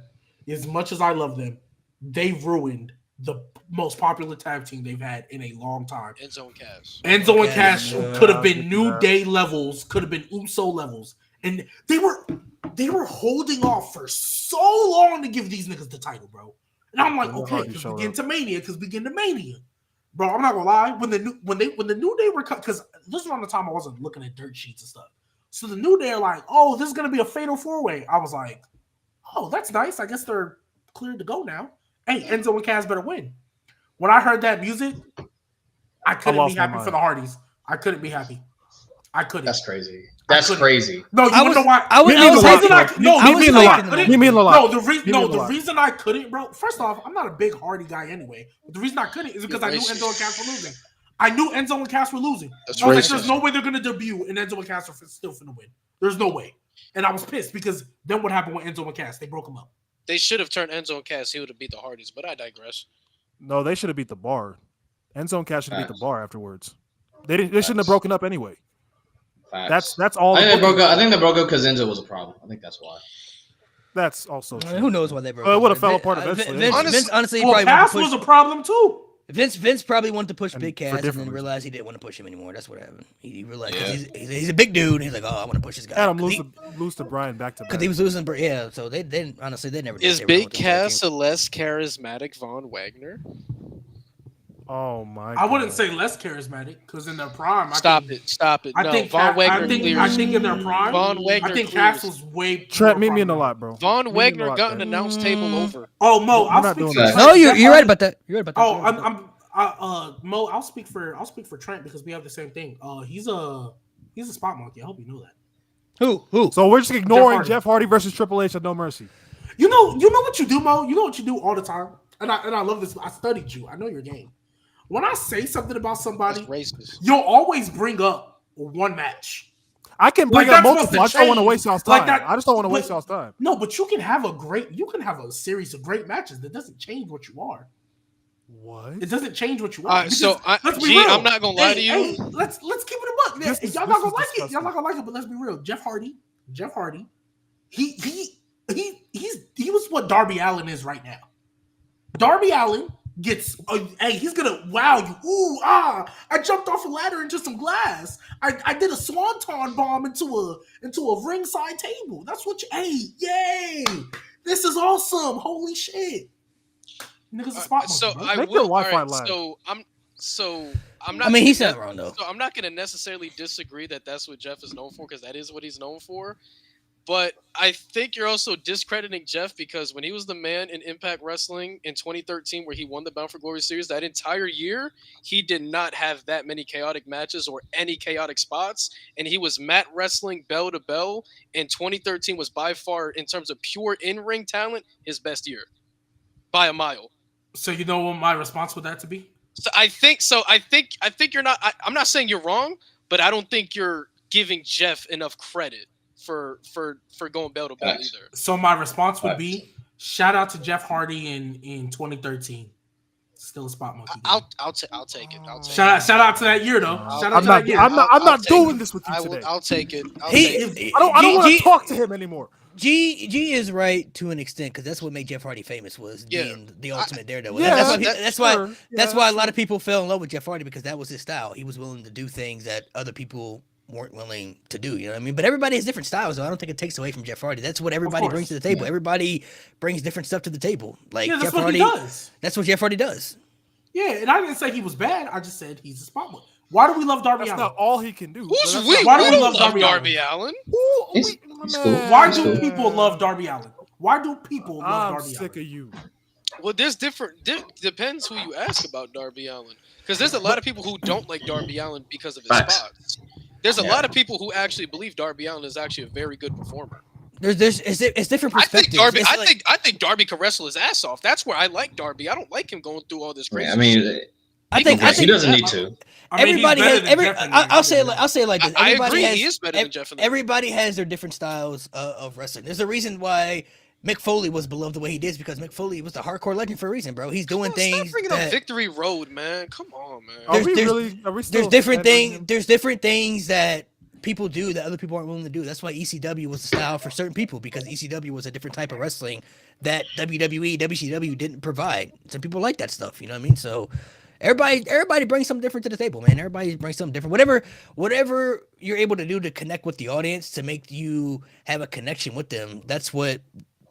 they ruined the most popular tag team they've had in a long time.
Enzo and Cass.
Enzo and Cash
Yeah,
could have
I
been
get
New
that.
Day levels, could have been Uso levels, and they were holding off for so long to give these niggas the title, bro. And I'm like,
It was
okay,
hard to
because
show
we get
up.
into Mania, bro. I'm not gonna lie. When the New Day were cut, because this was around the time I wasn't looking at dirt sheets and stuff. So the New Day are like, oh, this is gonna be a fatal 4-way. I was like, oh, that's nice. I guess they're cleared to go now. Hey, Enzo and Cass better win. When I heard that music, I couldn't be
lost my
happy
mind.
for the Hardys. I couldn't be happy. I couldn't.
That's crazy. That's
couldn't.
crazy.
No, you
I
wanna
was-
know why?
I was-
The
I was
reason
like-
I- no,
I
the
was
reason
like-
I couldn't-
You mean a lot.
No, the
lot.
reason I couldn't, bro. First off, I'm not a big Hardy guy anyway. But the reason I couldn't is because I knew Enzo and Cass were losing. I knew Enzo and Cass were losing.
That's
I was like,
racist.
there's no way they're gonna debut and Enzo and Cass are still finna win. There's no way. And I was pissed because then what happened with Enzo and Cass? They broke them up.
They should have turned Enzo and Cass. He would have beat the Hardys, but I digress.
No, they should have beat the Bar. Enzo and Cass should have beat the Bar afterwards. They shouldn't have broken up anyway.
Facts.
That's all.
I think they broke up because Enzo was a problem. I think that's why.
That's also true.
Who knows why they broke
Well,
up.
it would have fell apart eventually.
Vince honestly
Well,
probably
Cass
wanted to
was a problem too.
Vince probably wanted to push
And
Big
for
Cass and
different
then
reasons.
realized he didn't want to push him anymore. That's what happened. He realized 'cause he's a big dude. And he's like, oh, I want to push this guy.
Adam lose to Brian back to back.
Because he was losing. Yeah, so they honestly they never.
Is
they were
Big
going with the tag
Cass
team.
a less charismatic Von Wagner?
Oh my!
I wouldn't
God.
say less charismatic because in their prime,
Stop it!
I
No,
think
Von Wagner
I think
clears.
in their prime,
Von Wagner
I think
clears.
Cass was way.
Trent,
more
meet me in the
problematic.
lot, bro.
Von
Meet me in the
Wagner
lot
got an
there.
announce table over.
Oh, Mo,
We're
I'll
not
speak
doing
for
that.
No, you're
Jeff
right
Hardy.
about that. You're right about that.
Oh, Mo, I'll speak for Trent because we have the same thing. He's a spot monkey. I hope you know that.
Who?
So we're just ignoring
Hardy.
Jeff Hardy versus Triple H at No Mercy.
You know what you do, Mo. You know what you do all the time, and I love this. I studied you. I know your game. When I say something about
That's
somebody,
racist.
you'll always bring up one match.
I can bring
Like,
up
that's
multiple.
supposed
I
to
just don't want to
change.
waste y'all's
Like
time.
that-
I just don't want to
but-
waste y'all's time.
No, but you can have a series of great matches that doesn't change what you are.
What?
It doesn't change what you are.
Alright, so
let's be
G,
real.
I'm not gonna lie to you.
Hey, let's keep it a buck.
This is-
Y'all
this
not gonna
is
like it. Y'all
disgusting.
not gonna like it. But let's be real. Jeff Hardy. He was what Darby Allin is right now. Darby Allin gets he's gonna wow you. Ooh, I jumped off a ladder into some glass. I did a swanton bomb into a ringside table. That's what yay. This is awesome. Holy shit. Niggas a spot
So
monkey, bro.
I
Make your
will. All
Wi-Fi
right,
live.
so I'm not.
I mean, he
gonna
said
ne-
wrong though.
So I'm not going to necessarily disagree that that's what Jeff is known for because that is what he's known for. But I think you're also discrediting Jeff because when he was the man in Impact Wrestling in 2013, where he won the Bound for Glory series, that entire year he did not have that many chaotic matches or any chaotic spots, and he was mat wrestling bell to bell. And 2013 was by far, in terms of pure in-ring talent, his best year by a mile.
So you know what my response would that to be?
So I think you're not. I'm not saying you're wrong, but I don't think you're giving Jeff enough credit for going bell to bell either.
So my response would be shout out to Jeff Hardy in 2013. Still a spot monkey.
I'll take it.
Shout out to that year though. Shout out to that year.
I'm not
I'll take
doing
it.
this with you today.
I'll take it.
He-
I don't want
G-
to talk to him anymore.
G is right to an extent because that's what made Jeff Hardy famous was
Yeah.
being the ultimate daredevil.
Yeah,
that's why
sure.
that's
Yeah,
why a lot of people fell in love with Jeff Hardy because that was his style. He was willing to do things that other people weren't willing to do. You know what I mean? But everybody has different styles, so I don't think it takes away from Jeff Hardy. That's what everybody
course.
brings to the table. Everybody brings different stuff to the table. Like
Yeah, that's
Jeff
what
Hardy,
he does.
that's what Jeff Hardy does.
Yeah, and I didn't say he was bad. I just said he's a spot monkey. Why do we love Darby
That's
Allin?
not all he can do.
Who's
That's
we?
not-
Why do
We
we
don't
love
love
Darby
Darby Allin.
He's cool.
Why
He's
do
cool.
people love Darby Allin? Why do people love
I'm
Darby
sick
Allin?
of you.
Well, there's different. Depends who you ask about Darby Allin, because there's a lot of people who don't like Darby Allin because of his
Facts.
spots. There's a
Yeah.
lot of people who actually believe Darby Allin is actually a very good performer.
It's different
I think
perspectives.
Darby.
It's
I
like-
think Darby can wrestle his ass off. That's where I like Darby. I don't like him going through all this crazy.
I mean,
shit.
I think
he doesn't need to.
I mean, he's
everybody
better
has
than
every.
Jeff in
I'll say
the-
it like this.
I
Everybody
agree.
has,
He is better than Jeff in the ring.
Everybody has their different styles of wrestling. There's a reason why Mick Foley was beloved the way he did because Mick Foley was the hardcore legend for a reason, bro. He's doing
Stop
things.
bringing up
that-
Victory Road, man. Come on, man.
Are we
There's-
really? Are we still
there's different
defending
things.
him?
There's different things that people do that other people aren't willing to do. That's why ECW was the style for certain people because ECW was a different type of wrestling that WWE, WCW didn't provide. Some people like that stuff. You know what I mean? So everybody brings something different to the table, man. Everybody brings something different. Whatever you're able to do to connect with the audience to make you have a connection with them. That's what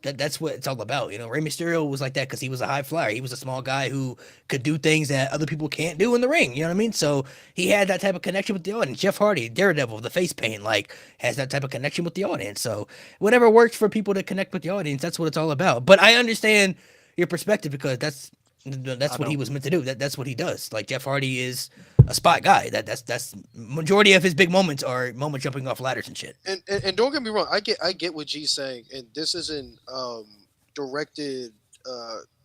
it's all about. You know, Rey Mysterio was like that because he was a high flyer. He was a small guy who could do things that other people can't do in the ring. You know what I mean? So he had that type of connection with the audience. Jeff Hardy, Daredevil, the face paint, like has that type of connection with the audience. So whatever works for people to connect with the audience, that's what it's all about. But I understand your perspective because that's what he was meant to do. That's what he does. Like Jeff Hardy is a spot guy. That's majority of his big moments are moments jumping off ladders and shit.
And don't get me wrong, I get what G's saying, and this isn't directed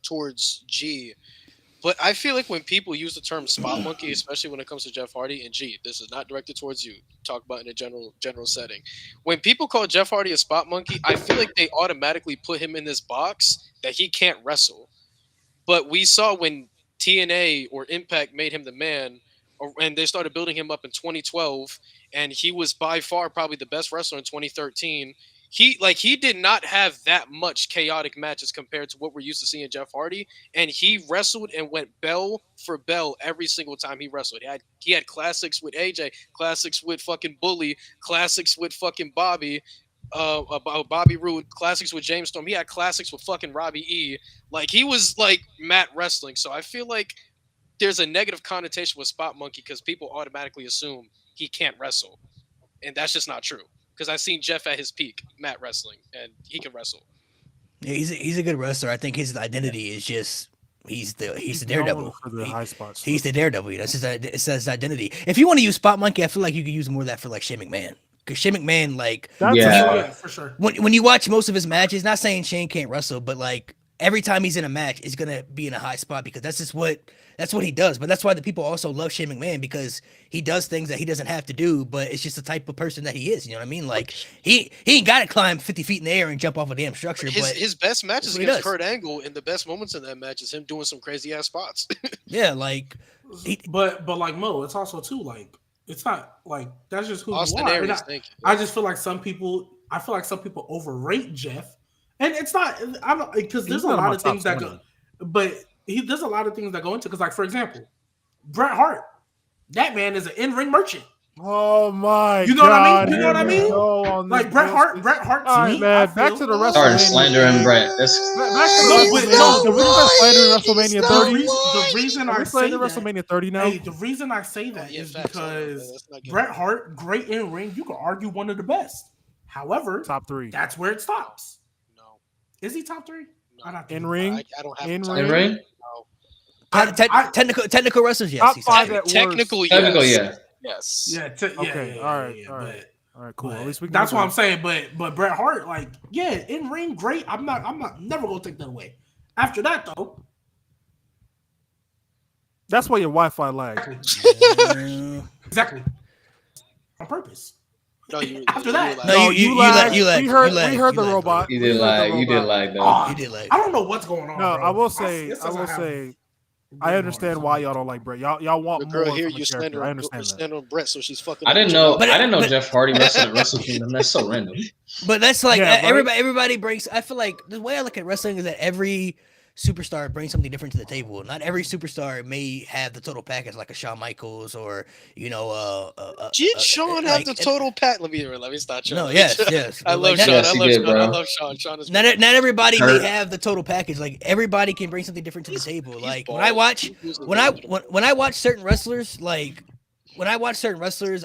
towards G, But I feel like when people use the term spot monkey, especially when it comes to Jeff Hardy, and this is not directed towards you, talk about in a general setting. When people call Jeff Hardy a spot monkey, I feel like they automatically put him in this box that he can't wrestle. But we saw when TNA or Impact made him the man, and they started building him up in 2012, and he was by far probably the best wrestler in 2013. He did not have that much chaotic matches compared to what we're used to seeing Jeff Hardy, and he wrestled and went bell for bell every single time he wrestled. He had classics with AJ, classics with fucking Bully, classics with fucking Bobby, Bobby Roode, classics with James Storm. He had classics with fucking Robbie E. Like he was like Matt wrestling. So I feel like there's a negative connotation with spot monkey because people automatically assume he can't wrestle, and that's just not true. Because I've seen Jeff at his peak, Matt wrestling, and he can wrestle.
Yeah, he's a good wrestler. I think his identity is just he's the daredevil.
For the high spots.
He's the daredevil. That's his identity. If you want to use spot monkey, I feel like you could use more of that for like Shane McMahon. Because Shane McMahon, like,
for sure.
When you watch most of his matches, not saying Shane can't wrestle, but like every time he's in a match, it's gonna be in a high spot because that's what he does. But that's why the people also love Shane McMahon because he does things that he doesn't have to do, but it's just the type of person that he is. You know what I mean? Like he ain't got to climb 50 feet in the air and jump off a damn structure.
His best matches against Kurt Angle, and the best moments in that match is him doing some crazy ass spots.
Yeah, like,
but like Mo, it's also too like it's not like that's just who
Austin
you are.
Aries,
I just feel like some people overrate Jeff, and it's not. I don't because there's a lot of things that go, but there's a lot of things that go into because, like for example, Bret Hart, that man is an in-ring merchant.
Oh my!
You know
God,
what I mean? You know what I mean? Like Bret Hart.
All right, man. Back to the WrestleMania.
Started slandering Bret. That's
back to the WrestleMania. Did we start slandering WrestleMania 30?
The reason I say that,
WrestleMania 30 now.
Hey, the reason I say that is because Bret Hart, great in ring. You could argue one of the best. However,
top 3.
That's where it stops.
No,
is he top 3?
No.
In ring.
I don't have
in
ring.
No.
Technical wrestlers, yes.
Top 5 at
technical,
worst.
yes.
Technical, yeah.
Yes.
Yeah.
Okay. All right. Cool. At least we can
that's what I'm saying. But Bret Hart, like, yeah, in ring, great. I'm not never gonna take that away. After that, though,
that's why your Wi-Fi lagged.
Exactly. On purpose.
No,
after that.
No, you lagged.
We heard the robot.
You did lag. You did lag though.
You did lag.
I don't know what's going on.
No,
bro.
I will say. I understand why y'all don't like Bret. Y'all want
the girl
more
here.
From
You slander.
I understand that.
Slander on Bret, so she's fucking.
I didn't know Jeff Hardy wrestled at Wrestle Kingdom. That's so random.
But that's like
Yeah, right?
everybody brings. I feel like the way I look at wrestling is that every superstar brings something different to the table. Not every superstar may have the total package like a Shawn Michaels or
Did Shawn have the total pack? Let me start. Shawn.
No, yes.
I love
like,
Shawn.
Yes,
I
he
love
did,
Shawn.
bro.
I love Shawn. Shawn is
not everybody may
Hurt.
have the total package. Like everybody can bring something different to the table. Like when I watch certain wrestlers,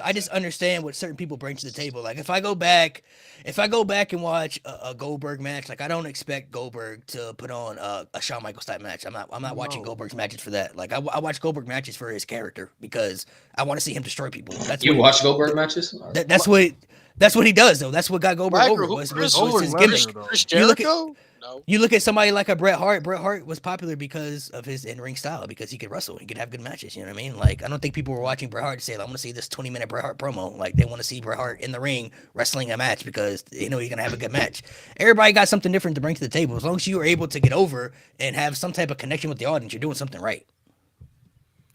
I just understand what certain people bring to the table. Like if I go back and watch a Goldberg match, like I don't expect Goldberg to put on a Shawn Michaels type match. I'm not watching Goldberg's matches for that. Like I watch Goldberg matches for his character because I want to see him destroy people.
You watch Goldberg matches?
That's what he does though. That's what got Goldberg over was his gimmick.
Chris Jericho? No.
You look at somebody like a Bret Hart. Bret Hart was popular because of his in-ring style, because he could wrestle, he could have good matches. You know what I mean? Like, I don't think people were watching Bret Hart to say, "I want to see this 20-minute Bret Hart promo." Like, they want to see Bret Hart in the ring wrestling a match because they know he's gonna have a good match. Everybody got something different to bring to the table. As long as you are able to get over and have some type of connection with the audience, you're doing something right.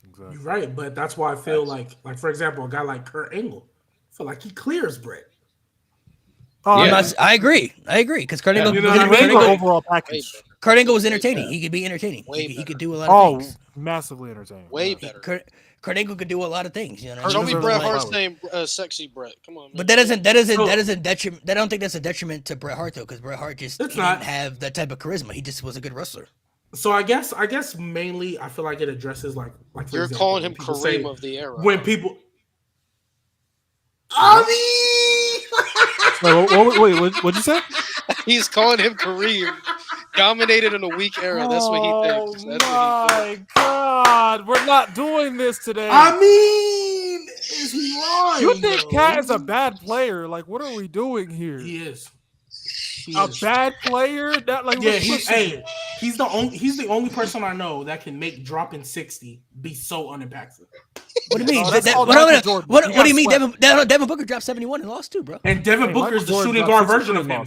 Exactly.
You're right, but that's why I feel like for example, a guy like Kurt Angle, I feel like he clears Bret.
Oh,
Yeah.
I agree. Because Kurt Angle,
You know what I mean?
Overall package.
Kurt Angle was entertaining. He could be entertaining.
Way
He could
better.
do a lot of things.
Massively entertaining.
Way better.
Kurt Angle could do a lot of things. You know what I
Show
mean?
me
deserves
Bret
a
Hart's
flowers.
name, sexy Bret. Come on, man.
But that isn't detriment. I don't think that's a detriment to Bret Hart though, because Bret Hart just
It's
he
not.
didn't have that type of charisma. He just was a good wrestler.
So I guess mainly I feel like it addresses like for
You're
example,
calling
when
him
people say-
Kareem of the era.
when people.
Wait, what'd you say?
He's calling him Kareem. Dominated in a weak era. That's what he thinks. That's what he thinks.
God, we're not doing this today.
I mean, is he lying?
You think
though?
Cat is a bad player? Like, what are we doing here?
He is. He
A
is.
bad player? That like,
Yeah,
listen,
He's the only person I know that can make dropping 60 be so unimpactful.
What do you mean?
Oh, that's all
What
down to Jordan.
do
He
you mean?
got
Devin Booker dropped 71 and lost too, bro.
And Devin Booker is the shooting guard version of him.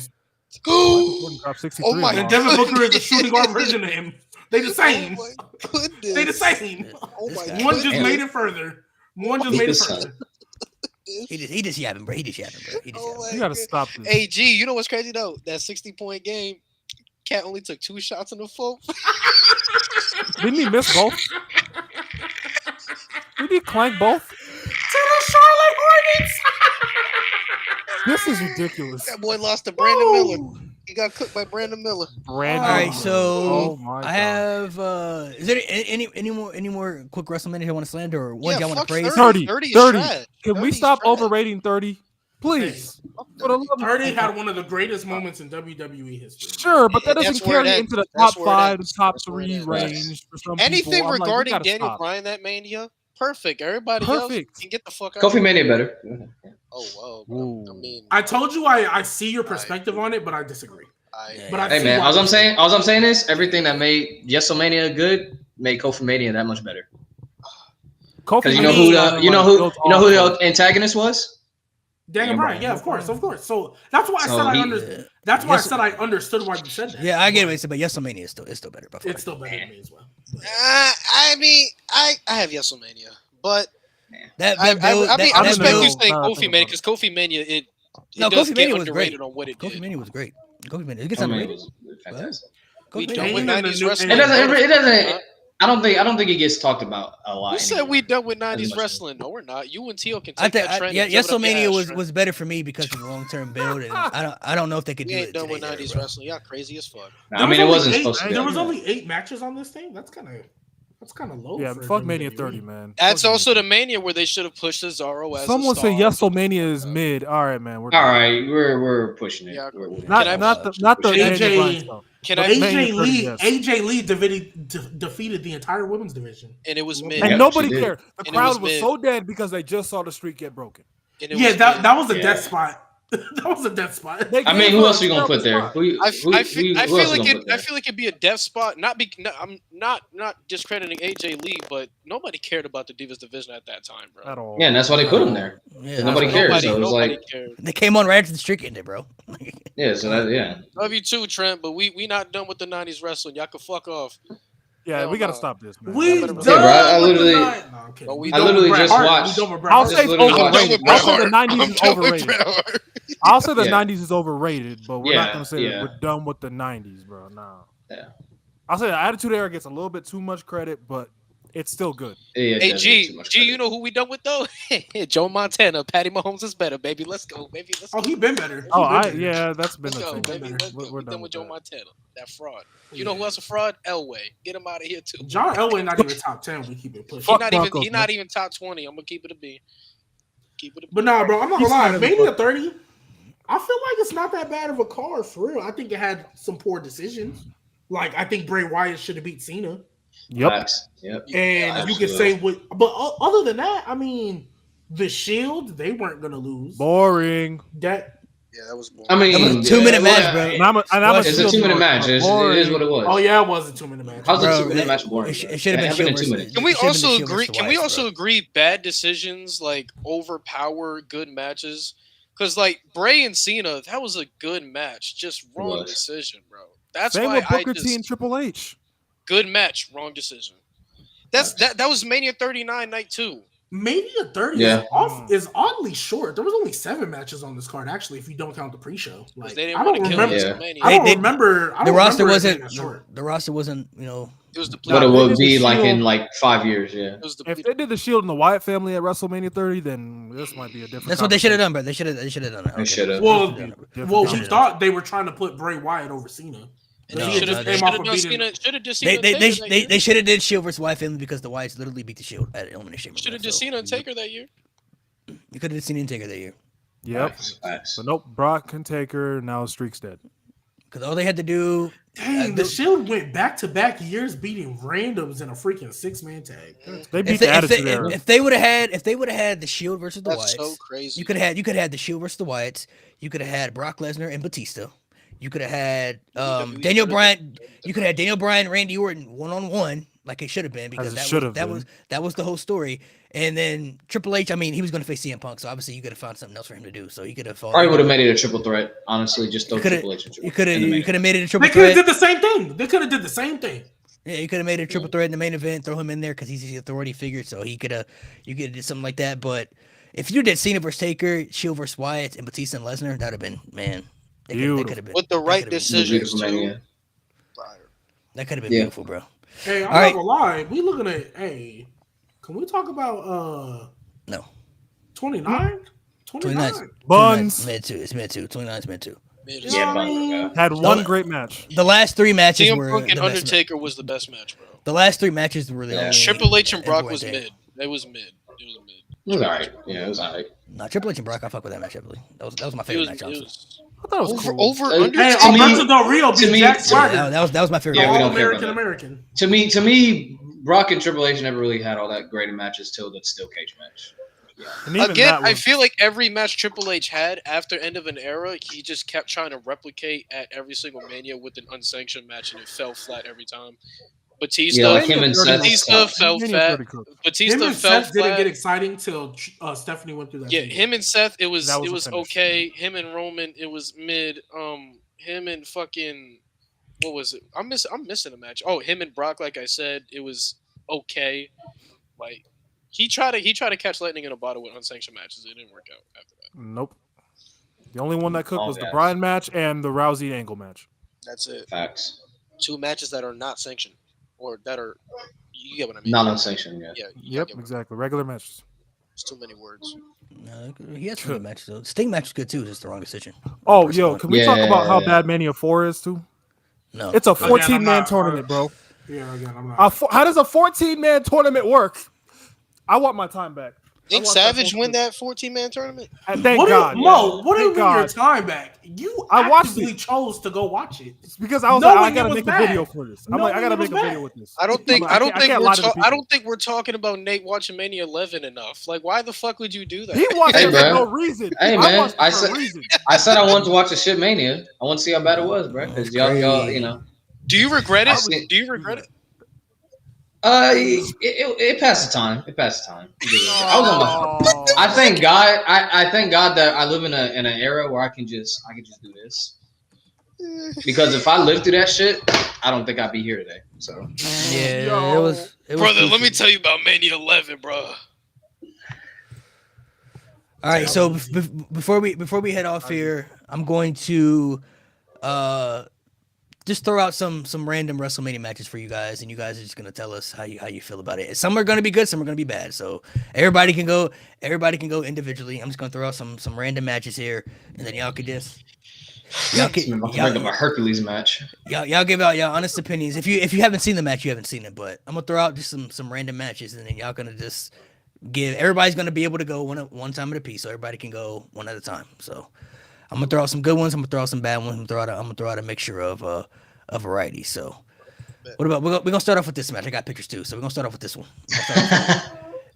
Jordan dropped 63
Oh my
and
And
lost.
Devin Booker is the shooting guard version of him. They the same.
Oh my goodness.
They the same.
Oh my
This guy.
One just
goodness.
made it further. One just made it further.
He just yapping, bro. He just yapping, bro.
Oh my
You gotta
God.
stop this.
Hey, G, you know what's crazy though? That 60-point game, Cat only took 2 shots in the fourth.
Didn't he miss both? Did he clank both?
To the Charlotte Hornets.
This is ridiculous.
That boy lost to Brandon Miller. He got cooked by Brandon Miller.
Brandon.
All right, so
Oh my God.
I have. Is there any more quick WrestleMania you want to slander or ones y'all want to
fuck
praise?
30.
30 is
30.
trash.
Can we
30 is
stop
trash.
overrating 30? Please. For the love of-
30 had one of the greatest moments in WWE history.
Sure, but that
That's
doesn't
where it
carry
ends.
into the
That's
top
where it
5
ends.
and top
That's where it
3
ends.
range for some
Anything
people. I'm like, we
regarding
gotta
Daniel
stop.
Bryan that Mania, perfect. Everybody
Perfect.
else can get the fuck out.
Kofi Mania better.
Oh, wow.
Ooh.
I mean,
I told you I see your perspective on it, but I disagree. But I
Hey
see
man,
why
all I'm
you-
saying is everything that made WrestleMania good made Kofi Mania that much better.
Kofi
Because
Mania
you know
like
who
built
the
off of-
antagonist was?
Daniel Bryan, yeah, of course. So that's why I
So
said I
he-
understood. That's why I said I understood why you said that.
Yeah, I get what you said, but WrestleMania is still better. By far.
It's still better than me as well.
I mean, I have WrestleMania, but
That
I
build-
mean,
that-
I
that
respect you
build-
saying
no,
Kofi
think
Mania
about
because Kofi Mania it
No,
does
Kofi
get
Mania was
underrated
great.
on what it
Kofi
did.
Mania was great. Kofi Mania, it gets
Kofi Mania
underrated.
was fantastic.
We
Kofi
done with
Mania-
90s
It
wrestling.
It doesn't. I don't think it gets talked about a lot.
You said
anymore.
we done with 90s
much.
wrestling. No, we're not. You and Tio can
I
take
think
that trend.
yeah,
and shove it up your
WrestleMania
ass, Trent.
was better for me because of the long term build, and I don't know if they could
We
do
ain't
it
done
today.
with 90s
bro.
wrestling. Y'all crazy as fuck.
I mean, it wasn't supposed to be.
There was only 8 matches on this thing. That's kind of low.
Yeah,
for
fuck Mania
WWE.
30, man.
That's
Fuck
also
Mania.
the Mania where they should have pushed Cesaro as
Someone
a
say
star.
WrestleMania is mid. All right, man. We're
All
done.
right, we're pushing it.
Yeah.
We're
Not
I-
not the
pushing it.
Daniel Bryan stuff.
Can
But
I?
Mania
AJ
30,
Lee,
yes.
AJ Lee defeated the entire women's division.
And it was mid.
And
Yeah,
nobody
she did.
cared. The
And it
crowd
was
was
mid.
so dead because they just saw the streak get broken.
And it
Yeah,
was
that
mid.
was a
Yeah.
death spot. That was a death spot.
They
I mean,
gave
who
her
else
a
are you gonna put there?
spot.
Who
I
else
feel
you
like
gonna
it.
put there?
I feel like it'd be a death spot. I'm not discrediting AJ Lee, but nobody cared about the Divas division at that time, bro.
At all.
Yeah, and that's why they put him there.
Yeah,
Nobody
that's
cared.
why-
So it was
nobody
like,
cared.
They came on right after the streak ended, bro.
yeah. So that, yeah.
Love you too, Trent, but we not done with the 90s wrestling. Y'all can fuck off.
Yeah,
Hell
we gotta
no.
stop this, man.
We
Yeah,
done
bro,
I
with
literally-
the night. No, I'm kidding.
Oh, we
We
done
done
I literally
with Bret
just
Hart.
watched-
We done with Bret
I'll
Hart.
say
Just
it's
literally watched-
overrated. I'll say the 90s is overrated. I'll say the
Yeah.
90s is overrated, but we're not
Yeah,
gonna say
yeah.
that we're done with the 90s, bro. Nah.
Yeah.
I'll say the Attitude Era gets a little bit too much credit, but it's still good.
Yeah,
Hey
it doesn't get
G,
too much
G,
credit.
you know who we done with though? Joe Montana, Patty Mahomes is better, baby. Let's go, baby. Let's go.
Oh, he been better.
Oh,
He been better.
yeah, that's been
Let's
the
go,
thing.
baby. Let's go.
We're
We done with Joe
that.
Montana. That fraud. You know who else a fraud? Elway. Get him out of here too.
John Elway not even top 10. We keep it pushing.
Fuck
He
Broncos,
not
man.
even top 20. I'm gonna keep it a B. Keep it a B.
But nah, bro, I'm not
He's
gonna lie.
kind of a
Mania
fuck.
30, I feel like it's not that bad of a card for real. I think it had some poor decisions. Like I think Bray Wyatt should have beat Cena,
Yep.
Facts. Yep.
and you can say what. But other than that, I mean, the Shield they weren't gonna lose.
Boring.
That
Yeah, that was boring.
I mean,
That was a 2-minute match, bro.
And I'm a
It's a
Shield
2-minute
boy,
match.
but
It is
boring.
what it was.
oh yeah, it was a 2-minute match.
How's a
Bro,
2-minute match boring?
It
bro?
should have been
Happened in
Shield
2
versus-
minutes.
Can we
It should've been
also
Shield
agree?
versus
Can we
Wyatt,
also
bro.
agree bad decisions like overpower good matches? Because like Bray and Cena, that was a good match, just wrong
was.
decision, bro. That's
Same
why
with
I
Booker
just
T and Triple H.
good match, wrong decision. That was Mania 39 night 2.
Mania 30
Yeah.
is oddly short. There was only 7 matches on this card, actually, if you don't count the pre-show. Like,
They didn't
I
want
don't
to kill
remember.
Yeah.
WrestleMania.
I don't
They-
remember. I
The
don't
roster
remember it
wasn't
being that short.
the roster wasn't, you know,
It was the
What it
Nah,
would
they
be
did the
like in
Shield.
like 5 years, yeah.
It was the
If they did the Shield and the Wyatt family at WrestleMania 30, then this might be a different.
that's what they should have
conversation.
done, bro. They should have done it.
They should've.
Well,
Different
Well, we
conversation.
thought they were trying to put Bray Wyatt over Cena.
and
No,
they
he
should
just
have
no,
came off of
done
beating.
Cena. Should have just Cena.
They should have did Shield versus Wyatt family because the Wyatts literally beat the Shield at Elimination Chamber.
should have
bro,
just
so
Cena and Taker that year.
You could have seen Taker that year
Yep.
Facts.
But nope, Brock and Taker. Now Streak's dead.
because all they had to do.
Dang, the Shield went back-to-back years beating randoms in a freaking 6-man tag.
They beat the Attitude Era.
If they would have had the Shield versus the
That's
Wyatts,
so crazy.
you could have had the Shield versus the Wyatts. You could have had Brock Lesnar and Batista. You could have had
WWE
Daniel
could've
Bryan.
been-
You could have Daniel Bryan, Randy Orton 1-on-1, like it should have been, because that was the whole story. And then Triple H, I mean, he was going to face CM Punk, so obviously you could have found something else for him to do. So he could have fought.
Probably would have made it a triple threat. Honestly, just throw Triple H.
You could have made it a triple
They
threat.
could have did the same thing. They could have did the same thing.
Yeah, you could have made a triple threat in the main event, throw him in there because he's the authority figure, so you could have did something like that. But if you did Cena versus Taker, Shield versus Wyatt, and Batista and Lesnar, that'd have been, man. They could have been
with the right decisions too.
That could have been beautiful, bro.
Hey, I'm not gonna lie. We looking at can we talk about
no
29?
29
Buns.
Mid two. It's mid two. 29 is mid two.
Had one great match.
The last three matches
CM
were
Punk and
the best
Undertaker was the best match, bro.
The last three matches were the only.
Triple H and Brock was mid. It was mid.
It was alright. Yeah, it was alright.
Nah, Triple H and Brock, I fuck with that match heavily. That was my favorite match. Honestly.
I thought it was cool.
Over
Hey, Alberto Del Rio beat Jack Swagger.
That was my favorite.
Yeah,
American.
To me, Brock and Triple H never really had all that great of matches till the steel cage match. Yeah.
Again, I feel like every match Triple H had after end of an era, he just kept trying to replicate at every single Mania with an unsanctioned match, and it fell flat every time. Batista,
like him and Seth
fell flat. Batista fell flat.
Didn't get exciting till Stephanie went through that.
Yeah,
video.
him and Seth, it was
finish.
okay. Him and Roman, it was mid. Him and fucking what was it? I'm missing a match. Oh, him and Brock, like I said, it was okay. Like he tried to catch lightning in a bottle with unsanctioned matches. It didn't work out after that.
Nope. The only one that cooked was the Bryan match and the Rousey Angle match.
That's it.
Facts.
2 matches that are not sanctioned or that are you get what I mean.
Not unsanctioned,
Yeah.
Yep, exactly. Regular matches.
It's too many words.
No, he had some good matches though. Sting match is good too. Just the wrong decision.
Oh, yo, can we talk about how bad Mania 4 is too?
No,
it's a 14-man tournament, bro.
Yeah, again, I'm not.
How does a 14-man tournament work? I want my time back.
Did Savage win that 14-man tournament?
Thank God.
What do you mean your time back? You actively chose to go watch it.
It's because I was like, I gotta make a video for this. I'm like, I gotta make a video with this.
I don't think we're talking about Nate watching Mania 11 enough. Like, why the fuck would you do that?
He watched it for no reason.
Hey man, I said I wanted to watch a shit Mania. I want to see how bad it was, bro. Because y'all, you know.
Do you regret it? Do you regret it?
It passed the time. It passed the time. I thank God. I thank God that I live in an era where I can just do this. Because if I lived through that shit, I don't think I'd be here today. So
yeah, it was
brother. Let me tell you about Mania 11, bro.
All right, so before we head off here, I'm going to just throw out some random WrestleMania matches for you guys, and you guys are just gonna tell us how you feel about it. Some are gonna be good, some are gonna be bad. So everybody can go individually. I'm just gonna throw out some random matches here, and then y'all could just
a Hercules match.
Y'all give out y'all honest opinions. If you haven't seen the match, you haven't seen it. But I'm gonna throw out just some random matches, and then y'all gonna just give. Everybody's gonna be able to go one time at a piece, so everybody can go one at a time. So I'm gonna throw out some good ones. I'm gonna throw out some bad ones. I'm gonna throw out a mixture of a variety. So what about we're gonna start off with this match. I got pictures too, so we're gonna start off with this one.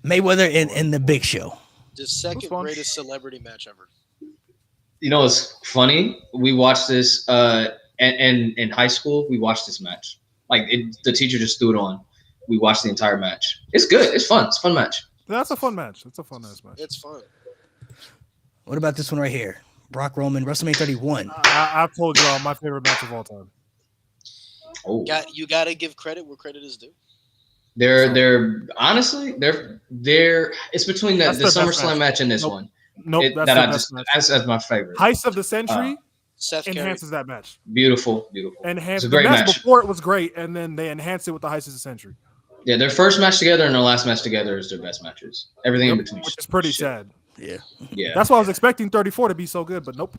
Mayweather and the Big Show.
The second greatest celebrity match ever.
You know, it's funny. We watched this and in high school. We watched this match. The teacher just threw it on. We watched the entire match. It's good. It's fun. It's a fun match.
That's a fun match. It's a fun ass match.
It's fun.
What about this one right here? Brock Roman, WrestleMania 31.
I've told y'all my favorite match of all time.
Oh,
you gotta give credit where credit is due.
They're honestly it's between the SummerSlam match and this one.
Nope,
that's my favorite.
Heist of the Century
Seth
enhances that match.
Beautiful.
Enhanced.
It's a great
the match
match.
Before it was great, and then they enhanced it with the Heist of the Century.
Yeah, their first match together and their last match together is their best matches. Everything in between,
which is pretty sad.
Yeah.
That's why I was expecting 34 to be so good, but nope.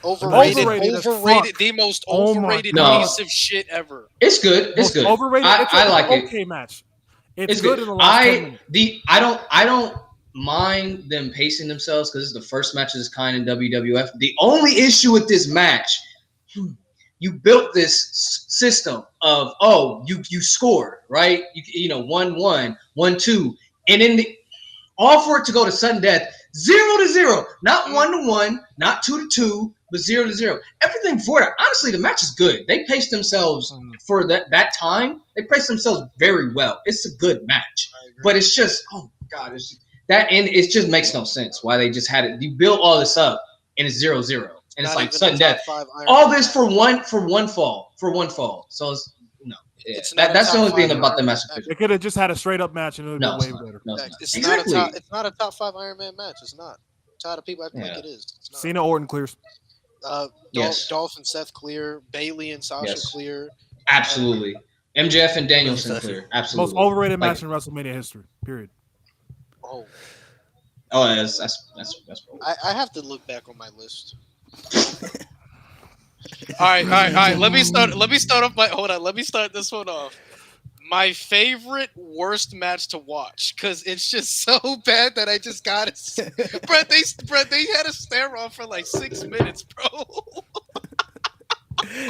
Overrated, the most overrated piece of shit ever.
It's good. It's good.
Overrated.
I like it.
Okay, match. It's good. In the last 10 minutes.
I don't mind them pacing themselves because it's the first match of this kind in WWF. The only issue with this match, you built this system of you scored, right? You 1-1, 1-2, and then all for it to go to sudden death 0-0, not 1-1, not 2-2, but 0-0. Everything for that. Honestly, the match is good. They paced themselves for that time. They paced themselves very well. It's a good match, but it's just it just makes no sense why they just had it. You build all this up and it's 0-0, and it's like sudden death. All this for one fall. So it's. That's the only thing about the match.
They could have just had a straight up match and it would have been way better.
It's not a top 5 Iron Man match. It's not. I'm tired of people acting like it is.
Cena Orton clears.
Dolph and Seth clear. Bailey and Sasha clear.
Absolutely. MJF and Danielson clear. Absolutely.
Most overrated match in WrestleMania history. Period.
Oh, that's
I have to look back on my list. All right. Let me start off let me start this one off. My favorite worst match to watch, because it's just so bad that I just got it. Bro, they had a stare off for like 6 minutes, bro.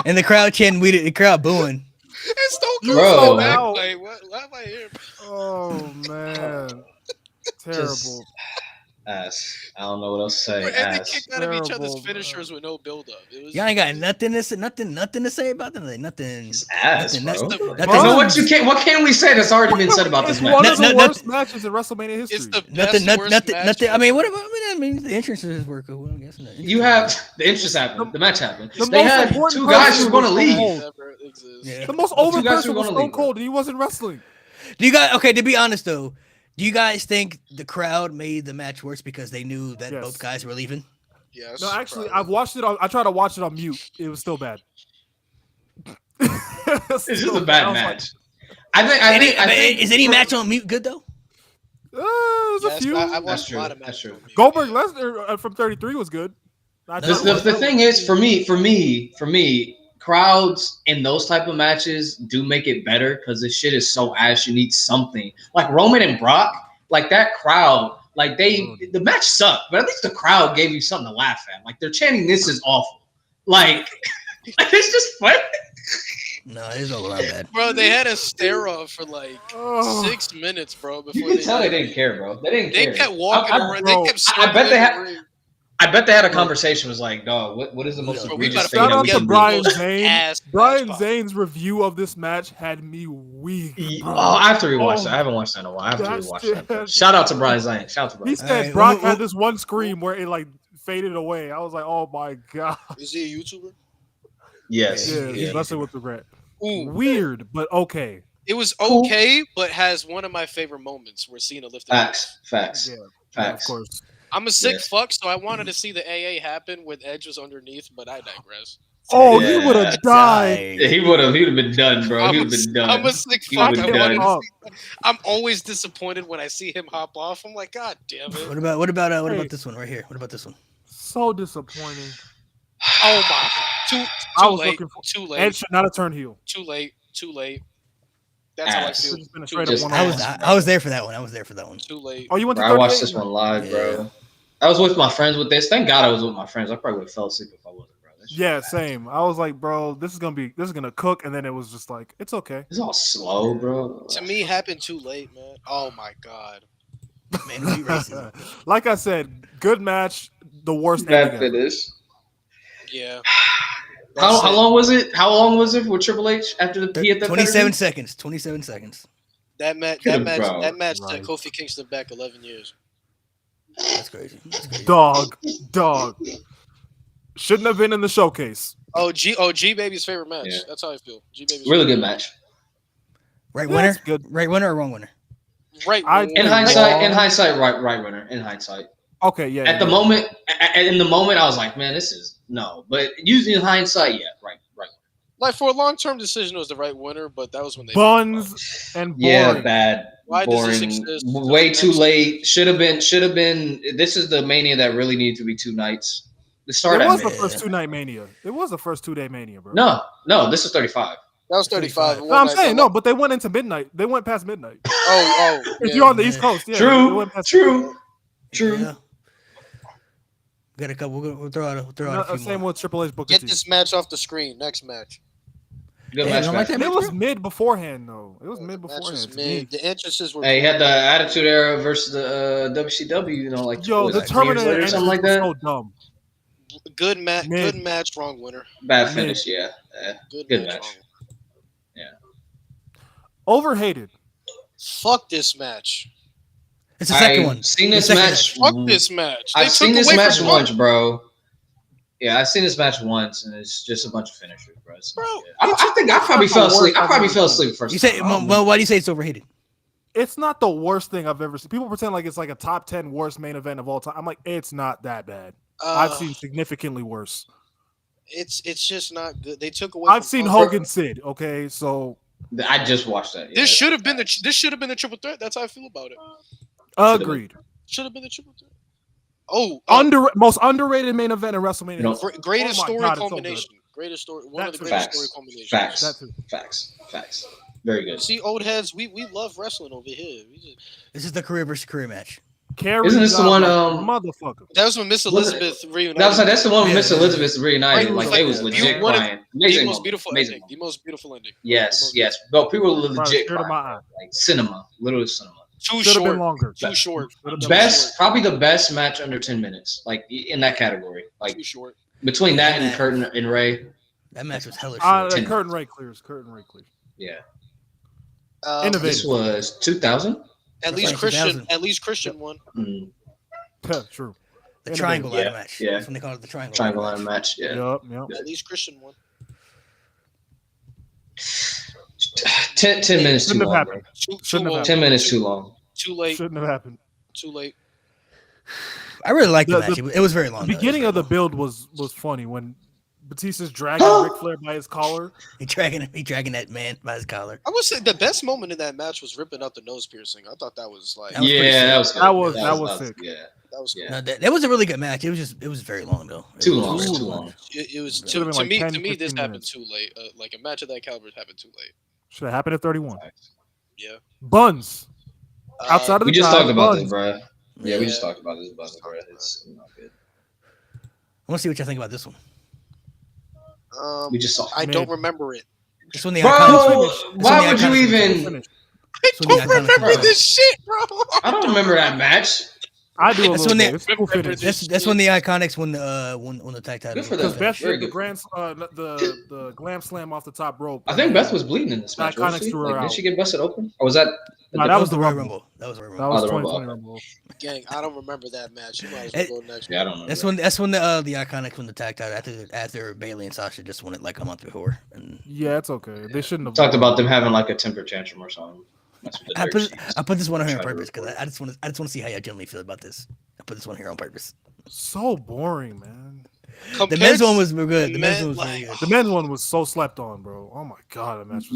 And the crowd chanting, the crowd booing.
And Stone Cold back. What am I here?
Oh man, terrible.
I don't know what else to say.
And they kicked out of each other's finishers with no buildup.
Y'all ain't got nothing to say about them. Nothing.
It's ass, bro. What can we say that's already been said about this match?
One of the worst matches in WrestleMania history.
It's the best
nothing. I mean, the entrances were cool. Well, I guess
you have the entrance happened. The match happened. They had 2 guys who were going to leave.
The most over person was Stone Cold, and he wasn't wrestling.
Do you guys? Okay, to be honest though. Do you guys think the crowd made the match worse because they knew that both guys were leaving?
Yes.
No, actually, I've watched it. I tried to watch it on mute. It was still bad.
It's just a bad match. I think
is any match on mute good though?
There's a few.
I watched a lot of matches.
Goldberg Lesnar from 33 was good.
The thing is, for me, crowds in those type of matches do make it better because this shit is so ass. You need something like Roman and Brock, like that crowd. Like the match sucked, but at least the crowd gave you something to laugh at. Like they're chanting, "This is awful." Like it's just funny.
No, it's all around that.
Bro, they had a stare off for like 6 minutes, bro. Before
you can tell they didn't care, bro. They didn't care.
They kept walking around. They kept.
I bet they had a conversation. Was like, dog, what is the most egregious thing?
Shout out to Brian Zane. Brian Zane's review of this match had me weak.
I have to rewatch that. I haven't watched that in a while. I have to rewatch that. Shout out to Brian Zane.
He said Brock had this one scream where it like faded away. I was like, oh my god.
Is he a YouTuber?
Yes.
Yeah, he's wrestling with the Red. Weird, but okay.
It was okay, but has one of my favorite moments where Cena lifted.
Facts.
Yeah, of course.
I'm a sick fuck, so I wanted to see the AA happen when Edge was underneath, but I digress.
Oh, he would have died.
Yeah, he would have been done, bro. He would have been done.
I'm a sick fuck. I'm always disappointed when I see him hop off. I'm like, God damn it.
What about this one right here? What about this one?
So disappointing.
Oh my! Too late.
Edge should not have turned heel.
Too late. That's how I feel.
I was there for that one.
Too late.
Oh, you went to
I watched this one live, bro. I was with my friends with this. Thank God I was with my friends. I probably would have fell asleep if I wasn't, bro.
Yeah, same. I was like, bro, this is gonna cook, and then it was just like, it's okay.
It's all slow, bro.
To me, happened too late, man. Oh my god.
Man,
like I said, good match. The worst
bad finish.
Yeah.
How long was it? How long was it with Triple H after the he hit that
27 seconds. 27 seconds.
That match set Kofi Kingston back 11 years.
That's crazy.
Dog. Shouldn't have been in the showcase.
G Baby's favorite match. Yeah. That's how I feel. G Baby's
really good match.
Right winner? Good. Right winner or wrong winner?
Right.
In hindsight, right winner. In hindsight.
Okay, yeah.
In the moment, I was like, man, this is no. But using hindsight, yeah, right.
Like for a long-term decision, it was the right winner, but that was when they
buns and boring.
Yeah, bad.
Why
boring.
Does this exist?
Way too late. Should have been. This is the Mania that really needed to be 2 nights.
It was the first 2-night Mania. It was the first 2-day Mania, bro.
No, this is 35.
That was 35.
No, I'm saying no, but they went into midnight. They went past midnight.
Oh.
If you're on the East Coast, yeah.
True.
Yeah. Got a couple. We'll throw out a few
same
more.
with Triple H booking.
Get this match off the screen. Next match.
Good
Yeah,
match.
you don't like that
It was mid beforehand, though. It was mid
The match was
beforehand. to
mid.
me.
The entrances were.
Hey, he
cool.
had the Attitude Era versus the WCW. You know, like
Yo,
what was
the
that, 2 years
Terminator
later or
entrance
something like
was
that.
so dumb.
Good match.
Mid.
Good match. Wrong winner.
Bad finish. Yeah.
Good,
Good
match.
match.
Wrong.
Overhated.
Fuck this match.
It's the second
I've
one.
seen
The
this
second
match.
Fuck this match. They
I've seen
took
this
away
match
from
once,
Gunther.
bro. Yeah, I've seen this match once, and it's just a bunch of finishers, bro. It's not
Bro,
good. I think I probably fell asleep. I probably fell asleep first.
You say, well, why do you say it's overhated?
It's not the worst thing I've ever seen. People pretend like it's like a top 10 worst main event of all time. I'm like, it's not that bad. I've seen significantly worse.
It's just not good. They took away.
I've
from
seen
Gunther.
Hogan Sid. Okay, so
I just watched that.
This should have been the triple threat. That's how I feel about it.
agreed.
Should have been the triple threat. Oh,
Most underrated main event in WrestleMania.
No.
greatest
Oh my
story
God, it's so
culmination. Greatest story. One
That
of the
too.
greatest story culminations.
Facts. Very good.
See, old heads, we love wrestling over here.
This is the career versus career match.
Carry
Isn't this the one?
motherfucker.
That was when Miss Elizabeth reunited.
That's the one with Miss
Yeah.
Elizabeth reunited.
Right,
Like they was legit
one of
crying.
the
Amazing
most
moment.
beautiful
Amazing
ending.
moment.
The most beautiful ending.
Yes. But people were legit
Tear to my
crying.
eye.
Like cinema, literally cinema.
Too
Should have been
short.
longer.
Too short.
Probably the best match under 10 minutes. Like in that category. Like
Too short.
between that and Kurt and Ray.
That match was hella short.
The curtain Ray clears.
Yeah.
Innovative.
This was 2000.
At least
like
Christian.
2000.
At least Christian won.
True.
The triangle ladder match.
Yeah.
That's when they call it the triangle.
Triangle line match. Yeah.
Yep.
At least Christian won.
10 minutes too
Shouldn't have
long.
happened.
Too
Shouldn't have
old.
10 minutes too long.
Too late.
Shouldn't have happened.
Too late.
I really liked the
The-
match. It was very long.
The
though.
beginning
It
of the
was
build was funny when Batista's dragging Ric Flair by his collar.
very long. He dragging that man by his collar.
I would say the best moment in that match was ripping out the nose piercing. I thought that was like
That was pretty
Yeah,
sick.
that was good.
That was sick.
Yeah.
that was cool.
Yeah.
No, that was a really good match. It was very long though.
Too
It was
long.
really
Too long.
It was
Should've
too,
been
to
like
me.
10,
To me, this
15
happened
minutes.
too late. Like a match of that caliber happened too late.
Should have happened at 31.
Yeah.
Buns. Outside of the
We just
time,
talked about
buns.
this, bro. Yeah, we just
Yeah.
talked about this, bro. It's not good.
I want to see what y'all think about this one.
We just saw.
I don't remember it.
This one, the
Bro,
iconic.
why would you even?
Finish.
I
This one, the
don't
iconic
remember
finish.
this shit, bro.
I don't remember that match.
I do a
That's
little
when
bit.
they-
It's a cool finish.
That's when the Iconics won the tag title.
Good for
Because
them.
Beth
Very
did the
good.
the glam slam off the top rope.
I think Beth was bleeding in this match.
Iconics
wasn't she?
threw her
Like,
out.
did she get busted open? Or was that?
No, that was the
Royal
Rumble.
That was the Royal
That
Rumble.
was
the Rumble,
2020
okay.
Rumble.
Gang, I don't remember that match. You might as well go next.
Yeah, I don't know.
That's when the Iconics won the tag title after Bailey and Sasha just won it like a month before. And
Yeah, it's okay. They shouldn't have
Talked about them having like a temper tantrum or something. That's what the
I
dirt
put
sheets.
this one on here on
Try to
purpose because
report.
I just want to see how y'all generally feel about this. I put this one here on purpose.
So boring, man.
The men's one was good. The men's one was
like,
really good.
The men's one was so slept on, bro. Oh my god, that match was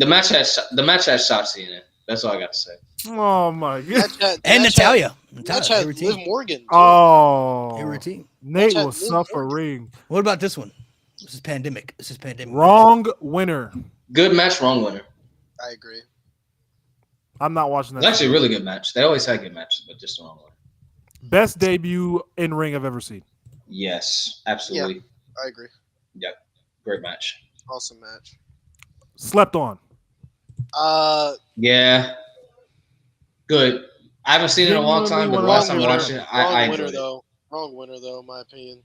The match had Shotzi in it. That's all I got to say.
Oh my god.
And Natalia.
That
they
had
were a
Liv
team.
Morgan. Too.
They were a
Oh,
team.
Nate
Watch
was
out,
suffering.
What about this one? This is pandemic.
Wrong winner.
Good match, wrong winner.
I agree.
I'm not watching
It's
that.
actually a really good match. They always had good matches, but just the wrong one.
Best debut in ring I've ever seen.
Yes, absolutely.
I agree.
Great match.
Awesome match.
Slept on.
Yeah. Good. I haven't seen it in a long time, but the
Genuinely
last time I
winner.
watched it, I
Wrong
enjoyed
winner
it.
though. Wrong winner though, in my opinion.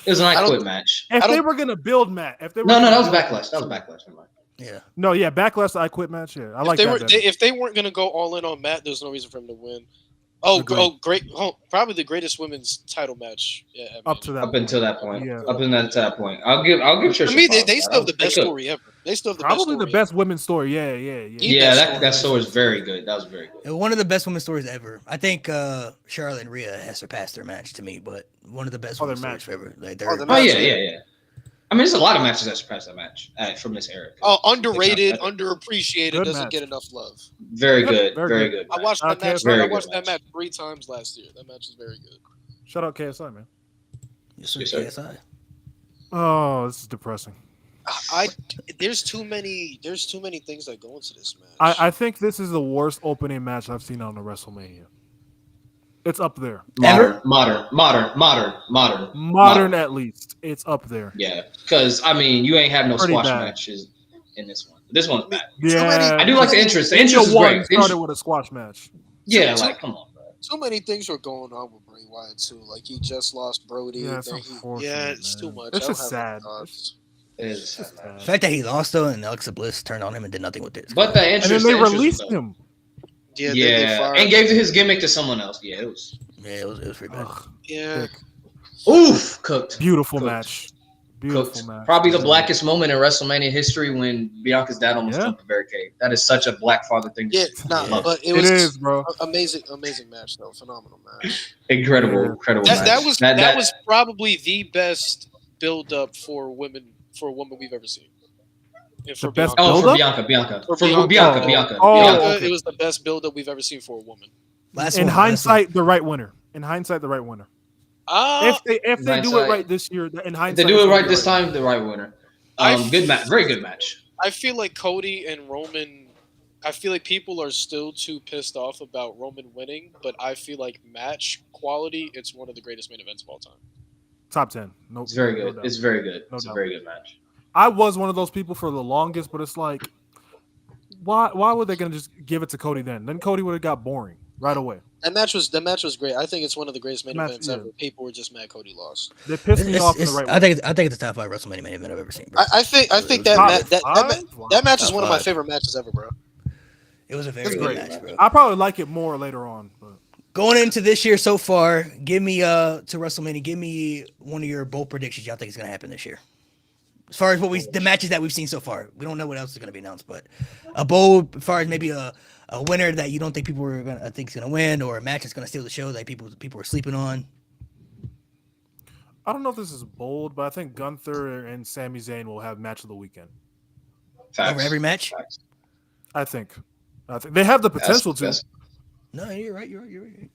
It was an
I
I
don't-
quit match.
If
I
they
don't-
were gonna build Matt, if they were
No,
gonna
that was
build-
backlash. That was backlash. Never mind.
Yeah.
No, yeah, backlash to I quit match. Yeah, I like
If they
that.
were,
better.
if they weren't gonna go all in on Matt, there's no reason for him to win. Oh,
Agreed.
great! Oh, probably the greatest women's title match. Yeah, ever.
Up to that.
Up until that point.
Yeah.
Up until that point. I'll give
To
Trisha
me,
props.
they still have the best
They could.
story ever. They still have the
Probably
best
the
story
best women's story. Yeah, yeah, yeah.
Yeah,
best
that
story.
story was very good. That was very good.
One of the best women's stories ever. I think Charlotte and Rhea has surpassed their match to me, but one of the best
Oh, their
women's stories
match.
ever. Like,
Oh, the
Oh
match.
yeah. I mean, there's a lot of matches that surpassed that match from this era.
Oh, underrated,
Good
underappreciated,
Good
doesn't
match.
get enough love.
Very
Yep,
good.
very
Very
good.
good.
I watched that
Okay,
match.
very
I
good
watched that
match.
match 3 times last year. That match is very good.
Shout out KSI, man.
Yes, sir,
Yes, sir.
KSI.
Oh, this is depressing.
There's too many things that go into this match.
I think this is the worst opening match I've seen on a WrestleMania. It's up there.
Modern.
At least. It's up there.
Yeah, because I mean, you ain't have no
Pretty
squash
bad.
matches. in this one. This one's bad.
Yeah,
I do like the entrance. The entrance is great.
Started with a squash match.
Yeah, like come on, bro.
Too many things were going on with Bray Wyatt too. Like he just lost Brody.
Yeah, it's
it's too much.
It's just sad.
It is sad.
The fact that he lost though, and Alexa Bliss turned on him and did nothing with it.
But the entrance,
and then they released him.
Yeah, and gave his gimmick to someone else. Yeah, it was.
Yeah, it was pretty bad.
Yeah.
Oof, cooked.
Beautiful
Cooked.
match. Beautiful match.
Probably the blackest moment in WrestleMania history when Bianca's dad almost jumped the barricade. That is such a black father thing.
But it is, bro. Amazing match though. Phenomenal match.
Incredible match.
That was probably the best build up for a woman we've ever seen.
For best
for Bianca. Bianca.
It was the best build up we've ever seen for a woman.
In hindsight, the right winner. If they do it right this year, in hindsight,
if they do it right this time, the right winner. Good match, very good match.
I feel like Cody and Roman. I feel like people are still too pissed off about Roman winning, but I feel like match quality, it's one of the greatest main events of all time.
Top 10. Nope.
It's very good. It's very good. It's a very good match.
I was one of those people for the longest, but it's like, why were they gonna just give it to Cody then? Then Cody would have got boring right away.
That match was great. I think it's one of the greatest main events ever. People were just mad Cody lost.
They pissed me off in the right way.
I think it's the top 5 WrestleMania main event I've ever seen, bro.
I think that match is one of my favorite matches ever, bro.
It was a very good match, bro.
I probably like it more later on, but
going into this year so far, give me to WrestleMania, give me one of your bold predictions y'all think is gonna happen this year. As far as the matches that we've seen so far, we don't know what else is going to be announced, but a bold, as far as maybe a winner that you don't think people are going to think is going to win, or a match that's going to steal the show that people are sleeping on.
I don't know if this is bold, but I think Gunther and Sami Zayn will have match of the weekend.
Over every match.
I think they have the potential to.
No, you're right. You're right.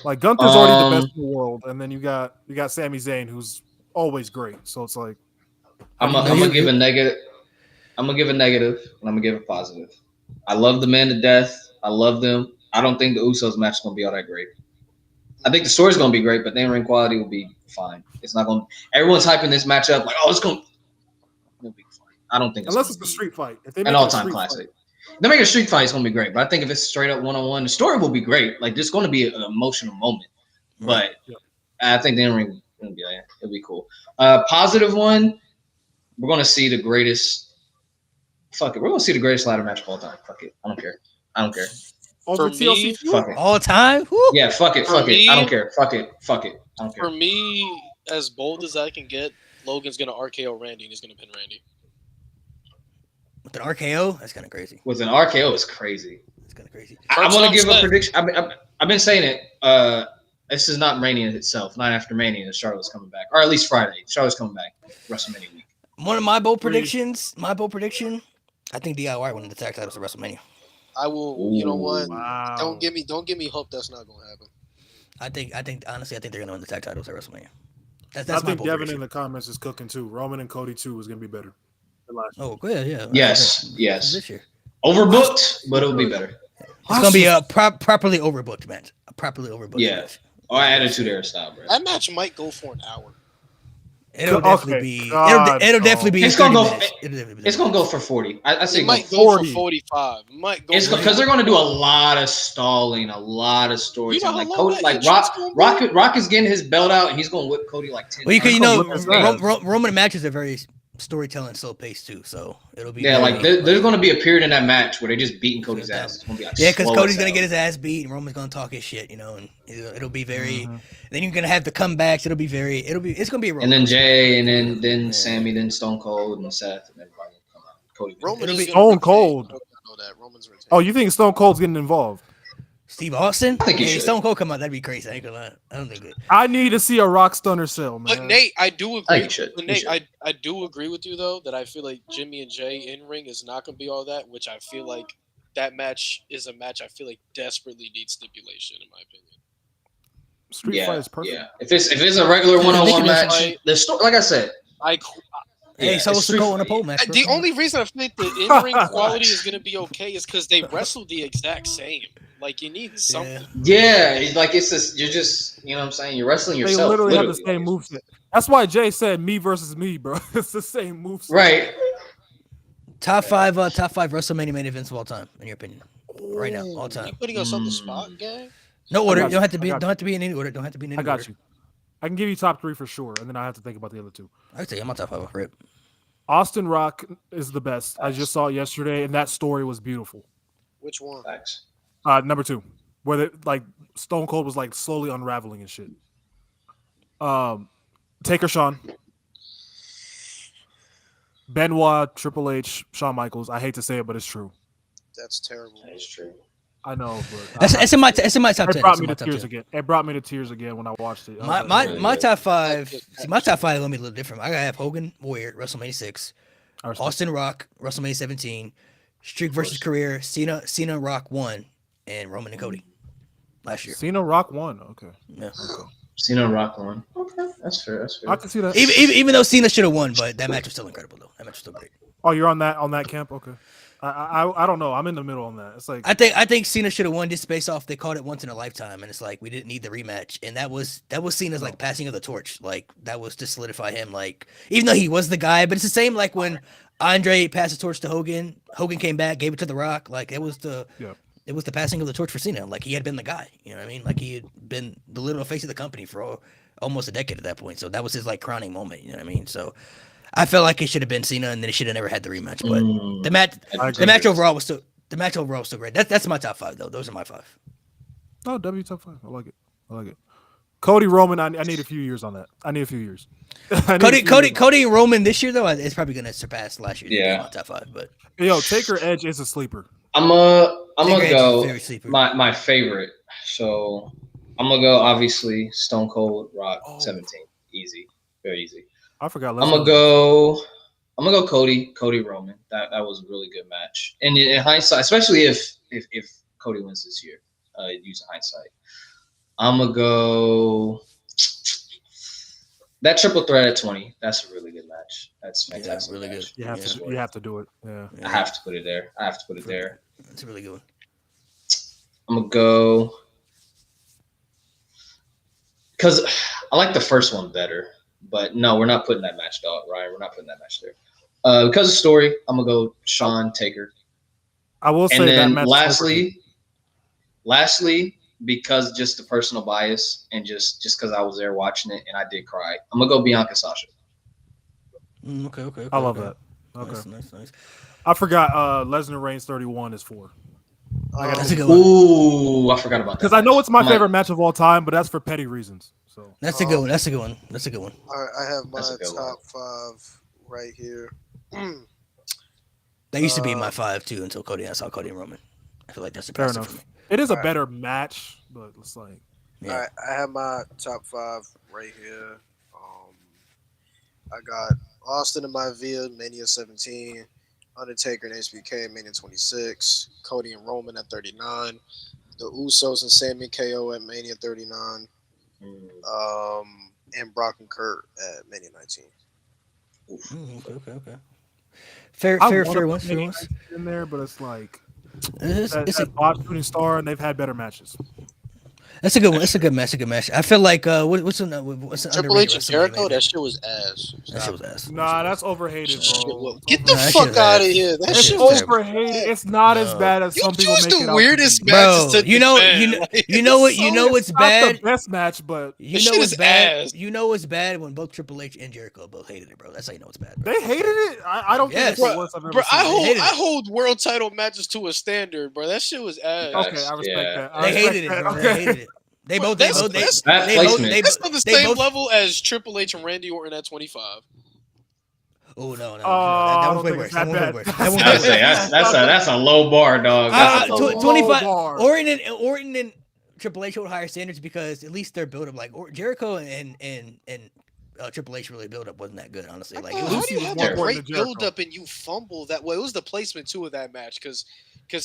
Like Gunther's already the best in the world, and then you got Sami Zayn, who's always great. So it's like.
I'm gonna give a negative. I'm gonna give a negative, and I'm gonna give a positive. I love the man to death. I love them. I don't think the Usos match is gonna be all that great. I think the story's gonna be great, but the in-ring quality will be fine. It's not gonna. Everyone's hyping this match up like, oh, it's gonna be fine. I don't think
unless it's a street fight. If they
an all-time classic. If they make a street fight, it's gonna be great. But I think if it's straight up one-on-one, the story will be great. Like there's gonna be an emotional moment, but I think the in-ring gonna be like, it'll be cool. Positive one. We're gonna see the greatest. Fuck it. We're gonna see the greatest ladder match of all time. Fuck it. I don't care.
For
me,
fuck it.
All time? Woo.
Yeah, fuck it. Fuck it. I don't care. Fuck it. I don't care.
For me, as bold as I can get, Logan's gonna RKO Randy and he's gonna pin Randy.
With an RKO? That's kind of crazy.
With an RKO, it's crazy.
It's kind of crazy.
I want to give a prediction. I've been saying it. This is not Mania itself. Not after Mania. Charlotte's coming back, or at least Friday. Charlotte's coming back. WrestleMania week.
One of my bold predictions. I think DIY winning the tag titles at WrestleMania.
I will. You know what? Wow. Don't give me hope that's not going to happen.
I think honestly, I think they're going to win the tag titles at WrestleMania. That's
I
my
think
bold
Devin
prediction.
in the comments is cooking too. Roman and Cody 2 is going to be better than last year.
Oh, good, yeah.
Yes.
This year.
Overbooked, but it'll be better.
It's going to be a properly overbooked match. A properly overbooked match.
Or Attitude Era style, bro.
That match might go for an hour.
It'll definitely be. It'll definitely be.
It's gonna go. It's gonna go for 40. I say
it might go for 45.
It's because they're gonna do a lot of stalling, a lot of stories. You know, Rock is getting his belt out, and he's gonna whip Cody like 10.
Well, Roman matches are very storytelling, slow paced too. So it'll be.
Yeah, like there's gonna be a period in that match where they're just beating Cody's ass. It's gonna be like
because Cody's gonna get his ass beat, and Roman's gonna talk his shit, you know, and it'll be very. Mm-hmm. Then you're gonna have the comebacks. It's gonna be.
And then Jay, and then Sammy, then Stone Cold, and Seth, and everybody will come out. Cody.
It'll be Stone Cold. Oh, you think Stone Cold's getting involved?
Steve Austin?
I think he should.
Stone Cold come out, that'd be crazy. I ain't gonna lie. I don't think it.
I need to see a Rock Stunner cell, man.
But Nate, I do agree.
Nate,
I do agree with you though that I feel like Jimmy and Jay in ring is not gonna be all that, which I feel like that match is a match I feel like desperately needs stipulation in my opinion.
Street fight is perfect.
Yeah. If it's a regular one-on-one match, the story, like I said,
Hey, so what's the goal in a pole match?
The only reason I think the in-ring quality is going to be okay is because they wrestle the exact same. Like, you need something.
Yeah, like it's just, you're just, you know what I'm saying? You're wrestling yourself.
They literally have the same moveset. That's why Jay said me versus me, bro. It's the same moveset.
Right.
Top five WrestleMania main events of all time, in your opinion, right now, all time.
You putting us on the spot, gang?
No order.
got
Don't have to
you.
be.
I got
Don't have to be in any order. Don't have to be in any
I got
order.
you. I can give you top 3 for sure, and then I have to think about the other 2.
I would say I'm on top five. Rip.
Austin Rock is the best. I just saw it yesterday, and that story was beautiful.
Which one?
Facts.
Number 2, where Stone Cold was like slowly unraveling and shit. Taker Shawn, Benoit, Triple H, Shawn Michaels. I hate to say it, but it's true.
That's terrible.
That is true.
I know, but
It's in my top
it
10.
brought me to tears again. It brought me to tears again when I watched it. I was like,
My top five. See, my top five is gonna be a little different. I gotta have Hogan, Warrior, WrestleMania 6,
I respect
Austin Rock, WrestleMania 17, Streak versus Career, Cena, Rock 1, and Roman and Cody last year.
Cena Rock won. Okay.
Yeah.
Cena Rock one. Okay, that's fair. That's fair.
I can see that.
Even though Cena should have won, but that match was still incredible though. That match was still great.
Oh, you're on that camp. Okay. I don't know. I'm in the middle on that. It's like
I think Cena should have won just based off they called it once in a lifetime, and it's like we didn't need the rematch, and that was Cena's like passing of the torch, like that was to solidify him, like even though he was the guy, but it's the same like when Andre passed the torch to Hogan, Hogan came back, gave it to The Rock, like it was the passing of the torch for Cena, like he had been the guy, you know what I mean, like he had been the literal face of the company for almost a decade at that point, so that was his like crowning moment, you know what I mean, so. I felt like it should have been Cena, and then it should have never had the rematch. But the match overall was still great. That's my top 5 though. Those are my 5.
Oh, W top 5. I like it. Cody-Roman. I need a few years on that. I need a few years.
Cody and Roman this year though, it's probably gonna surpass last year.
Yeah,
my top 5. But
Taker Edge is a sleeper.
I'm gonna go my favorite. So I'm gonna go obviously Stone Cold Rock 17. Easy, very easy.
I forgot.
I'm gonna go Cody-Roman. That was a really good match. And in hindsight, especially if Cody wins this year, using hindsight, I'm gonna go that triple threat at 20. That's a really good match. That's fantastic.
Really
match.
good.
You have to do it. Yeah.
I have to put it there.
That's a really good one.
I'm gonna go because I like the first one better. But no, we're not putting that match, dog. Ryan, we're not putting that match there. Because of story, I'm gonna go Shawn Taker.
I will say
and then
that match.
Lastly, because just the personal bias and just because I was there watching it and I did cry, I'm gonna go Bianca Sasha.
Okay.
I love that. Okay,
nice.
I forgot. Lesnar Reigns 31 is 4.
That's a good one.
Ooh, I forgot about that.
Because I know it's my favorite match of all time, but that's for petty reasons. So
that's a good one. That's a good one.
All right, I have my top 5 right here.
That used to be my 5 too until I saw Cody and Roman. I feel like that's the best for me.
It is a better match, but it's like.
Yeah. All right, I have my top 5 right here. I got Austin and Via Mania 17, Undertaker and HBK Mania 26, Cody and Roman at 39, the Usos and Sami KO at Mania 39. And Brock and Kurt at Mania 19.
Okay. Fair ones.
In there, but it's like
it's a
Bob Shooting Star, and they've had better matches.
That's a good one. It's a good match. I feel like what's the
Triple H and Jericho? That shit was ass.
That shit was ass.
Nah, that's overhated, bro.
Get the fuck out of here. That shit
was overhated. It's not as bad as some people make it out.
The weirdest matches to
you know what's bad.
Not the best match, but
you know what's bad. You know what's bad when both Triple H and Jericho both hated it, bro. That's how you know it's bad. Bro.
They hated it. I don't think it's the worst I've ever seen.
I hold world title matches to a standard, bro. That shit was ass.
Okay, I respect that.
They hated it, bro. They hated it. They both.
That's on the same level as Triple H and Randy Orton at 25.
Oh no! That one's way worse.
That's a low bar, dog.
25. Orton and Triple H hold higher standards because at least their build up, like Jericho and Triple H really build up wasn't that good, honestly. Like,
how do you have a great build up and you fumble that way? It was the placement too of that match because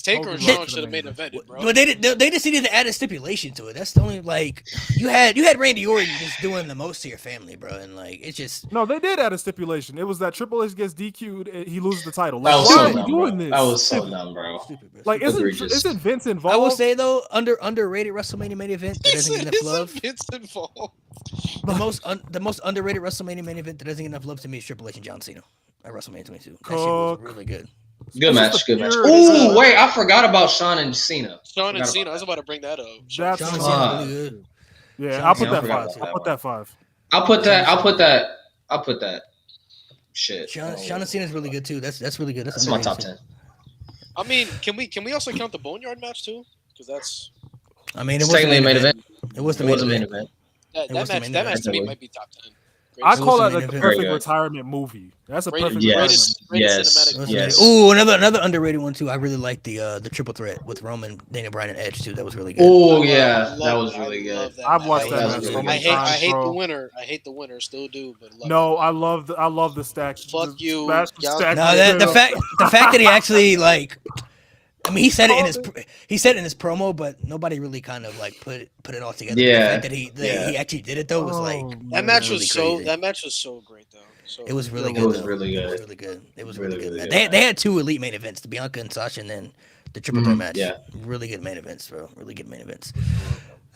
Taker and Shawn should have made an event, bro.
But they just needed to add a stipulation to it. That's the only you had Randy Orton just doing the most to your family, bro, and it's just
no. They did add a stipulation. It was that Triple H gets DQ'd, and he loses the title.
Like, why are you doing this? That was so dumb, bro.
Like, isn't Vince involved?
I will say though, underrated WrestleMania main event that doesn't get enough love.
Vince involved.
The most underrated WrestleMania main event that doesn't get enough love to me is Triple H and John Cena at WrestleMania 22. That shit was really good.
Good match. Ooh, wait, I forgot about Shawn and Cena.
Shawn and Cena. I was about to bring that up.
Shawn and Cena's really good.
Yeah, I'll put that 5. I'll put that 5.
I'll put that. Shit.
Shawn and Cena's really good too. That's really good.
That's my top 10.
I mean, can we also count the Boneyard match too? Because that's.
I mean,
it was technically a main event.
It was the main event.
That match to me might be top 10.
I call that like the perfect retirement movie. That's a perfect
yes.
Ooh, another underrated one too. I really like the triple threat with Roman, Daniel Bryan, and Edge too. That was really good.
Oh yeah, that was really good.
I've watched that.
I hate the winner. I hate the winner. Still do, but
I love the stack.
Fuck you.
No, the fact that he actually like. I mean, he said it in his promo, but nobody really kind of like put it all together.
Yeah,
the fact that he actually did it though was like
that match was so great though. So
it was really good. It was really good. It was really good. They had 2 elite main events: the Bianca and Sasha, and then the triple threat match. Yeah, really good main events, bro. Really good main events.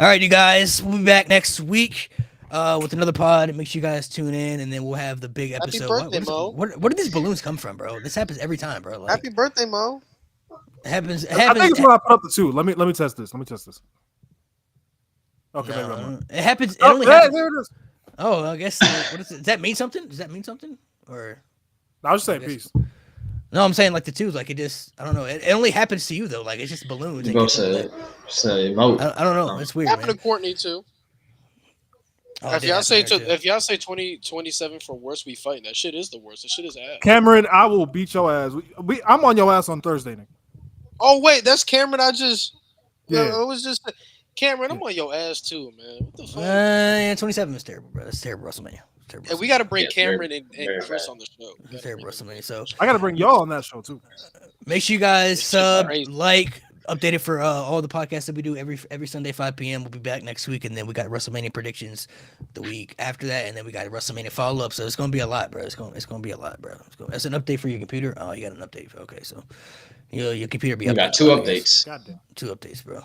All right, you guys, we'll be back next week with another pod. Make sure you guys tune in, and then we'll have the big episode.
Happy birthday, Mo.
Where do these balloons come from, bro? This happens every time, bro. Like,
happy birthday, Mo.
It happens.
I think it's when I put up the 2. Let me test this. Okay,
no, it happens.
There it is.
Oh, I guess. What is it? Does that mean something? Or
I was just saying peace.
No, I'm saying like the 2s. Like it just. I don't know. It only happens to you though. Like it's just balloons.
Go say Mo.
I don't know. It's weird.
Happened to Courtney too. If y'all say 2027 for worst, we fighting. That shit is the worst. That shit is ass.
Cameron, I will beat your ass. I'm on your ass on Thursday, Nick.
Oh wait, that's Cameron. It was just Cameron. I'm on your ass too, man. What the fuck?
27 is terrible, bro. That's terrible WrestleMania.
Hey, we got to bring Cameron and Chris on the show.
It's terrible WrestleMania. So
I got to bring y'all on that show too.
Make sure you guys sub, like, updated for all the podcasts that we do every Sunday 5 p.m. We'll be back next week, and then we got WrestleMania predictions the week after that, and then we got WrestleMania follow up. So it's gonna be a lot, bro. It's gonna be a lot, bro. That's an update for your computer. Oh, you got an update. Okay, so your computer be.
You got 2 updates.
Goddamn. 2 updates, bro.